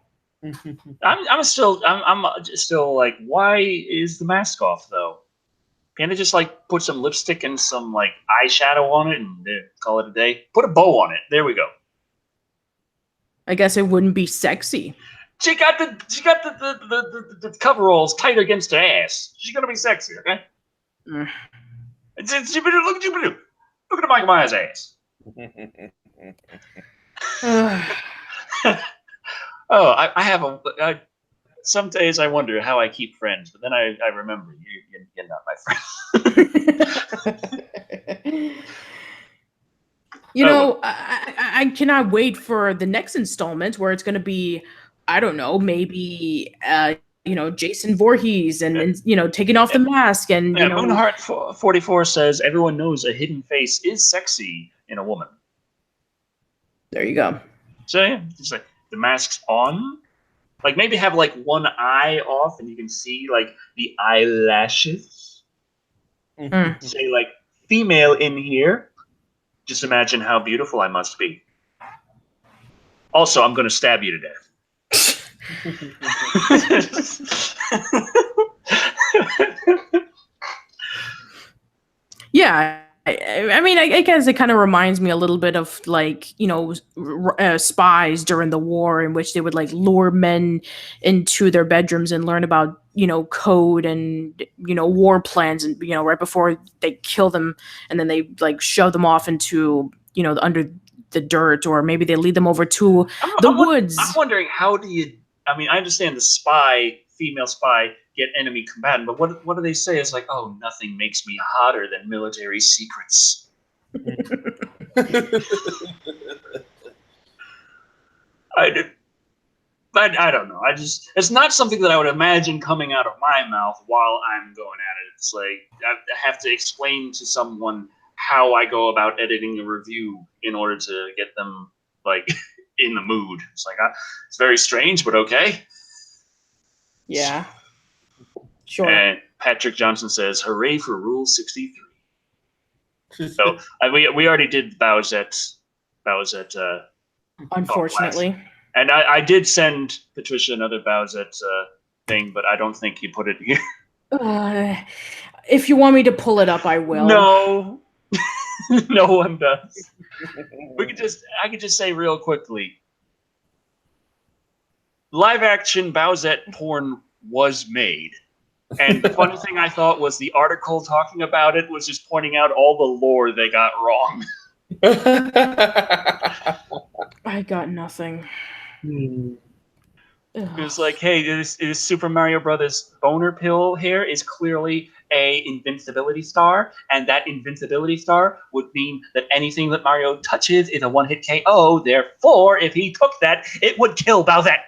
I'm still like, why is the mask off though? Can't they just like put some lipstick and some like eyeshadow on it and call it a day? Put a bow on it. There we go. I guess it wouldn't be sexy. She got the coveralls tight against her ass. She's gonna be sexy, okay? Look at Michael Myers' ass. Oh, I have some days I wonder how I keep friends, but then I remember you're not my friend. I cannot wait for the next installment where it's going to be, I don't know, maybe Jason Voorhees and taking off the mask and Moonheart 44 says everyone knows a hidden face is sexy in a woman. There you go. So yeah, just like the mask's on, like maybe have like one eye off and you can see like the eyelashes. Say like female in here. Just imagine how beautiful I must be. Also, I'm going to stab you to death. Yeah, I mean, I guess it kind of reminds me a little bit of like spies during the war, in which they would like lure men into their bedrooms and learn about code and war plans, and right before they kill them, and then they like shove them off into under the dirt, or maybe they lead them over to the woods. I'm wondering, how do you? I mean, I understand the female spy, get enemy combatant, but what do they say? It's like, oh, nothing makes me hotter than military secrets. I don't know. It's not something that I would imagine coming out of my mouth while I'm going at it. It's like I have to explain to someone how I go about editing a review in order to get them like in the mood. It's like it's very strange, but okay. Yeah. Sure. And Patrick Johnson says, "Hooray for Rule 63." So we already did Bowsette. Unfortunately. And I did send Patricia another Bowsette thing, but I don't think he put it here. If you want me to pull it up, I will. No. No one does. I could just say real quickly. Live action Bowsette porn was made. And the funny thing I thought was the article talking about it was just pointing out all the lore they got wrong. I got nothing. It was like, hey, this Super Mario Brothers boner pill here is clearly a invincibility star, and that invincibility star would mean that anything that Mario touches is a one-hit KO. Therefore, if he took that, it would kill Bowsette.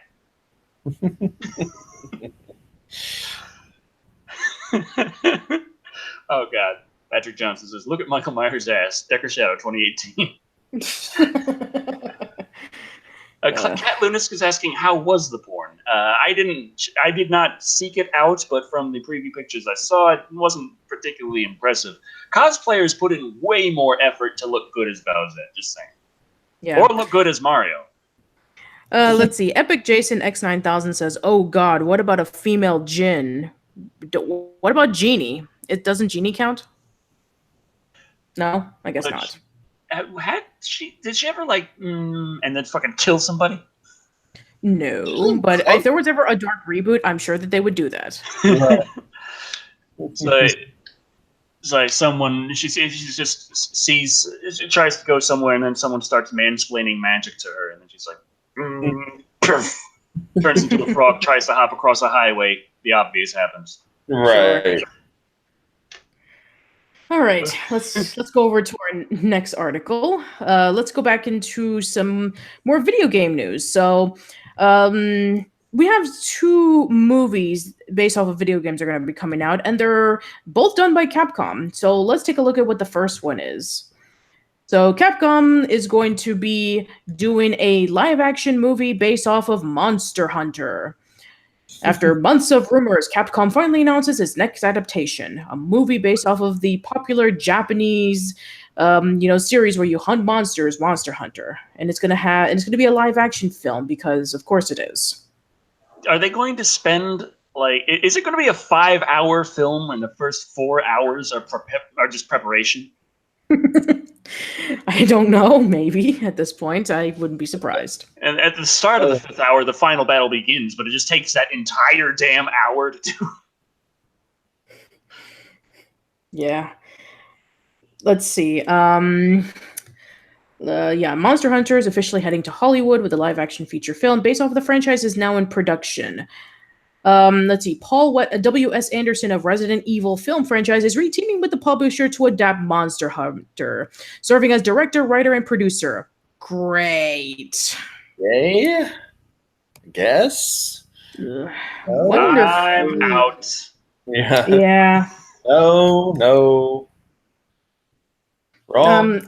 Oh God, Patrick Johnson says, "Look at Michael Myers' ass." Decker Shado 2018. Cat Lunask is asking, how was the porn? I did not seek it out, but from the preview pictures I saw, it wasn't particularly impressive. Cosplayers put in way more effort to look good as Bowsette, just saying. Yeah. Or look good as Mario. Let's see. Epic Jason X9000 says, "Oh God, what about a female Jinn? What about Genie? Doesn't Genie count? No, I guess not. Did she ever and then fucking kill somebody? No, but if there was ever a dark reboot, I'm sure that they would do that. It's like someone she tries to go somewhere, and then someone starts mansplaining magic to her, and then she's like, turns into a frog, tries to hop across a highway. The obvious happens. Right. All right, let's go over to our next article. Let's go back into some more video game news. So, we have two movies based off of video games that are going to be coming out, and they're both done by Capcom. So let's take a look at what the first one is. So Capcom is going to be doing a live-action movie based off of Monster Hunter. After months of rumors, Capcom finally announces its next adaptation, a movie based off of the popular Japanese, series where you hunt monsters, Monster Hunter, and it's gonna be a live-action film because, of course, it is. Are they going to spend is it going to be a 5-hour film and the first 4 hours are just preparation? I don't know. Maybe at this point, I wouldn't be surprised. And at the start of the 5th hour, the final battle begins, but it just takes that entire damn hour to do. Yeah. Let's see. Monster Hunter is officially heading to Hollywood with a live-action feature film based off of the franchise is now in production. Let's see. Paul W.S. Anderson of Resident Evil film franchise is re-teaming with the publisher to adapt Monster Hunter, serving as director, writer, and producer. Great. Yay. I guess. Wonderful. I'm out. Yeah. No. Wrong.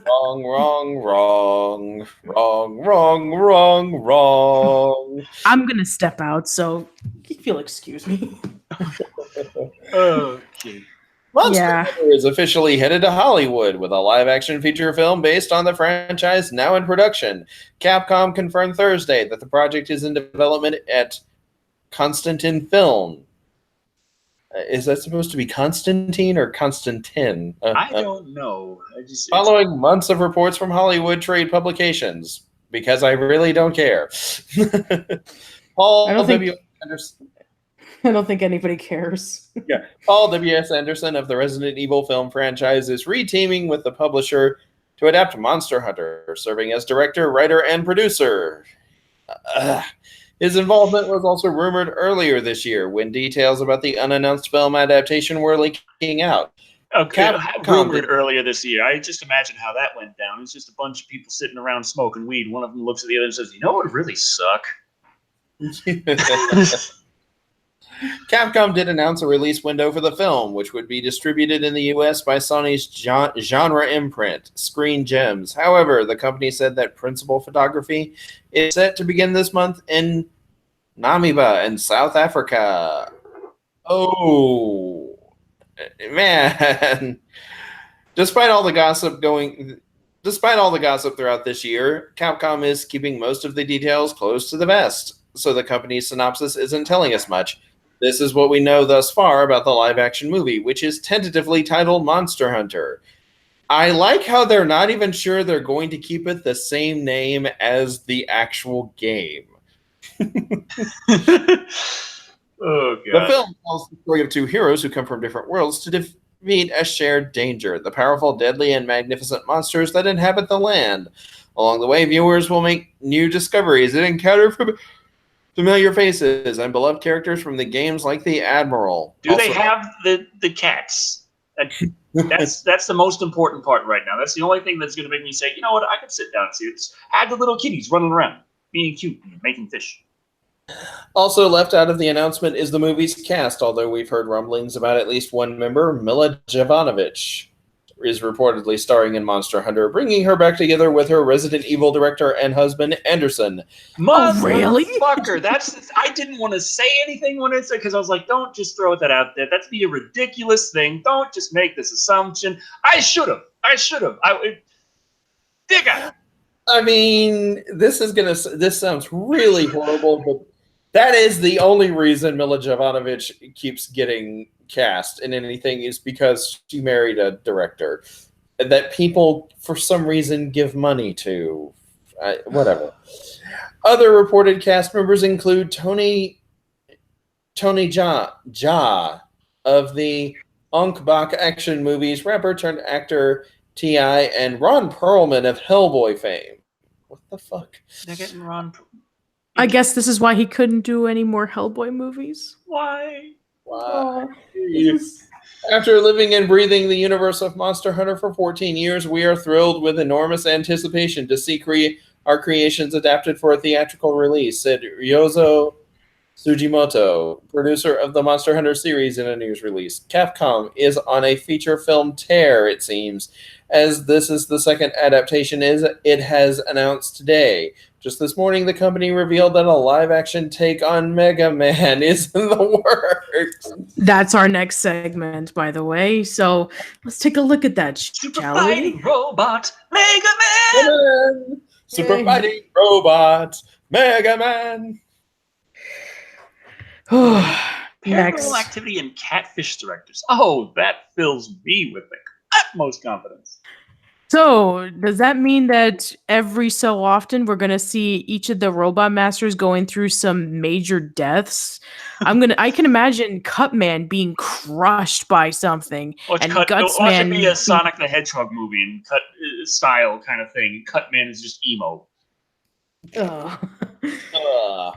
I'm gonna step out, so if you'll excuse me. Okay. Monster Hunter is officially headed to Hollywood with a live-action feature film based on the franchise now in production. Capcom confirmed Thursday that the project is in development at Constantin Film. Is that supposed to be Constantine or Constantin? I don't know. Following months of reports from Hollywood trade publications, because I really don't care. Paul W. Anderson. I don't think anybody cares. Yeah, Paul W.S. Anderson of the Resident Evil film franchise is reteaming with the publisher to adapt Monster Hunter, serving as director, writer, and producer. His involvement was also rumored earlier this year when details about the unannounced film adaptation were leaking out. Okay, rumored earlier this year. I just imagine how that went down. It's just a bunch of people sitting around smoking weed. One of them looks at the other and says, "You know what would really suck?" Capcom did announce a release window for the film, which would be distributed in the U.S. by Sony's genre imprint, Screen Gems. However, the company said that principal photography is set to begin this month in Namibia in South Africa. Oh, man. Despite all the gossip throughout this year, Capcom is keeping most of the details close to the vest, so the company's synopsis isn't telling us much. This is what we know thus far about the live-action movie, which is tentatively titled Monster Hunter. I like how they're not even sure they're going to keep it the same name as the actual game. Oh, God. The film tells the story of two heroes who come from different worlds to defeat a shared danger, the powerful, deadly, and magnificent monsters that inhabit the land. Along the way, viewers will make new discoveries and encounter familiar faces and beloved characters from the games like the Admiral. Do they have the cats? That's the most important part right now. That's the only thing that's going to make me say, you know what, I could sit down and see this. Add the little kitties running around, being cute and making fish. Also left out of the announcement is the movie's cast, although we've heard rumblings about at least one member. Mila Jovanovic is reportedly starring in Monster Hunter, bringing her back together with her Resident Evil director and husband, Anderson. Really? Fucker, I didn't want to say anything when it said, because I was like, don't just throw that out there. That'd be a ridiculous thing. Don't just make this assumption. I should have. Dig out. I mean, this sounds really horrible, but that is the only reason Mila Jovanovic keeps getting cast in anything is because she married a director that people, for some reason, give money to. Whatever. Other reported cast members include Tony Jaa of the Ong-Bak action movies, rapper turned actor T.I., and Ron Perlman of Hellboy fame. What the fuck? They're getting Ron. I guess this is why he couldn't do any more Hellboy movies. Why? After living and breathing the universe of Monster Hunter for 14 years, we are thrilled with enormous anticipation to see our creations adapted for a theatrical release, said Ryozo Sugimoto, producer of the Monster Hunter series, in a news release. Capcom is on a feature film tear, it seems, as this is the second adaptation it has announced today. Just this morning, the company revealed that a live-action take on Mega Man is in the works. That's our next segment, by the way. So let's take a look at that, shall we? Fighting robot, Mega Man! Super fighting robot, Mega Man! Paranormal Activity and Catfish directors. Oh, that fills me with the utmost confidence. So, does that mean that every so often we're going to see each of the robot masters going through some major deaths? I can imagine Cutman being crushed by something. Watch it be a Sonic the Hedgehog movie and cut style kind of thing. Cutman is just emo. Capcom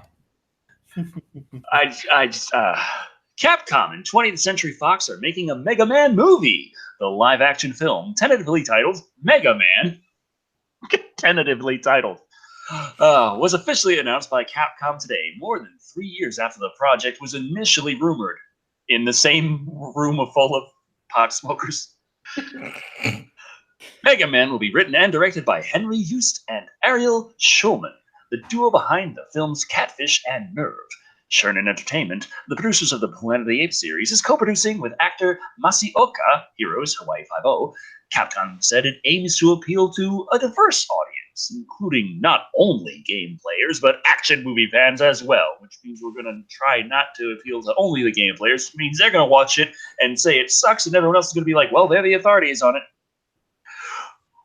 and 20th Century Fox are making a Mega Man movie. The live-action film, tentatively titled Mega Man. Tentatively titled. was officially announced by Capcom today, more than 3 years after the project was initially rumored, in the same room full of pot smokers. Mega Man will be written and directed by Henry Hust and Ariel Schulman, the duo behind the films Catfish and Nerve. Sherman Entertainment, the producers of the Planet of the Apes series, is co-producing with actor Masaoka, Heroes Hawaii Five-0. Capcom said it aims to appeal to a diverse audience, including not only game players, but action movie fans as well, which means we're going to try not to appeal to only the game players, which means they're going to watch it and say it sucks, and everyone else is going to be like, well, they're the authorities on it.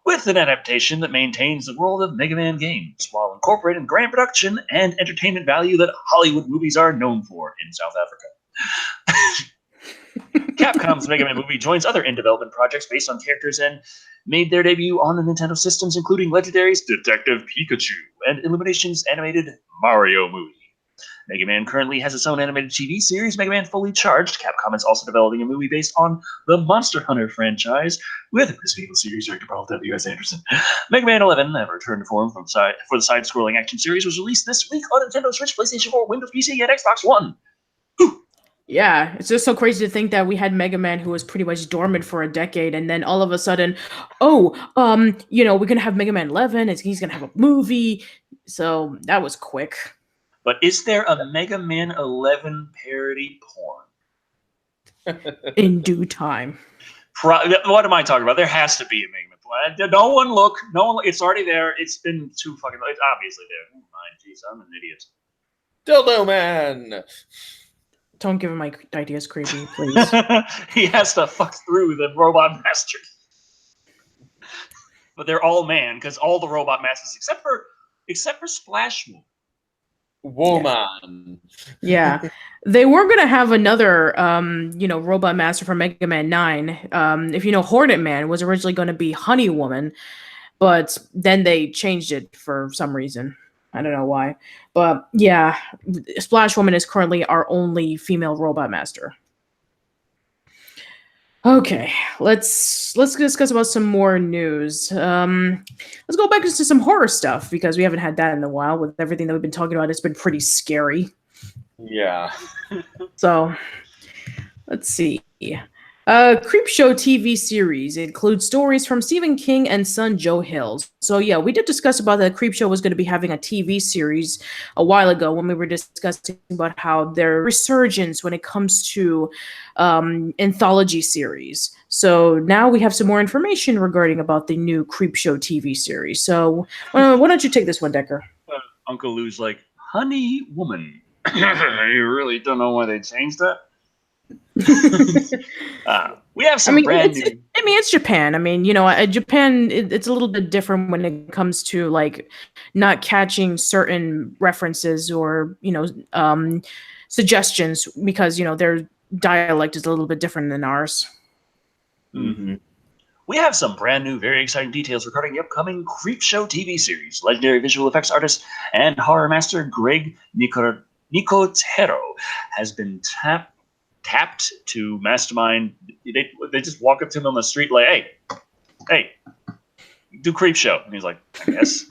With an adaptation that maintains the world of Mega Man games, while incorporating grand production and entertainment value that Hollywood movies are known for in South Africa. Capcom's Mega Man movie joins other in-development projects based on characters and made their debut on the Nintendo systems, including Legendary's Detective Pikachu and Illumination's animated Mario movie. Mega Man currently has its own animated TV series, Mega Man Fully Charged. Capcom is also developing a movie based on the Monster Hunter franchise with this vehicle series directed by W.S. Anderson. Mega Man 11, a return to form for the side-scrolling action series, was released this week on Nintendo Switch, PlayStation 4, Windows PC, and Xbox One. Yeah, it's just so crazy to think that we had Mega Man who was pretty much dormant for a decade, and then all of a sudden, we're gonna have Mega Man 11, and he's gonna have a movie. So that was quick. But is there a Mega Man 11 parody porn? In due time. What am I talking about? There has to be a Mega Man porn. No one look. It's already there. It's been too fucking. It's obviously there. Oh my, jeez, I'm an idiot. Dildo Man. Don't give him my ideas, creepy, please. He has to fuck through the robot master. But they're all man, because all the robot masters, except for Splash Woman. Yeah. They were going to have another, robot master for Mega Man 9. If you know, Hornet Man was originally going to be Honey Woman, but then they changed it for some reason. I don't know why. But yeah, Splash Woman is currently our only female robot master. Okay, let's discuss about some more news. Let's go back into some horror stuff because we haven't had that in a while. With everything that we've been talking about, it's been pretty scary. Yeah. So, let's see. Creepshow TV series includes stories from Stephen King and son Joe Hill. So yeah, we did discuss about that Creepshow was going to be having a TV series a while ago when we were discussing about how their resurgence when it comes to anthology series. So now we have some more information regarding about the new Creepshow TV series. So why don't you take this one, Decker? Uncle Lou's like, Honey Woman. You really don't know why they changed that? We have some brand new. It's Japan. Japan. It's a little bit different when it comes to like not catching certain references or suggestions because their dialect is a little bit different than ours. Mm-hmm. We have some brand new, very exciting details regarding the upcoming Creepshow TV series. Legendary visual effects artist and horror master Greg Nicotero has been tapped to mastermind. They just walk up to him on the street like, hey, do Creepshow. And he's like, I guess.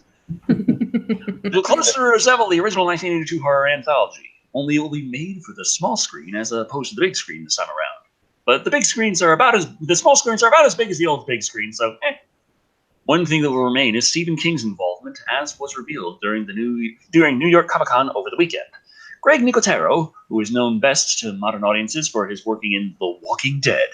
It'll closely resemble the original 1982 horror anthology, only it will be made for the small screen as opposed to the big screen this time around. But the small screens are about as big as the old big screen, so One thing that will remain is Stephen King's involvement, as was revealed during New York Comic-Con over the weekend. Greg Nicotero, who is known best to modern audiences for his working in The Walking Dead,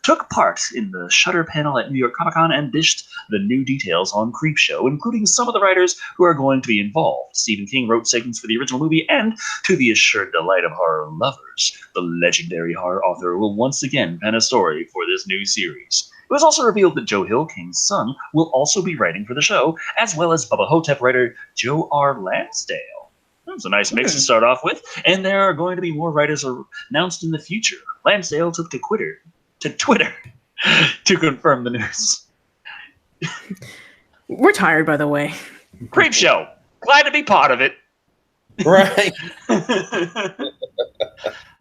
took part in the Shudder panel at New York Comic-Con and dished the new details on Creepshow, including some of the writers who are going to be involved. Stephen King wrote segments for the original movie, and to the assured delight of horror lovers, the legendary horror author will once again pen a story for this new series. It was also revealed that Joe Hill, King's son, will also be writing for the show, as well as Bubba Hotep writer Joe R. Lansdale. That's a nice mix to start off with, and there are going to be more writers announced in the future. Lansdale took to Twitter to confirm the news. We're tired, by the way. Creepshow. Glad to be part of it. Right.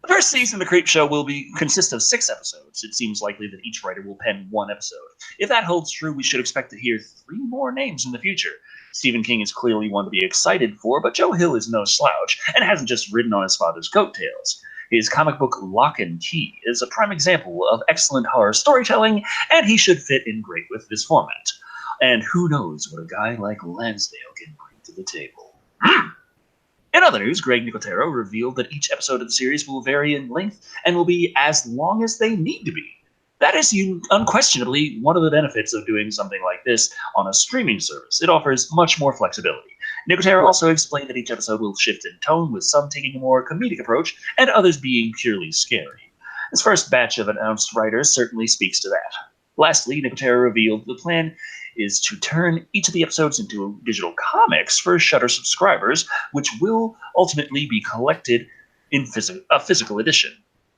The first season of the Creepshow will consist of 6 episodes. It seems likely that each writer will pen 1 episode. If that holds true, we should expect to hear 3 more names in the future. Stephen King is clearly one to be excited for, but Joe Hill is no slouch and hasn't just ridden on his father's coattails. His comic book Lock and Key is a prime example of excellent horror storytelling, and he should fit in great with this format. And who knows what a guy like Lansdale can bring to the table. In other news, Greg Nicotero revealed that each episode of the series will vary in length and will be as long as they need to be. That is unquestionably one of the benefits of doing something like this on a streaming service. It offers much more flexibility. Nicotero also explained that each episode will shift in tone, with some taking a more comedic approach and others being purely scary. This first batch of announced writers certainly speaks to that. Lastly, Nicotero revealed the plan is to turn each of the episodes into digital comics for Shudder subscribers, which will ultimately be collected in a physical edition.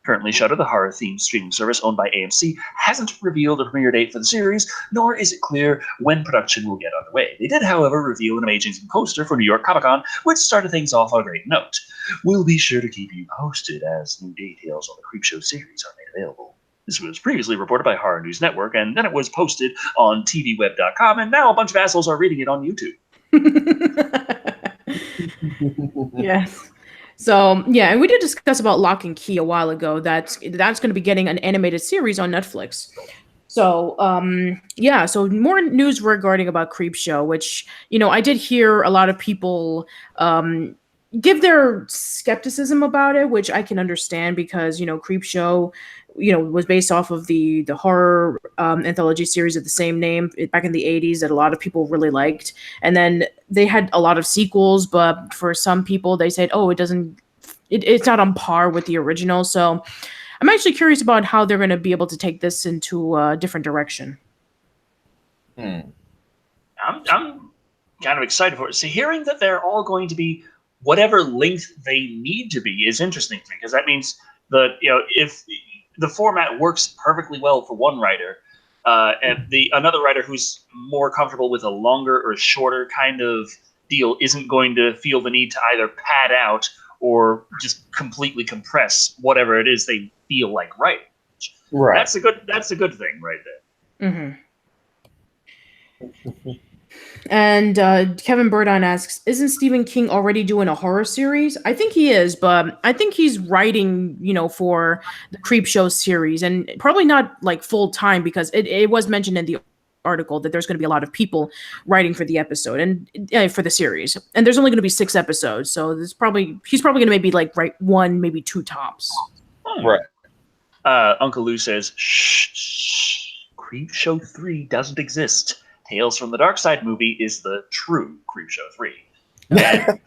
Currently, Shudder, the horror-themed streaming service owned by AMC, hasn't revealed a premiere date for the series, nor is it clear when production will get underway. They did, however, reveal an amazing poster for New York Comic Con, which started things off on a great note. We'll be sure to keep you posted as new details on the Creepshow series are made available. This was previously reported by Horror News Network, and then it was posted on tvweb.com, and now a bunch of assholes are reading it on YouTube. Yes. So, yeah, and we did discuss about Lock and Key a while ago. That's going to be getting an animated series on Netflix. So, yeah, so more news regarding about Creepshow, which, I did hear a lot of people give their skepticism about it, which I can understand because, Creepshow, was based off of the horror anthology series of the same name back in the 80s that a lot of people really liked. And then they had a lot of sequels, but for some people they said, oh, it's not on par with the original. So I'm actually curious about how they're going to be able to take this into a different direction. I'm kind of excited for it. So hearing that they're all going to be whatever length they need to be is interesting to me, because that means that, if the format works perfectly well for one writer, and another writer who's more comfortable with a longer or shorter kind of deal isn't going to feel the need to either pad out or just completely compress whatever it is they feel like writing. Right. That's a good thing right there. Mm-hmm. And Kevin Burdine asks, isn't Stephen King already doing a horror series? I think he is, but I think he's writing, for the Creepshow series, and probably not like full time, because it was mentioned in the article that there's going to be a lot of people writing for the episode and for the series, and there's only going to be 6 episodes, so he's probably going to maybe like write 1, maybe 2 tops. Right. Uncle Lou says, shh, Creepshow 3 doesn't exist. Tales from the Dark Side movie is the true Creepshow 3. And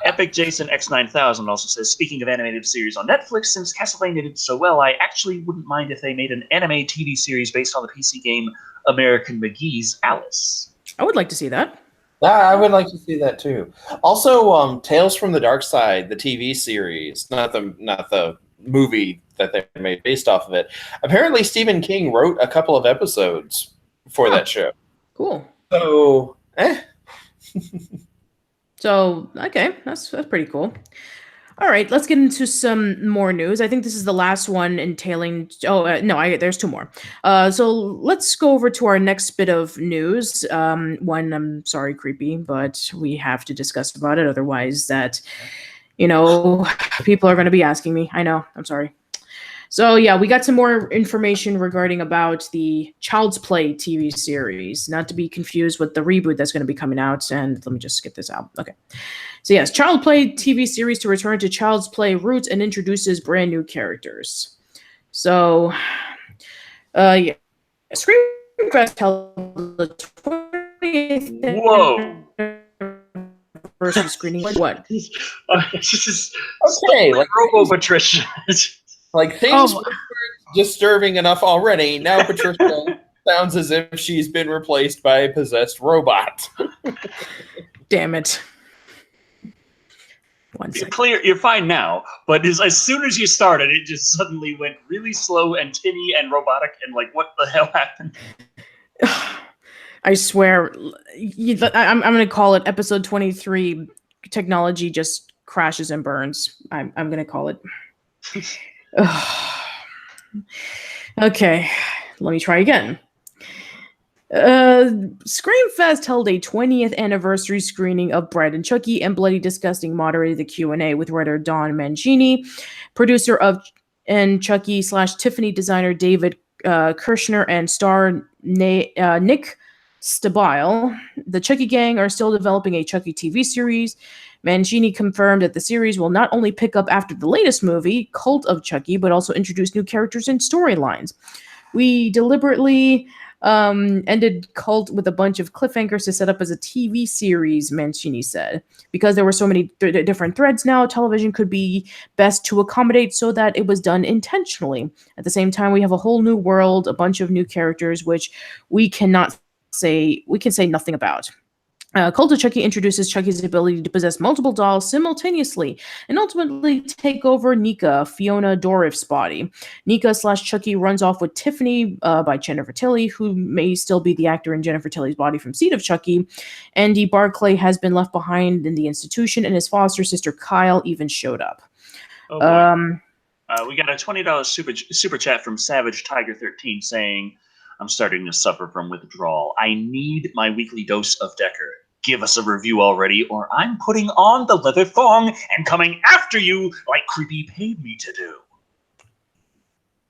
Epic Jason X9000 also says, speaking of animated series on Netflix, since Castlevania did so well, I actually wouldn't mind if they made an anime TV series based on the PC game American McGee's Alice. I would like to see that. I would like to see that too. Also, Tales from the Dark Side, the TV series, not the movie that they made based off of it. Apparently, Stephen King wrote a couple of episodes for that show. Cool. So, So, okay, that's pretty cool. All right, let's get into some more news. I think this is the last one entailing... there's 2 more. So let's go over to our next bit of news. One, I'm sorry, creepy, but we have to discuss about it. Otherwise people are going to be asking me. I know, I'm sorry. So yeah, we got some more information regarding about the Child's Play TV series, not to be confused with the reboot that's going to be coming out. And let me just skip this out. Okay. So yes, Child's Play TV series to return to Child's Play roots and introduces brand new characters. So, yeah, Screamfest held the 20th anniversary screening. What? This is okay, like Robo Patricia. Like things were disturbing enough already. Now Patricia sounds as if she's been replaced by a possessed robot. Damn it. You're clear. You're fine now, but as soon as you started, it just suddenly went really slow and tinny and robotic, and like, what the hell happened? I swear, I'm going to call it episode 23. Technology just crashes and burns. I'm going to call it. Okay, let me try again. Screamfest held a 20th anniversary screening of Bride and Chucky, and Bloody Disgusting moderated the Q&A with writer Don Mancini, producer of and Chucky / Tiffany designer David Kirshner, and star Nick Stabile. The Chucky gang are still developing a Chucky TV series. Mancini confirmed that the series will not only pick up after the latest movie, Cult of Chucky, but also introduce new characters and storylines. We deliberately ended Cult with a bunch of cliffhangers to set up as a TV series, Mancini said. Because there were so many different threads now, television could be best to accommodate so that it was done intentionally. At the same time, we have a whole new world, a bunch of new characters, which we can say nothing about. Cult of Chucky introduces Chucky's ability to possess multiple dolls simultaneously and ultimately take over Nika, Fiona Dourif's body. Nika / Chucky runs off with Tiffany by Jennifer Tilly, who may still be the actor in Jennifer Tilly's body from Seed of Chucky. Andy Barclay has been left behind in the institution, and his foster sister Kyle even showed up. Oh boy. We got a $20 super chat from Savage Tiger 13 saying, "I'm starting to suffer from withdrawal. I need my weekly dose of Decker. Give us a review already, or I'm putting on the leather thong and coming after you like Creepy paid me to do."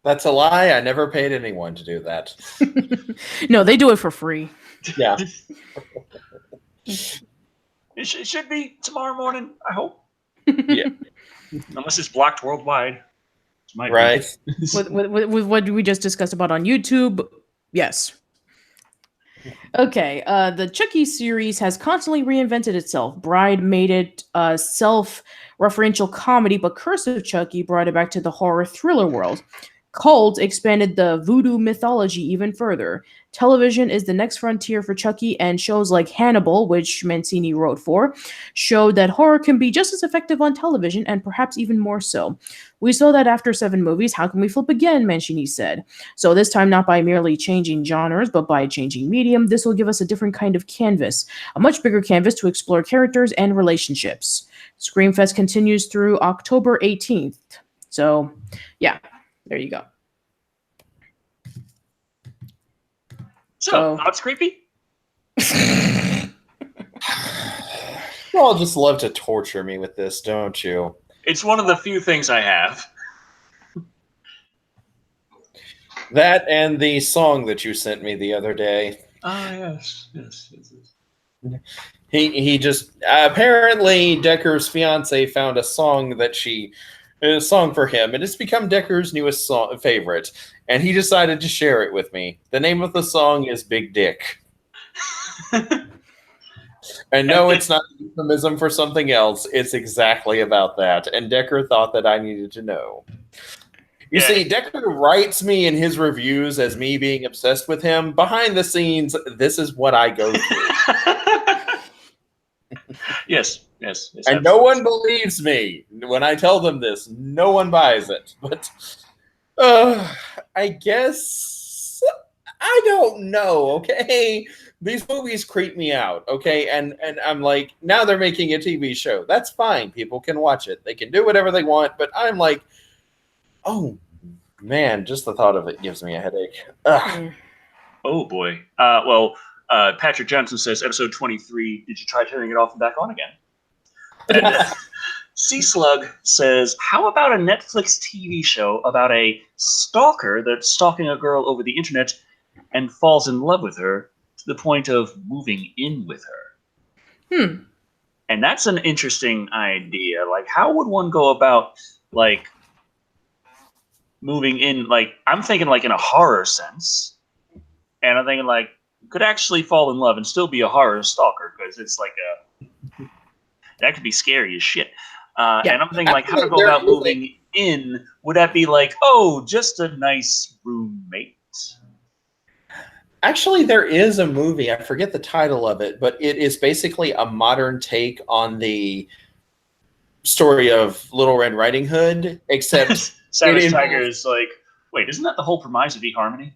That's a lie. I never paid anyone to do that. No, they do it for free. Yeah. It should be tomorrow morning, I hope. Yeah. Unless it's blocked worldwide. Right. with what we just discussed about on YouTube, yes. Okay, the Chucky series has constantly reinvented itself. Bride made it a self-referential comedy, but Curse of Chucky brought it back to the horror thriller world. Cult expanded the voodoo mythology even further. Television is the next frontier for Chucky, and shows like Hannibal, which Mancini wrote for, showed that horror can be just as effective on television, and perhaps even more so. We saw that after 7 movies, how can we flip again, Mancini said. So this time not by merely changing genres, but by changing medium, this will give us a different kind of canvas, a much bigger canvas to explore characters and relationships. Screamfest continues through October 18th. So, yeah. There you go. So, thoughts, Creepy? You all just love to torture me with this, don't you? It's one of the few things I have. That and the song that you sent me the other day. Ah, yes. He just apparently Decker's fiance found a song for him, and it's become Decker's newest favorite, and he decided to share it with me. The name of the song is Big Dick. And no, it's not a euphemism for something else. It's exactly about that, and Decker thought that I needed to know. You see, Decker writes me in his reviews as me being obsessed with him. Behind the scenes, this is what I go through. Yes. And no one believes me when I tell them this. No one buys it. But I guess I don't know, okay? These movies creep me out, okay? And I'm like, now they're making a TV show. That's fine. People can watch it. They can do whatever they want. But I'm like, oh, man, just the thought of it gives me a headache. Ugh. Oh, boy. Patrick Johnson says, episode 23, did you try turning it off and back on again? And C-Slug says, how about a Netflix TV show about a stalker that's stalking a girl over the internet and falls in love with her to the point of moving in with her? And that's an interesting idea. Like, how would one go about, like, moving in? Like, I'm thinking, like, in a horror sense. And I'm thinking, like, could actually fall in love and still be a horror stalker, because it's like that could be scary as shit. And I'm thinking, like, how to go about moving in? Would that be like, oh, just a nice roommate? Actually, there is a movie. I forget the title of it, but it is basically a modern take on the story of Little Red Riding Hood, except Savage Tiger is like, wait, isn't that the whole premise of eHarmony?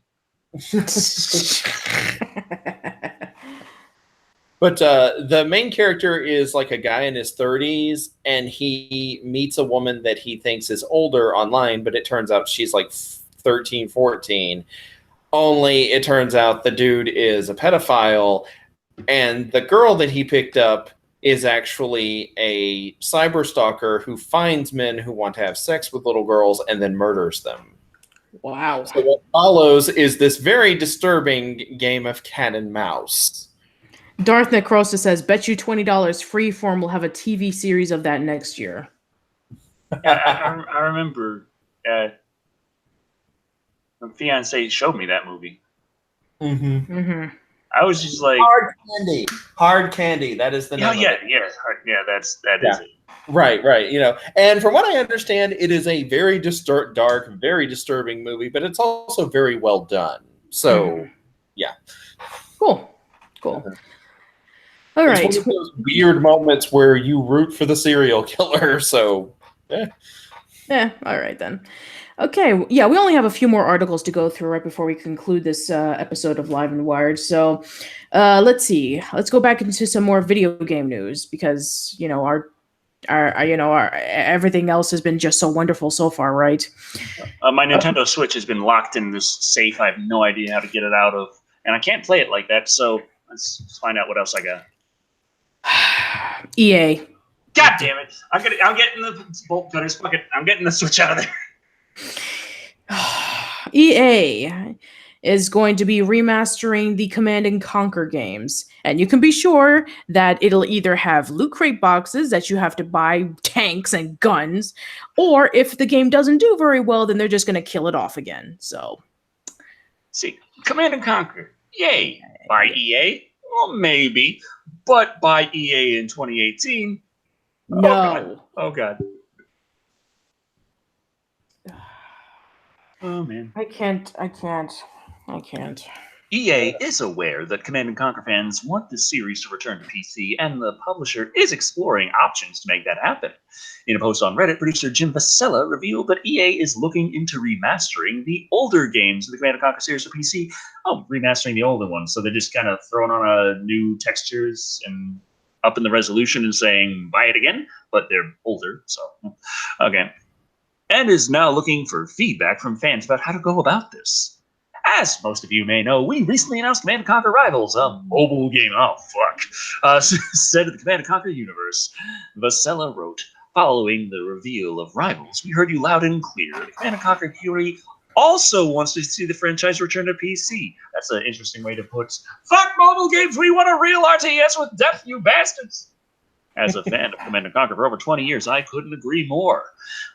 But the main character is like a guy in his 30s, and he meets a woman that he thinks is older online, but it turns out she's like 13, 14. Only it turns out the dude is a pedophile, and the girl that he picked up is actually a cyber stalker who finds men who want to have sex with little girls and then murders them. Wow. So what follows is this very disturbing game of cat and mouse. Darth Necrosa says, bet you $20 Freeform will have a TV series of that next year. I remember my fiance showed me that movie. Mm-hmm. Mm-hmm. I was just like, hard candy. That is the name. Yeah, of it. that is it. Right. You know, and from what I understand, it is a very dark, very disturbing movie, but it's also very well done. So, yeah. Cool. All right. It's one of those weird moments where you root for the serial killer. So, Yeah. All right then. Okay, yeah, we only have a few more articles to go through right before we conclude this episode of Live and Wired. So, let's see. Let's go back into some more video game news because our everything else has been just so wonderful so far, right? My Nintendo Switch has been locked in this safe. I have no idea how to get it out of, and I can't play it like that. So let's find out what else I got. EA. God damn it! I'm getting the bolt cutters. Fuck it. I'm getting the Switch out of there. EA is going to be remastering the Command & Conquer games. And you can be sure that it'll either have loot crate boxes that you have to buy tanks and guns, or if the game doesn't do very well, then they're just going to kill it off again. So, see, Command & Conquer, yay. By EA? Well, maybe. But by EA in 2018? No. Oh, God. Oh, man. I can't. EA is aware that Command & Conquer fans want the series to return to PC, and the publisher is exploring options to make that happen. In a post on Reddit, producer Jim Vasella revealed that EA is looking into remastering the older games of the Command & Conquer series for PC. Oh, remastering the older ones, so they're just kind of throwing on new textures and up in the resolution and saying, buy it again, but they're older, so, okay. And is now looking for feedback from fans about how to go about this. As most of you may know, we recently announced Command & Conquer Rivals, a mobile game. Oh, fuck. Set in the Command & Conquer universe. Vasella wrote, following the reveal of Rivals, we heard you loud and clear. The Command & Conquer community also wants to see the franchise return to PC. That's an interesting way to put, fuck mobile games, we want a real RTS with depth, you bastards. As a fan of Command & Conquer for over 20 years, I couldn't agree more.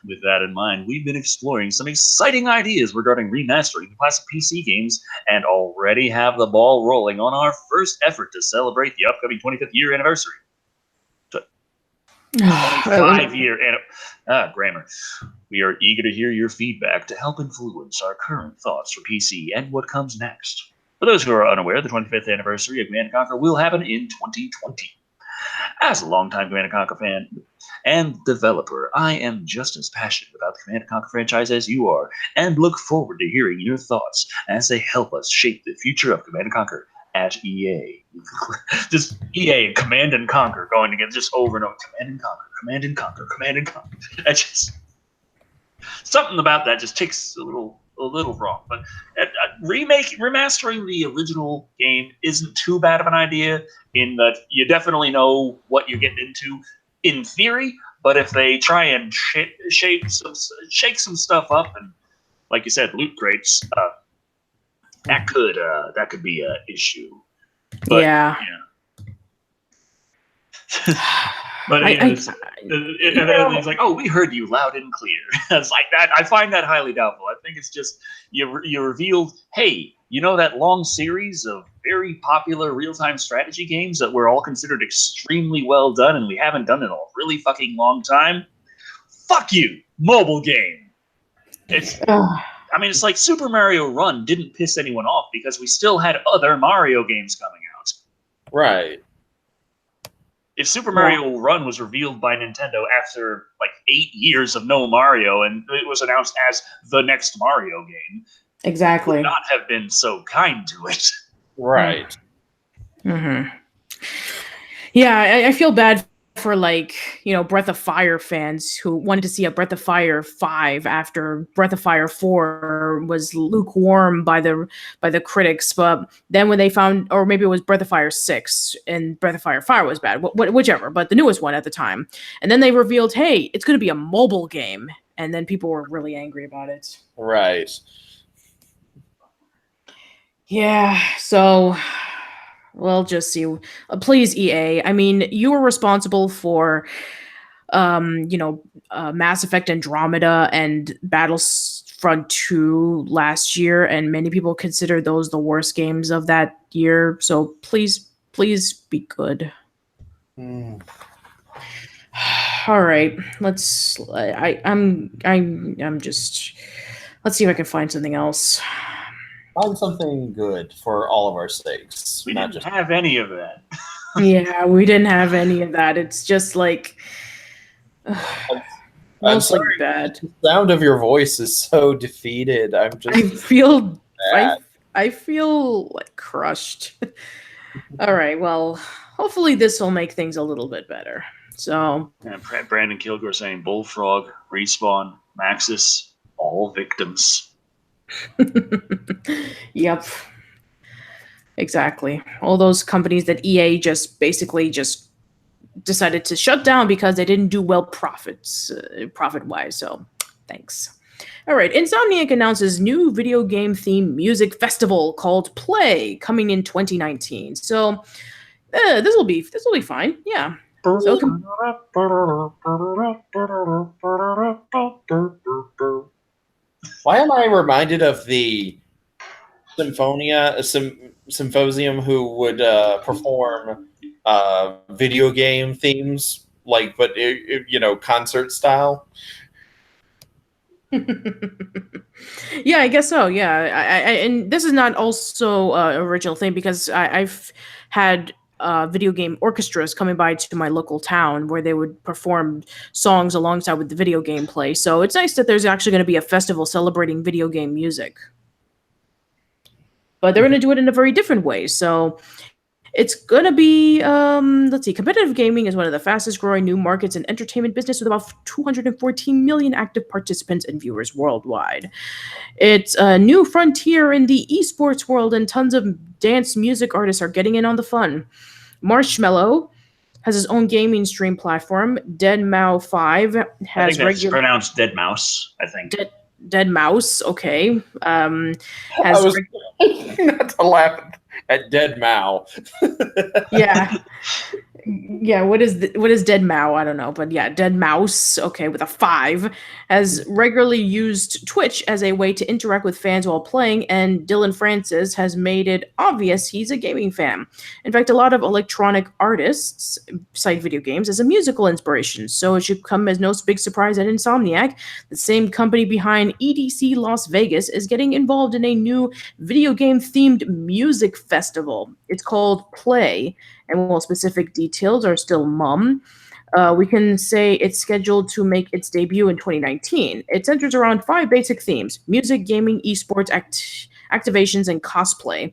With that in mind, we've been exploring some exciting ideas regarding remastering the classic PC games and already have the ball rolling on our first effort to celebrate the upcoming 25th year anniversary. 25-year grammar. We are eager to hear your feedback to help influence our current thoughts for PC and what comes next. For those who are unaware, the 25th anniversary of Command & Conquer will happen in 2020. As a longtime Command & Conquer fan and developer, I am just as passionate about the Command & Conquer franchise as you are, and look forward to hearing your thoughts as they help us shape the future of Command & Conquer at EA. Just EA and Command & Conquer going together just over and over. Command & Conquer, Command & Conquer, Command & Conquer. That's just something about that just takes a little wrong. But remastering the original game isn't too bad of an idea in that you definitely know what you're getting into in theory, but if they try and shake some stuff up and, like you said, loot crates, that could be an issue. But, yeah. But it's like, oh, we heard you loud and clear. It's like that. I find that highly doubtful. I think it's just you revealed, hey, you know that long series of very popular real-time strategy games that were all considered extremely well done and we haven't done in a really fucking long time? Fuck you, mobile game. It's like Super Mario Run didn't piss anyone off because we still had other Mario games coming out. Right. If Super Mario Run was revealed by Nintendo after like 8 years of no Mario and it was announced as the next Mario game, exactly, would not have been so kind to it. Right. Mm-hmm. Yeah, I feel bad for Breath of Fire fans who wanted to see a Breath of Fire 5 after Breath of Fire 4 was lukewarm by the critics, but then when they found, or maybe it was Breath of Fire 6 and Breath of Fire 5 was bad, whichever, but the newest one at the time. And then they revealed, hey, it's going to be a mobile game, and then people were really angry about it. Right. Yeah, so we'll just see. Please, EA. I mean, you were responsible for, Mass Effect Andromeda and Battlefront 2 last year, and many people consider those the worst games of that year. So please be good. All right, let's. I'm just. Let's see if I can find something else. Find something good for all of our sakes. We didn't have any of that. Yeah, we didn't have any of that. It's just like I'm sorry, bad. The sound of your voice is so defeated. I feel I feel like crushed. All right, well, hopefully this will make things a little bit better. So Brandon Kilgore saying Bullfrog, Respawn, Maxis, all victims. Yep. Exactly. All those companies that EA just basically just decided to shut down because they didn't do well profit-wise. So, thanks. All right. Insomniac announces new video game themed music festival called Play coming in 2019. So, this will be fine. Yeah. So why am I reminded of the symposium who would perform video game themes, but concert style? Yeah, I guess so. Yeah, and this is not also original thing because I've had video game orchestras coming by to my local town where they would perform songs alongside with the video game play. So it's nice that there's actually going to be a festival celebrating video game music. But they're going to do it in a very different way. So it's going to be, let's see, competitive gaming is one of the fastest growing new markets in entertainment business with about 214 million active participants and viewers worldwide. It's a new frontier in the esports world, and tons of dance music artists are getting in on the fun. Marshmello has his own gaming stream platform. deadmau5 has I think that's pronounced Dead Mouse, I think. Dead Mouse, okay. I was not to laugh at Dead Mao. Yeah. Yeah, what is Dead Mao? I don't know, but yeah, Dead Mouse, okay, with a 5, has regularly used Twitch as a way to interact with fans while playing, and Dylan Francis has made it obvious he's a gaming fan. In fact, a lot of electronic artists cite video games as a musical inspiration, so it should come as no big surprise that Insomniac, the same company behind EDC Las Vegas, is getting involved in a new video game-themed music festival. It's called Play, and while specific details are still mum, we can say it's scheduled to make its debut in 2019. It centers around 5 basic themes: music, gaming, esports, activations, and cosplay.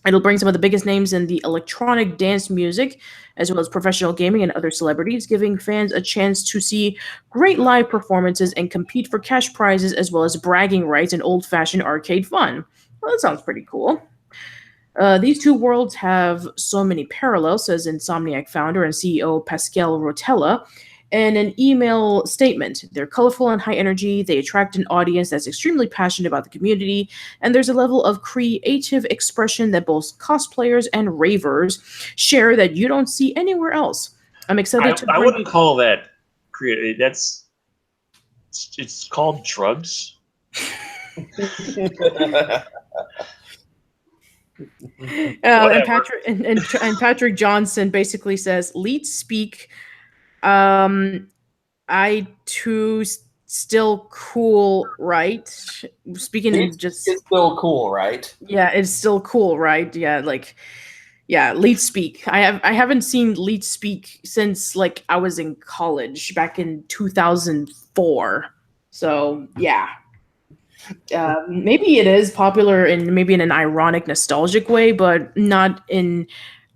It'll bring some of the biggest names in the electronic dance music, as well as professional gaming and other celebrities, giving fans a chance to see great live performances and compete for cash prizes, as well as bragging rights and old-fashioned arcade fun. Well, that sounds pretty cool. These two worlds have so many parallels, says Insomniac founder and CEO Pascal Rotella in an email statement. They're colorful and high energy, they attract an audience that's extremely passionate about the community, and there's a level of creative expression that both cosplayers and ravers share that you don't see anywhere else. I'm excited I wouldn't call that creative. It's called drugs. And Patrick Johnson basically says, "Leet speak. I too still cool, right? Speaking in just it's still cool, right? Yeah, it's still cool, right? Yeah, Leet speak. I haven't seen Leet speak since I was in college back in 2004. So yeah." Maybe it is popular in an ironic, nostalgic way, but not in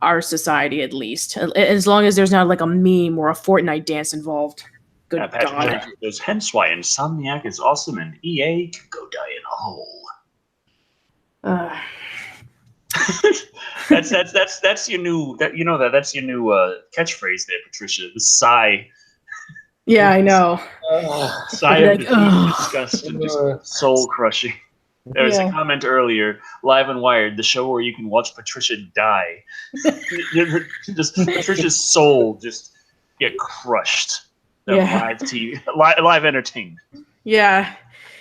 our society, at least, as long as there's not like a meme or a Fortnite dance involved. Good God. There's hence why Insomniac is awesome and EA can go die in a hole. That's your new that's your new catchphrase there, Patricia. The sigh. Yeah, I know. Sigh of disgust and just soul crushing. There was a comment earlier, live and wired, the show where you can watch Patricia die. Just Patricia's soul just get crushed. Live TV, live entertainment. Yeah.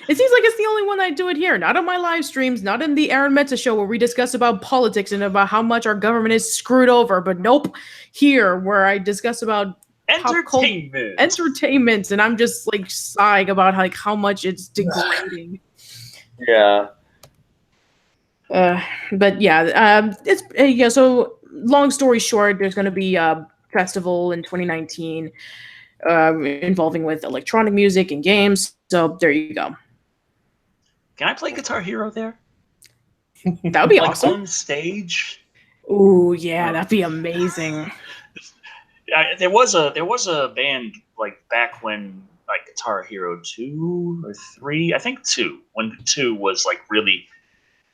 It seems like it's the only one I do it here. Not on my live streams, not in the Aaron Metza show where we discuss about politics and about how much our government is screwed over. But nope, here where I discuss about entertainment, and I'm just like sighing about like how much it's degrading. Yeah. But yeah, it's so long story short, there's going to be a festival in 2019 involving with electronic music and games. So there you go. Can I play Guitar Hero there? That would be awesome. On stage. Ooh, yeah, that'd be amazing. There was a band like back when like Guitar Hero 2 or 3, I think 2, when 2 was like really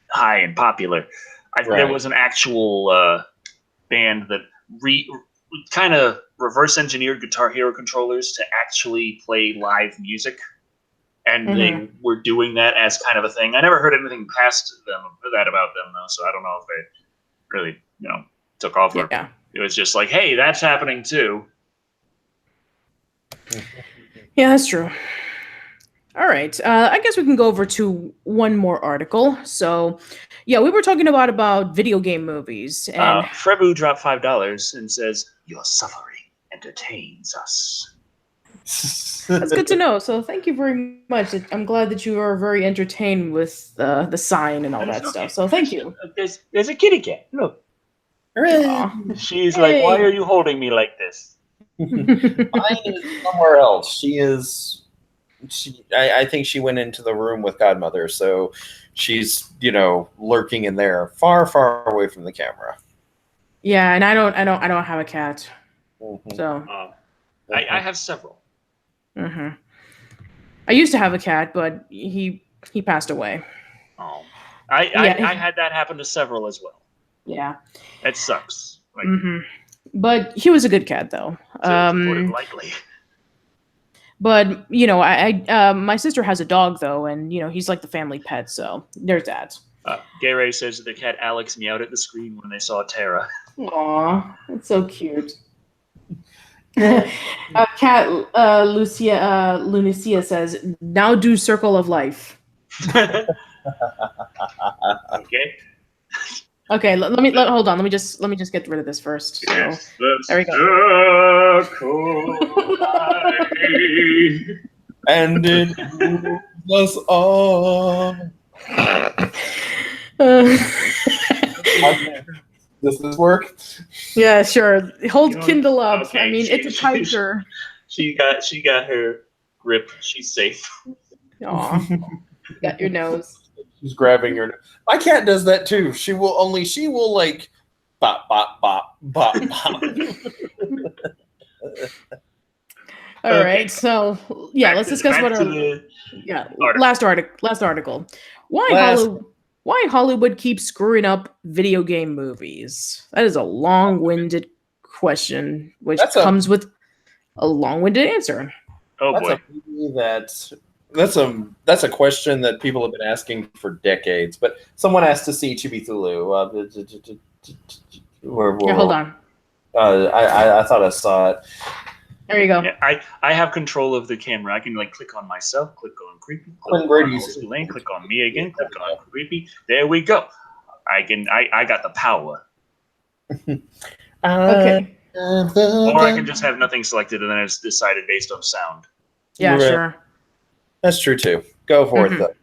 high and popular. There was an actual band that kind of reverse engineered Guitar Hero controllers to actually play live music. And they were doing that as kind of a thing. I never heard anything past about them though, so I don't know if they really, took off. Yeah. It was just like, hey, that's happening too. Yeah, that's true. All right. I guess we can go over to one more article. So, yeah, we were talking about video game movies. And Frebu dropped $5 and says, "Your suffering entertains us." That's good to know. So thank you very much. I'm glad that you are very entertained with the sign and all that stuff. So thank you. There's a kitty cat. Look. She's like, why are you holding me like this? Mine is somewhere else. I think she went into the room with Godmother, so she's lurking in there, far, far away from the camera. Yeah, and I don't have a cat. So I have several. I used to have a cat, but he passed away. Oh, I had that happen to several as well. Yeah, it sucks. Like, but he was a good cat, though. Likely. But I my sister has a dog though, and he's like the family pet. So there's that. Gay Ray says that the cat Alex meowed at the screen when they saw Tara. Aw, that's so cute. Cat Lucia says, "Now do Circle of Life." Okay. Okay, hold on. Let me just get rid of this first. So, yes, there we go. And it moves us all. Does this work? Yeah, sure. Hold Kindle up. Okay, I mean, it's a tiger. She got her grip. She's safe. Aw, got your nose. She's grabbing her. My cat does that too. She will like bop bop bop bop bop. All right, so yeah, let's discuss what our last article. Why Hollywood keeps screwing up video game movies? That is a long-winded question, which comes with a long-winded answer. Oh boy, that's a question that people have been asking for decades. But someone asked to see Chibi Thulu. Here, hold on. I thought I saw it. There you go. Yeah, I have control of the camera. I can click on myself, click on Creepy, click on me again, click on Creepy. There we go. I got the power. Okay. Or I can just have nothing selected and then it's decided based on sound. Yeah, sure. That's true too. Go for it though.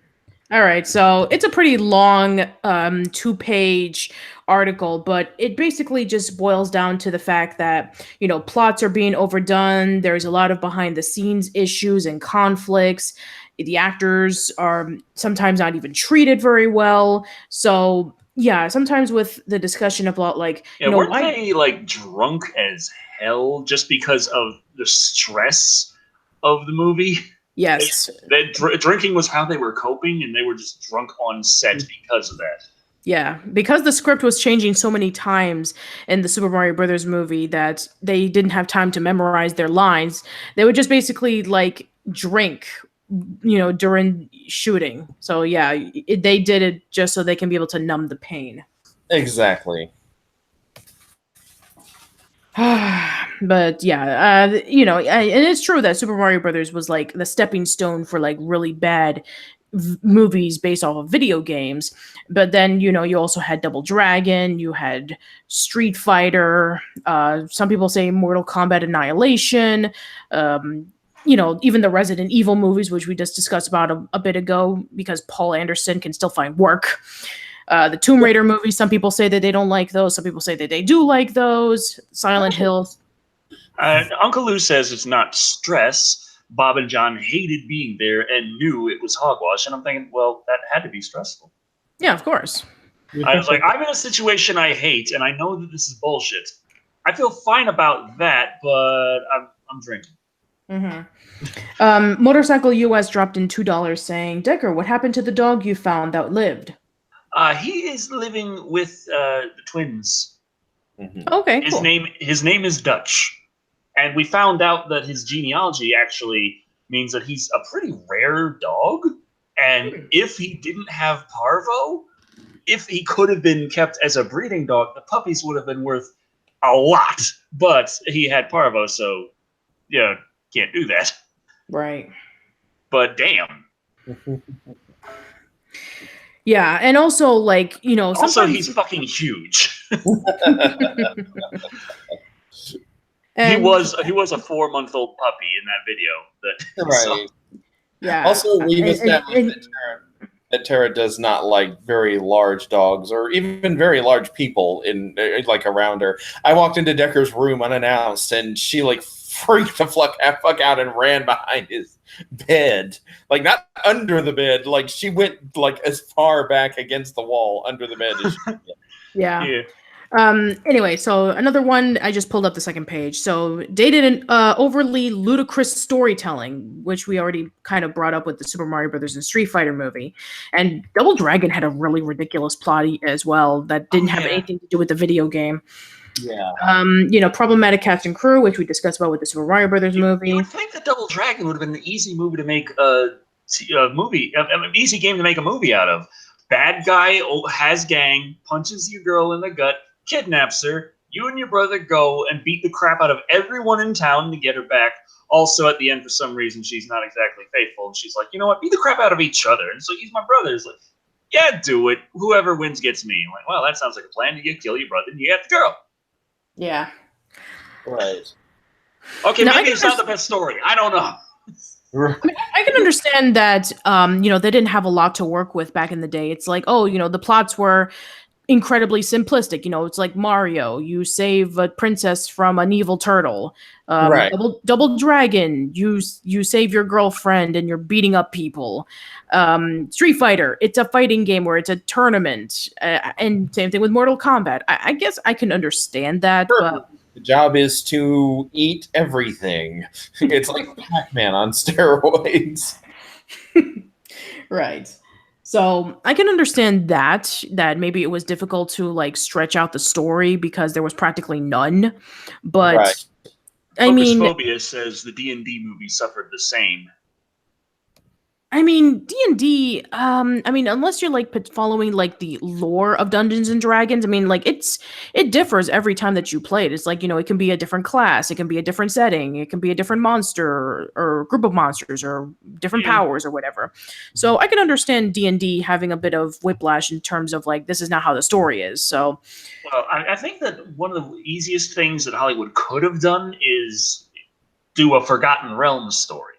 All right, so it's a pretty long 2-page article, but it basically just boils down to the fact that, plots are being overdone. There's a lot of behind the scenes issues and conflicts. The actors are sometimes not even treated very well. So, Yeah, sometimes with the discussion about like, yeah, weren't they like drunk as hell just because of the stress of the movie? Yes. Drinking was how they were coping, and they were just drunk on set because of that. Yeah, because the script was changing so many times in the Super Mario Brothers movie that they didn't have time to memorize their lines. They would just basically like drink, during shooting. So yeah, they did it just so they can be able to numb the pain. Exactly. But yeah, and it's true that Super Mario Brothers was like the stepping stone for like really bad movies based off of video games. But then you also had Double Dragon, you had Street Fighter. Some people say Mortal Kombat Annihilation. Even the Resident Evil movies, which we just discussed about a bit ago, because Paul Anderson can still find work. The Tomb Raider movies, some people say that they don't like those. Some people say that they do like those. Silent Hill. Uncle Lou says it's not stress. Bob and John hated being there and knew it was hogwash. And I'm thinking, well, that had to be stressful. Yeah, of course. I was like, I'm in a situation I hate, and I know that this is bullshit. I feel fine about that, but I'm drinking. Mm-hmm. Motorcycle US dropped in $2 saying, Decker, what happened to the dog you found that lived? He is living with the twins. Mm-hmm. Okay, cool. His name is Dutch. And we found out that his genealogy actually means that he's a pretty rare dog. And if he didn't have parvo, if he could have been kept as a breeding dog, the puppies would have been worth a lot. But he had parvo, so yeah, can't do that. Right. But damn. Yeah, and also like, also he's fucking huge. And he was a 4-month-old puppy in that video. Right. Yeah. Also, we've established that Tara does not like very large dogs or even very large people in like around her. I walked into Decker's room unannounced, and she like freaked the fuck out and ran behind his bed, like not under the bed, like she went like as far back against the wall under the bed as she could. Yeah. Anyway, so another one, I just pulled up the second page. So dated and overly ludicrous storytelling, which we already kind of brought up with the Super Mario Brothers and Street Fighter movie. And Double Dragon had a really ridiculous plot as well that didn't have anything to do with the video game. Yeah. Problematic cast and crew, which we discussed about with the Super Mario Brothers movie. You would think that Double Dragon would have been an easy movie to make an easy game to make a movie out of. Bad guy has gang, punches your girl in the gut, kidnaps her. You and your brother go and beat the crap out of everyone in town to get her back. Also, at the end, for some reason, she's not exactly faithful, and she's like, you know what, beat the crap out of each other. And so he's my brother. He's like, yeah, do it. Whoever wins gets me. I'm like, well, that sounds like a plan. You kill your brother, and you get the girl. Yeah. Right. Okay, maybe it's not the best story. I don't know. I can understand that, they didn't have a lot to work with back in the day. It's like, the plots were incredibly simplistic. It's like Mario, you save a princess from an evil turtle. Right. Double Dragon, you save your girlfriend and you're beating up people. Street Fighter, it's a fighting game where it's a tournament. And same thing with Mortal Kombat. I guess I can understand that. Sure. But the job is to eat everything. It's like Pac-Man on steroids. Right. So I can understand that maybe it was difficult to like stretch out the story because there was practically none. But right. I mean, Phobia says the D&D movie suffered the same. I mean, D&D, unless you're like following like the lore of Dungeons and Dragons, like it differs every time that you play it. It's like, it can be a different class, it can be a different setting, it can be a different monster or group of monsters or different powers or whatever. So I can understand D&D having a bit of whiplash in terms of like, this is not how the story is. So, well, I think that one of the easiest things that Hollywood could have done is do a Forgotten Realms story.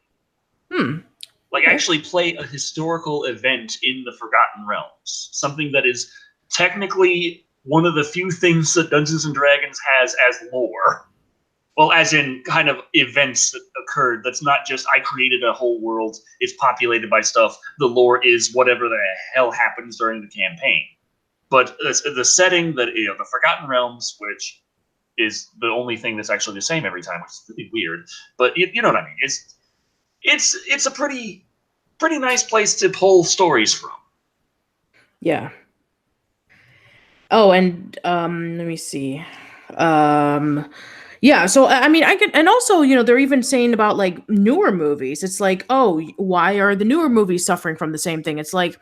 Like, actually play a historical event in the Forgotten Realms. Something that is technically one of the few things that Dungeons & Dragons has as lore. Well, as in kind of events that occurred. That's not just, I created a whole world, it's populated by stuff. The lore is whatever the hell happens during the campaign. but the setting that the Forgotten Realms, which is the only thing that's actually the same every time, which is really weird. But you know what I mean? It's a pretty nice place to pull stories from. Yeah. Oh, and let me see. Yeah, so I mean, I could, and also, they're even saying about like newer movies. It's like, oh, why are the newer movies suffering from the same thing? It's like,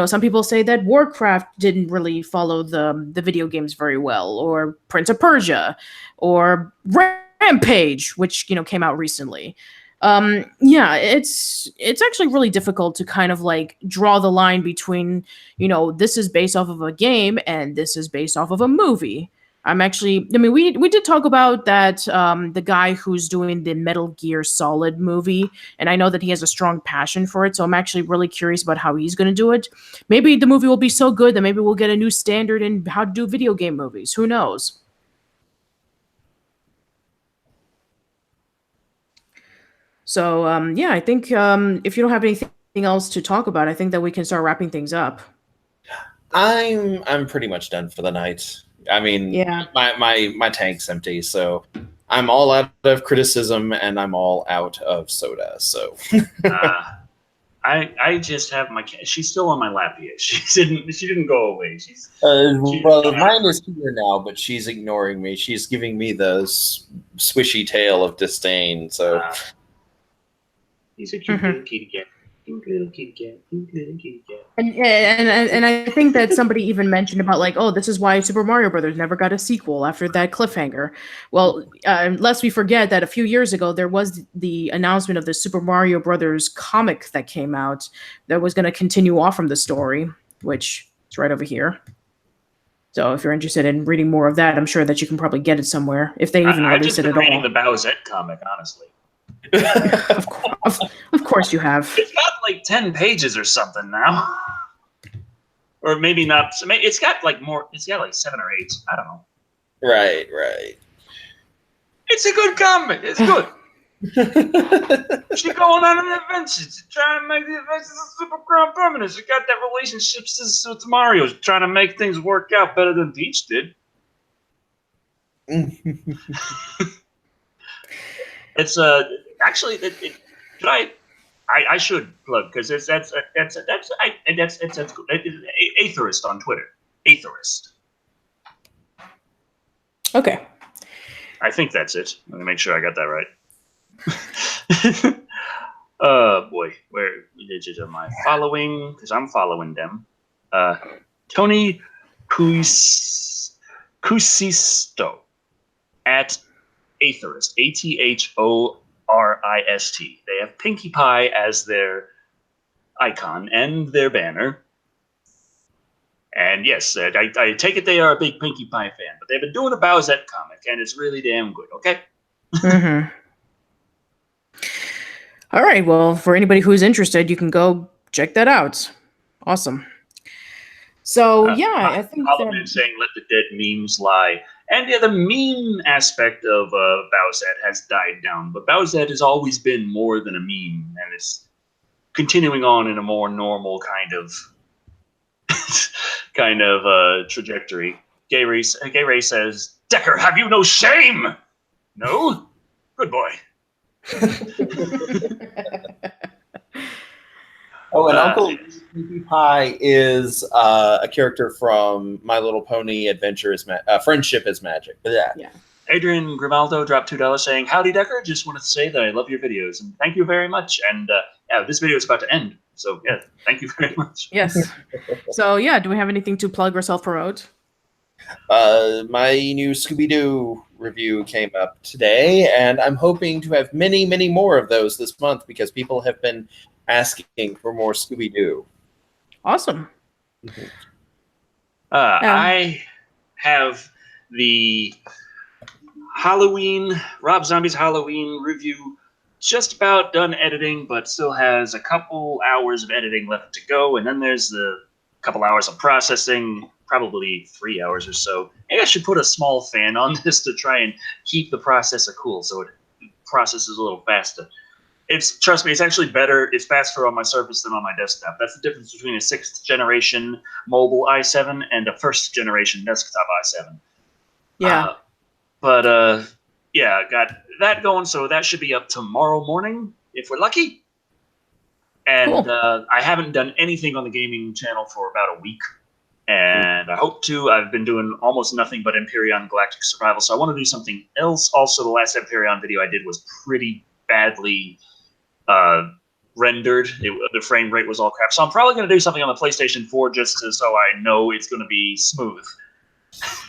some people say that Warcraft didn't really follow the video games very well, or Prince of Persia, or Rampage, which came out recently. Yeah, it's actually really difficult to kind of like draw the line between, this is based off of a game and this is based off of a movie. I mean, we did talk about that, the guy who's doing the Metal Gear Solid movie, and I know that he has a strong passion for it, so I'm actually really curious about how he's going to do it. Maybe the movie will be so good that maybe we'll get a new standard in how to do video game movies. Who knows? So, yeah, I think if you don't have anything else to talk about, I think that we can start wrapping things up. I'm pretty much done for the night. I mean, yeah, my tank's empty, so I'm all out of criticism and I'm all out of soda. So I just have my cat. She's still on my lap here. She didn't go away. Well, mine is here now, but she's ignoring me. She's giving me the swishy tail of disdain. So he's a cute little kitty cat. Little kitty cat, little kitty cat. And I think that somebody even mentioned about like, oh, this is why Super Mario Brothers never got a sequel after that cliffhanger. Well, lest we forget that a few years ago there was the announcement of the Super Mario Brothers comic that came out that was going to continue off from the story, which is right over here. So if you're interested in reading more of that, I'm sure that you can probably get it somewhere if they even release it at all. I've just been reading the Bowsette comic, honestly. Of course you have. It's got like 10 pages or something now. Or maybe not. It's got like more. It's got like 7 or 8. I don't know. Right. It's a good comic. It's good. She's going on an adventure to try and make the adventures super crown permanent. She got that relationship with Mario, trying to make things work out better than Peach did. It's actually I should plug because that's Aetherist on Twitter. Aetherist. Okay. I think that's it. Let me make sure I got that right. Boy, where digits am I following? Because I'm following them. Tony Cusisto at Aetherist. ATHORIST. They have Pinkie Pie as their icon and their banner. And yes, I take it they are a big Pinkie Pie fan, but they've been doing a Bowsette comic, and it's really damn good, okay? Mm-hmm. All right, well, for anybody who's interested, you can go check that out. Awesome. So, yeah, I think that... saying, let the dead memes lie. And yeah, the meme aspect of Bowsette has died down, but Bowsette has always been more than a meme, and it's continuing on in a more normal kind of trajectory. Gay Ray says, Decker, have you no shame? No? Good boy. Oh, and Uncle Pinkie Pie is a character from My Little Pony Adventure is Friendship is Magic. But yeah. Adrian Grimaldo dropped $2 saying, howdy, Decker. Just wanted to say that I love your videos, and thank you very much. And this video is about to end, so yeah, thank you very much. Yes. So yeah, do we have anything to plug or self-promote? My new Scooby-Doo review came up today, and I'm hoping to have many, many more of those this month because people have been asking for more Scooby-Doo. Awesome. Mm-hmm. I have the Rob Zombie's Halloween review just about done editing, but still has a couple hours of editing left to go, and then there's the couple hours of processing, probably 3 hours or so. Maybe I should put a small fan on this to try and keep the processor cool so it processes a little faster. Trust me, it's actually better. It's faster on my Surface than on my desktop. That's the difference between a 6th generation mobile i7 and a 1st generation desktop i7. Yeah. Yeah, got that going. So that should be up tomorrow morning if we're lucky. And Cool. I haven't done anything on the gaming channel for about a week. And I hope to. I've been doing almost nothing but Empyrean Galactic Survival, so I want to do something else. Also, the last Empyrean video I did was pretty badly rendered. The frame rate was all crap. So I'm probably going to do something on the PlayStation 4 just so I know it's going to be smooth.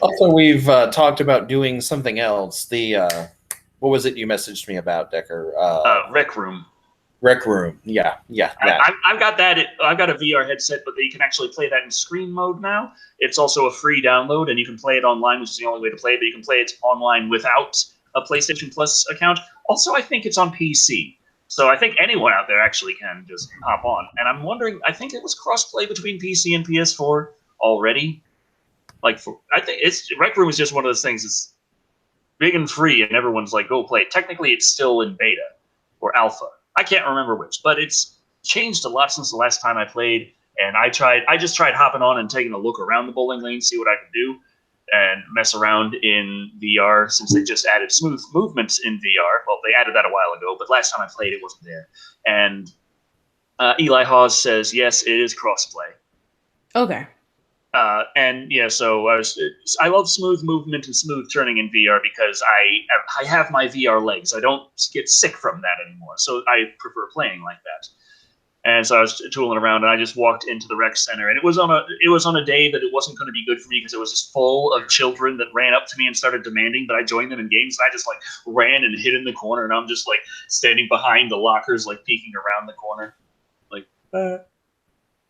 Also, we've talked about doing something else. What was it you messaged me about, Decker? Rec Room. Rec Room. Yeah. I've got that. I've got a VR headset, but you can actually play that in screen mode now. It's also a free download, and you can play it online, which is the only way to play it. But you can play it online without a PlayStation Plus account. Also, I think it's on PC. So I think anyone out there actually can just hop on. And I'm wondering, I think it was cross-play between PC and PS4 already. I think Rec Room is just one of those things that's big and free, and everyone's like, go play it. Technically, it's still in beta or alpha. I can't remember which, but it's changed a lot since the last time I played. And I just tried hopping on and taking a look around the bowling lane, see what I could do, and mess around in VR since they just added smooth movements in VR. Well, they added that a while ago, but last time I played, it wasn't there. And Eli Hawes says, yes, it is crossplay. Okay. And yeah, so I love smooth movement and smooth turning in VR because I have my VR legs. I don't get sick from that anymore, so I prefer playing like that. And so I was tooling around, and I just walked into the rec center, and it was on a day that it wasn't going to be good for me because it was just full of children that ran up to me and started demanding that I join them in games. And I just ran and hid in the corner, and I'm just standing behind the lockers, peeking around the corner,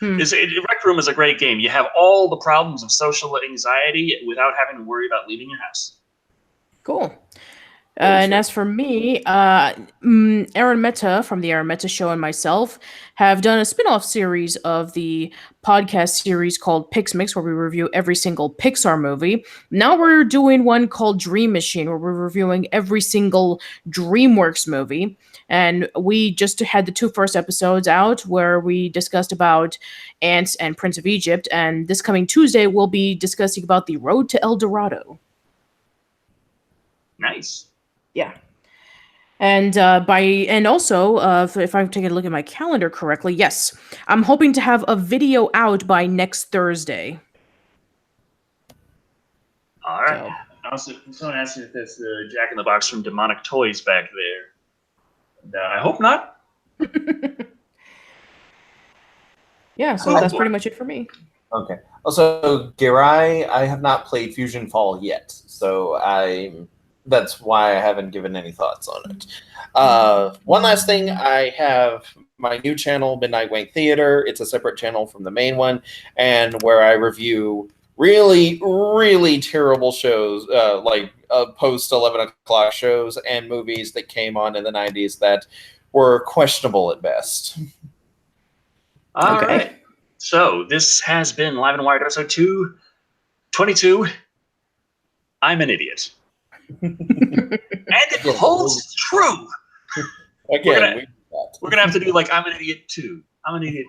Rec Room is a great game. You have all the problems of social anxiety without having to worry about leaving your house. Cool. And as for me, Aaron Meta from the Aaron Meta Show and myself have done a spin-off series of the podcast series called Pix Mix, where we review every single Pixar movie. Now we're doing one called Dream Machine, where we're reviewing every single DreamWorks movie. And we just had the 2 first episodes out where we discussed about Ants and Prince of Egypt. And this coming Tuesday, we'll be discussing about The Road to El Dorado. Nice. Yeah. And also, if I'm taking a look at my calendar correctly, yes, I'm hoping to have a video out by next Thursday. All right. Also, someone asked me if there's the Jack in the Box from Demonic Toys back there. And, I hope not. Yeah, so that's pretty much it for me. Okay. Also, Girai, I have not played Fusion Fall yet, so that's why I haven't given any thoughts on it. One last thing, I have my new channel, Midnight Wank Theater. It's a separate channel from the main one, and where I review really, really terrible shows, post 11 o'clock shows and movies that came on in the 90s that were questionable at best. All right. So this has been Live and Wired episode 222. I'm an idiot. And it holds true. Again, we're gonna have to do I'm an idiot 2. I'm an idiot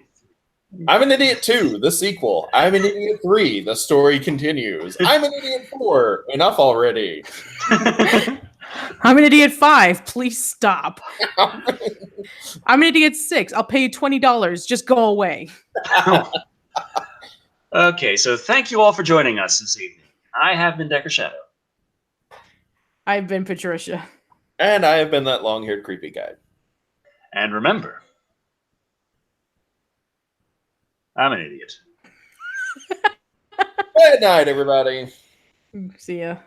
3. I'm an idiot 2, the sequel. I'm an idiot 3, the story continues. I'm an idiot 4, enough already. I'm an idiot 5, please stop. I'm an idiot 6, I'll pay you $20, just go away. Okay, so thank you all for joining us this evening. I have been Decker Shado. I've been Patricia. And I have been that long-haired creepy guy. And remember, I'm an idiot. Good night, everybody. See ya.